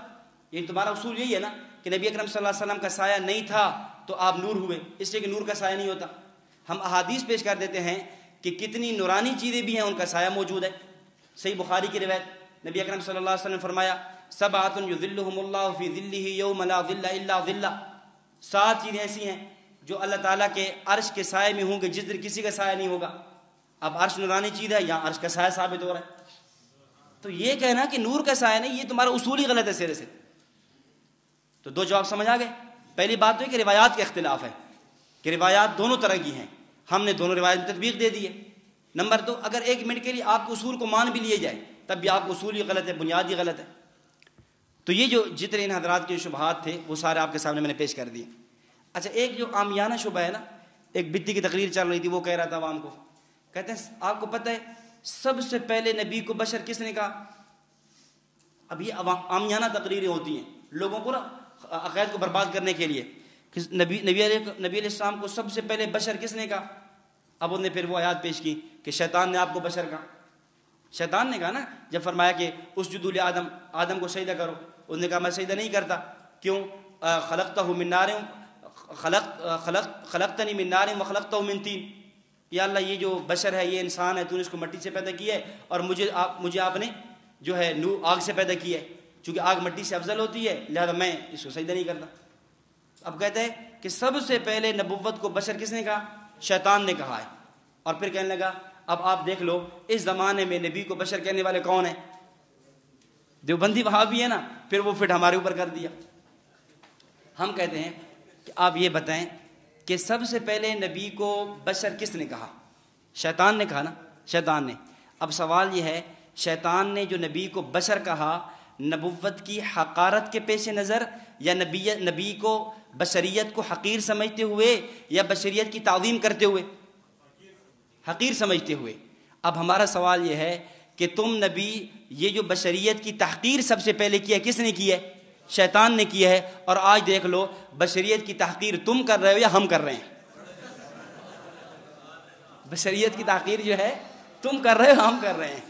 S1: یہ تمہارا اصول یہی ہے نا کہ نبی اکرم صلی اللہ علیہ وسلم کا سایہ نہیں تھا تو آپ نور ہوئے، اس لیے کہ نور کا سایہ نہیں ہوتا۔ ہم احادیث پیش کر دیتے ہیں کہ کتنی نورانی چیزیں بھی ہیں، ان کا سایہ موجود ہے۔ صحیح بخاری کی روایت، نبی اکرم صلی اللہ علیہ وسلم نے فرمایا 7 یظلهم اللہ فی ظلہ یوم لا ظل الا ظلہ، 7 چیزیں ایسی ہیں جو اللہ تعالیٰ کے عرش کے سائے میں ہوں گے جس دن کسی کا سایہ نہیں ہوگا۔ اب عرش نورانی چیز ہے، یہاں عرش کا سایہ ثابت ہو رہا ہے، تو یہ کہنا کہ نور کا سایہ نہیں، یہ تمہارا اصول ہی غلط ہے سرے سے۔ تو 2 جواب سمجھ آ گئے۔ پہلی بات تو ہے کہ روایات کا اختلاف ہے، کہ روایات دونوں طرح کی ہیں، ہم نے دونوں روایات میں تطبیق دے دی ہے۔ نمبر 2، اگر 1 منٹ کے لیے آپ کے اصول کو مان بھی لیے جائے تب بھی آپ کا اصول ہی غلط ہے، بنیاد ہی غلط ہے۔ تو یہ جو جتنے ان حضرات کے شبہات تھے وہ سارے آپ کے سامنے میں نے پیش کر دیے۔ اچھا، ایک جو عامیانہ شبہ ہے نا، ایک بتی کی تقریر چل رہی تھی، وہ کہہ رہا تھا عوام کو، کہتے ہیں آپ کو پتہ ہے سب سے پہلے نبی کو بشر کس نے کہا؟ اب یہ عامیانہ تقریریں ہوتی ہیں لوگوں کو نا عقائد کو برباد کرنے کے لیے، کہ نبی علیہ السلام کو سب سے پہلے بشر کس نے کہا؟ اب انہوں نے پھر وہ آیات پیش کی کہ شیطان نے آپ کو بشر کہا۔ شیطان نے کہا نا، جب فرمایا کہ اسجدوا لآدم، آدم کو سجدہ کرو، انہوں نے کہا میں سجدہ نہیں کرتا، کیوں؟ خلقتہ من نار خلقتنی من نار وخلقتہ من طین، یا اللہ یہ جو بشر ہے، یہ انسان ہے، تو نے اس کو مٹی سے پیدا کیا ہے، اور مجھے آپ نے جو ہے آگ سے پیدا کیا ہے، چونکہ آگ مٹی سے افضل ہوتی ہے لہذا میں اس کو سجدہ نہیں کرتا۔ اب کہتے ہیں کہ سب سے پہلے نبوت کو بشر کس نے کہا؟ شیطان نے کہا ہے، اور پھر کہنے لگا اب آپ دیکھ لو اس زمانے میں نبی کو بشر کہنے والے کون ہیں؟ دیوبندی وہابی ہے نا، پھر وہ فٹ ہمارے اوپر کر دیا۔ ہم کہتے ہیں کہ آپ یہ بتائیں کہ سب سے پہلے نبی کو بشر کس نے کہا؟ شیطان نے کہا نا، شیطان نے۔ اب سوال یہ ہے شیطان نے جو نبی کو بشر کہا نبوت کی حقارت کے پیش نظر، یا نبی کو بشریت کو حقیر سمجھتے ہوئے، یا بشریت کی تعظیم کرتے ہوئے؟ حقیر سمجھتے ہوئے۔ اب ہمارا سوال یہ ہے کہ تم نبی یہ جو بشریت کی تحقیر سب سے پہلے کی ہے کس نے کی ہے؟ شیطان نے کی ہے، اور آج دیکھ لو بشریت کی تحقیر تم کر رہے ہو یا ہم کر رہے ہیں؟ بشریت کی تحقیر جو ہے تم کر رہے ہو، ہم کر رہے ہیں۔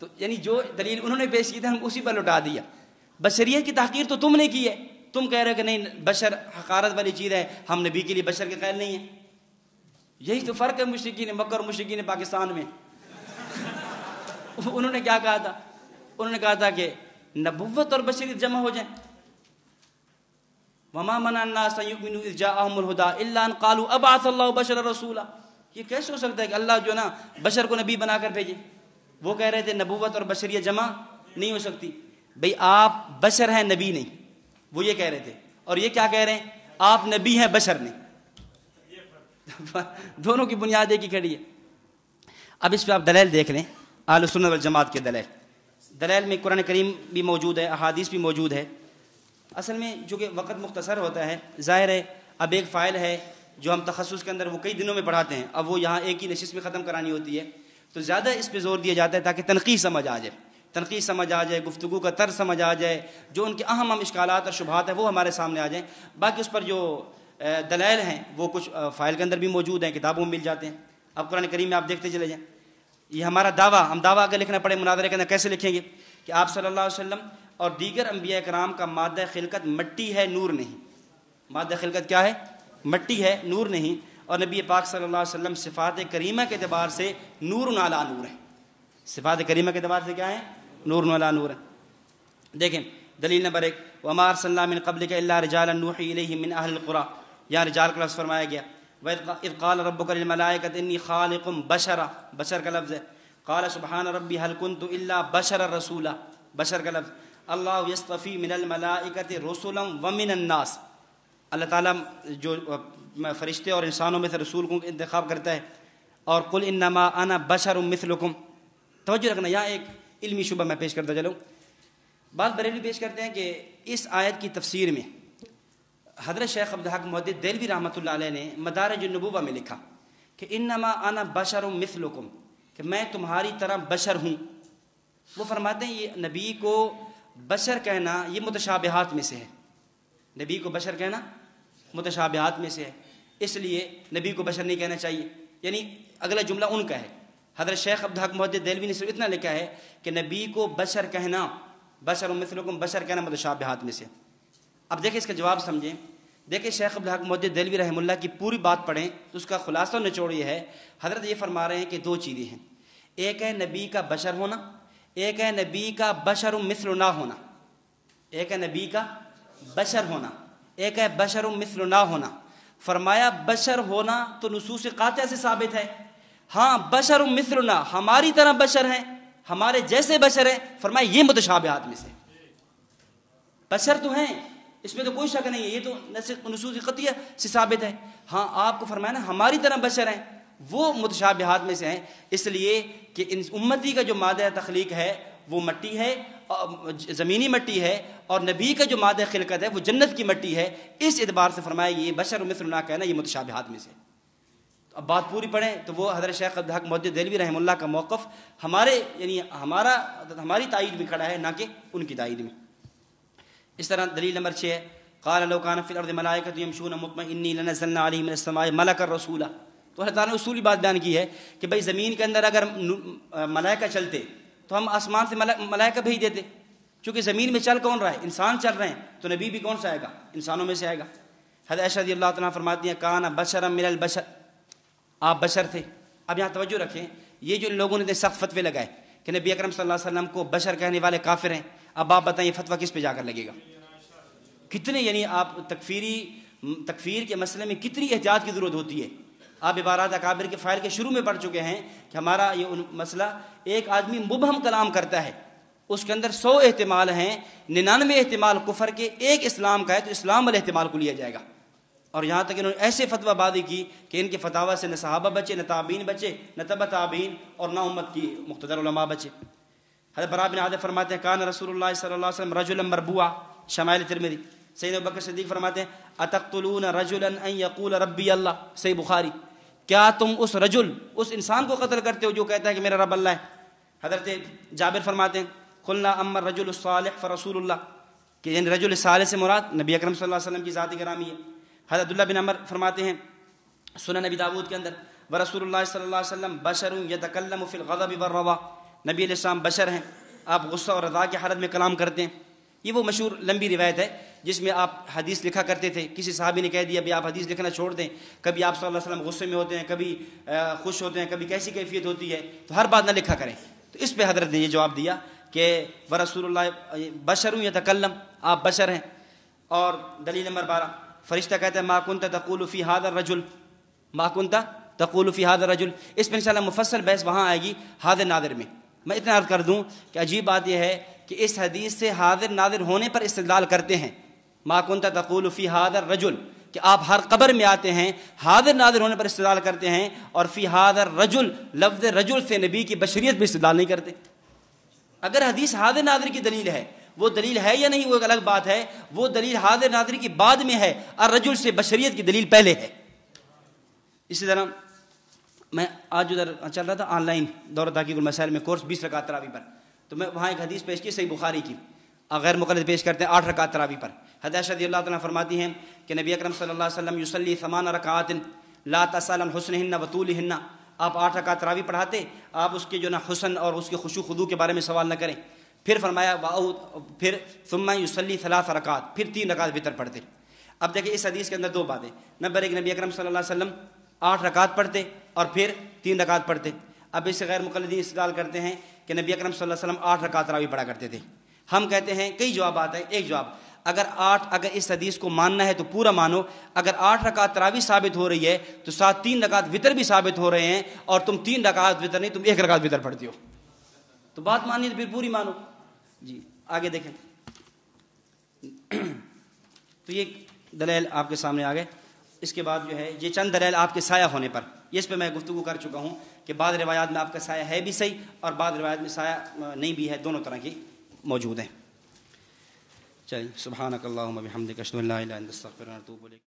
S1: تو یعنی جو دلیل انہوں نے پیش کی تھی ہم اسی پر لٹا دیا۔ بشریت کی تحقیر تو تم نے کی ہے، تم کہہ رہے ہو کہ نہیں بشر حقارت والی چیز ہے، ہم نبی کے لیے بشر کے قائل نہیں ہیں۔ یہی تو فرق ہے مشرکین مکہ اور مشرکین پاکستان میں۔ انہوں نے کیا کہا تھا؟ انہوں نے کہا تھا کہ نبوت اور بشریت جمع ہو جائیں۔ وَمَا مَنَعَ النَّاسَ أَن يُؤْمِنُوا إِذْ جَاءَهُمُ الْهُدَىٰ إِلَّا أَن قَالُوا أَبْعَثَ اللَّهُ بَشَرًا رَسُولًا۔ یہ کیسے ہو سکتا ہے کہ اللہ جو نا بشر کو نبی بنا کر بھیجے؟ وہ کہہ رہے تھے نبوت اور بشریت جمع نہیں ہو سکتی۔ بھئی آپ بشر ہیں، نبی نہیں، وہ یہ کہہ رہے تھے، اور یہ کیا کہہ رہے ہیں؟ آپ نبی ہیں، بشر نہیں۔ دونوں کی بنیاد ایک ہی کھڑی ہے۔ اب اس پہ آپ دلیل دیکھ لیں، اہل سنت والجماعت کے دلیل میں قرآن کریم بھی موجود ہے، احادیث بھی موجود ہے۔ اصل میں جو کہ وقت مختصر ہوتا ہے، ظاہر ہے اب ایک فائل ہے جو ہم تخصص کے اندر وہ کئی دنوں میں پڑھاتے ہیں، اب وہ یہاں ایک ہی نشست میں ختم کرانی ہوتی ہے، تو زیادہ اس پہ زور دیا جاتا ہے تاکہ تنقید سمجھ آ جائے، تنقید سمجھ آ جائے، گفتگو کا طرز سمجھ آ جائے، جو ان کے اہم اشکالات اور شبہات ہیں وہ ہمارے سامنے آ جائیں۔ باقی اس پر جو دلائل ہیں وہ کچھ فائل کے اندر بھی موجود ہیں، کتابوں میں مل جاتے ہیں۔ اب قرآن کریم میں آپ دیکھتے چلے جائیں، یہ ہمارا دعویٰ، ہم دعویٰ اگر لکھنا پڑے مناظرے کے اندر کیسے لکھیں گے کہ آپ صلی اللہ علیہ وسلم اور دیگر انبیاء کرام کا مادہ خلقت مٹی ہے، نور نہیں۔ مادہ خلقت کیا ہے؟ مٹی ہے، نور نہیں۔ اور نبی پاک صلی اللہ علیہ وسلم صفات کریمہ کے اعتبار سے نور علی نور ہے. صفات کریمہ کے اعتبار سے کیا ہے؟ نور علی نور ہے. دیکھیں دلیل نمبر 1 وما ارسلنا من قبلک الا رجالا نوحی الیہم من اہل القری. یہاں رجال کا لفظ فرمایا گیا. وَإِذْ قَالَ رَبُّكَ لِلْمَلَائِكَةِ إِنِّي خَالِقٌ بَشَرًا, بشر کا لفظ ہے. قَالَ سُبْحَانَ رَبِّي هَلْ كُنْتُ إِلَّا بَشَرًا رَسُولًا, بشر کا لفظ. اللہ یصطفی من الملائکۃ رسلا ومن الناس, اللہ تعالیٰ جو فرشتے اور انسانوں میں سے رسول کو انتخاب کرتا ہے. اور قل انما انا بشر مثلکم. توجہ رکھنا, یہاں ایک علمی شبہ میں پیش کرتا چلوں. بعض بریلوی پیش کرتے ہیں کہ اس آیت کی تفسیر میں حضرت شیخ عبدالحق محدث دہلوی رحمۃ اللہ علیہ نے مدارج النبوہ میں لکھا کہ انما انا بشر مثلکم, کہ میں تمہاری طرح بشر ہوں. وہ فرماتے ہیں یہ نبی کو بشر کہنا یہ متشابہات میں سے ہے. نبی کو بشر کہنا متشابہات میں سے ہے, اس لیے نبی کو بشر نہیں کہنا چاہیے. یعنی اگلا جملہ ان کا ہے. حضرت شیخ عبدالحق محدث دہلوی نے صرف اتنا لکھا ہے کہ نبی کو بشر کہنا, بشر مثلکم, بشر کہنا متشابہات میں سے. اب دیکھیں اس کا جواب سمجھیں. دیکھیں شیخ عبدالحق محدث دہلوی رحمہ اللہ کی پوری بات پڑھیں تو اس کا خلاصہ نچوڑ یہ ہے, حضرت یہ فرما رہے ہیں کہ دو چیزیں ہیں. ایک ہے نبی کا بشر ہونا, ایک ہے نبی کا بشر مثل نہ ہونا. ایک ہے نبی کا بشر ہونا, ایک ہے بشر مثل نہ ہونا. فرمایا بشر ہونا تو نصوص قاطعہ سے ثابت ہے. ہاں بشر مثل نہ, ہماری طرح بشر ہیں, ہمارے جیسے بشر ہیں. فرمایا یہ متشابہات میں سے. بشر تو ہیں, اس میں تو کوئی شک نہیں ہے, یہ تو نصوص قطعیہ سے ثابت ہے. ہاں آپ کو فرمایا نا ہماری طرح بشر ہیں, وہ متشابہات میں سے ہیں. اس لیے کہ ان امتی کا جو مادہ تخلیق ہے وہ مٹی ہے, زمینی مٹی ہے, اور نبی کا جو مادہ خلقت ہے وہ جنت کی مٹی ہے. اس اعتبار سے فرمایا یہ بشر مثل نہ کہنا یہ متشابہات میں سے. اب بات پوری پڑھیں تو وہ حضرت شیخ عبدالحق محدث دہلوی رحمہ اللہ کا موقف ہمارے یعنی ہماری تائید میں کھڑا ہے, نہ کہ ان کی تائید میں. اس طرح دلیل نمبر 6 قال لو كان في الارض ملائكة يمشون مطمئنين لنزلنا عليهم من السماء ملكا رسولا. تو اللہ تعالیٰ نے اصولی بات بیان کی ہے کہ بھائی زمین کے اندر اگر ملائکہ چلتے تو ہم آسمان سے ملائکہ بھیج دیتے. چونکہ زمین میں چل کون رہا ہے؟ انسان چل رہے ہیں, تو نبی بھی کون سا آئے گا؟ انسانوں میں سے آئے گا. حضرت عائشہ رضی اللہ تعالیٰ فرماتی ہیں کان بشرا من البشر, آپ بشر تھے. اب یہاں توجہ رکھیں, یہ جو لوگوں نے سخت فتوے لگائے کہ نبی اکرم صلی اللہ علیہ وسلم کو بشر کہنے والے کافر ہیں, اب آپ بتائیں یہ فتویٰ کس پہ جا کر لگے گا؟ کتنے یعنی آپ تکفیر کے مسئلے میں کتنی احتیاط کی ضرورت ہوتی ہے. آپ عبارات اکابر کے فائل کے شروع میں پڑھ چکے ہیں کہ ہمارا یہ مسئلہ, ایک آدمی مبہم کلام کرتا ہے, اس کے اندر 100 احتمال ہیں, 99 احتمال کفر کے, ایک اسلام کا ہے, تو اسلام والے احتمال کو لیا جائے گا. اور یہاں تک انہوں نے ایسے فتویٰ بازی کی کہ ان کے فتاوی سے نہ صحابہ بچے, نہ تابعین بچے, نہ تبع تابعین, اور نہ امت کی مقتدر علماء بچے. حضرت براء بن عازب فرماتے ہیں کان رسول اللہ صلی اللہ علیہ وسلم رجلا مربوعا, شمائل ترمذی. سیدنا ابوبکر صدیق فرماتے ہیں اتقتلون رجلا ان یقول ربی اللہ, صحیح بخاری, کیا تم اس رجل, اس انسان کو قتل کرتے ہو جو کہتا ہے کہ میرا رب اللہ ہے؟ حضرت جابر فرماتے ہیں قلنا اما الرجل الصالح فرسول اللہ, کہ یعنی رجل صالح سے مراد نبی اکرم صلی اللہ علیہ وسلم کی ذات گرامی ہے. حضرت عبداللہ بن عمر فرماتے ہیں سنن نبی داود کے اندر ورسول اللہ صلی اللہ علیہ وسلم بشر یتکلم فی الغضب والرضا, نبی علیہ السلام بشر ہیں, آپ غصہ اور رضا کی حالت میں کلام کرتے ہیں. یہ وہ مشہور لمبی روایت ہے جس میں آپ حدیث لکھا کرتے تھے. کسی صحابی نے کہہ دیا ابھی آپ حدیث لکھنا چھوڑ دیں, کبھی آپ صلی اللہ علیہ وسلم غصے میں ہوتے ہیں, کبھی خوش ہوتے ہیں, کبھی کیسی کیفیت ہوتی ہے, تو ہر بات نہ لکھا کریں. تو اس پہ حضرت نے یہ جواب دیا کہ ورسول اللہ بشر یتکلم, آپ بشر ہیں. اور دلیل نمبر 12 فرشتہ کہتا ہے ما کنت تقول فی هذا الرجل, ما کنت تقول فی هذا الرجل. اس پہ انشاءاللہ مفصل بحث وہاں آئے گی حاضر ناظر میں. میں اتنا عرض کر دوں کہ عجیب بات یہ ہے کہ اس حدیث سے حاضر ناظر ہونے پر استدلال کرتے ہیں. ما کنت تقول فی هذا الرجل, کہ آپ ہر قبر میں آتے ہیں, حاضر ناظر ہونے پر استدلال کرتے ہیں, اور فی هذا الرجل لفظ رجل سے نبی کی بشریت پہ استدلال نہیں کرتے. اگر حدیث حاضر ناظر کی دلیل ہے, وہ دلیل ہے یا نہیں وہ ایک الگ بات ہے, وہ دلیل حاضر ناظر کی بعد میں ہے, الرجل سے بشریت کی دلیل پہلے ہے. اسی طرح میں آج ادھر چل رہا تھا آن لائن دورہ تحقیق المسائل میں کورس 20 رکعت تراویح پر, تو میں وہاں ایک حدیث پیش کی صحیح بخاری کی, غیر مقلد پیش کرتے ہیں 8 رکعت تراویح پر. حضرت عائشہ رضی اللہ تعالیٰ فرماتی ہیں کہ نبی اکرم صلی اللہ علیہ وسلم یصلی 8 رکعات لا تسأل عن حسنہن وطولہن, آپ 8 رکعت تراویح پڑھاتے, آپ اس کے جو نا حسن اور اس کے خشوع خضوع کے بارے میں سوال نہ کریں. پھر فرمایا پھر ثم یصلی 3 رکعات, پھر 3 رکعت وتر پڑھتے. اب دیکھیں اس حدیث کے اندر 2 باتیں. نمبر 1, نبی اکرم صلی اللہ علیہ وسلم 8 رکعت پڑھتے اور پھر 3 رکعت پڑھتے۔ اب اس سے غیر مقلدین استدلال کرتے ہیں کہ نبی اکرم صلی اللہ علیہ وسلم 8 رکعت تراویح پڑھا کرتے تھے۔ ہم کہتے ہیں کئی جوابات ہیں، ایک جواب، اگر اس حدیث کو ماننا ہے تو پورا مانو، اگر 8 رکعت تراویح ثابت ہو رہی ہے تو ساتھ 3 رکعت وتر بھی ثابت ہو رہے ہیں، اور تم 3 رکعت وتر نہیں، تم 1 رکعت وتر پڑھتے ہو، تو بات مانی تو پھر پوری مانو۔ جی آگے دیکھیں، تو یہ دلیل آپ کے سامنے آ گئے۔ اس کے بعد جو ہے یہ چند دلیل آپ کے سایہ ہونے پر، اس پہ میں گفتگو کر چکا ہوں کہ بعض روایات میں آپ کا سایہ ہے بھی صحیح اور بعض روایات میں سایہ نہیں بھی ہے، دونوں طرح کی موجود ہیں۔ چلیے، سبحانک اللہم و بحمدک، اشہد ان لا الہ الا انت، استغفرک و اتوب الیک۔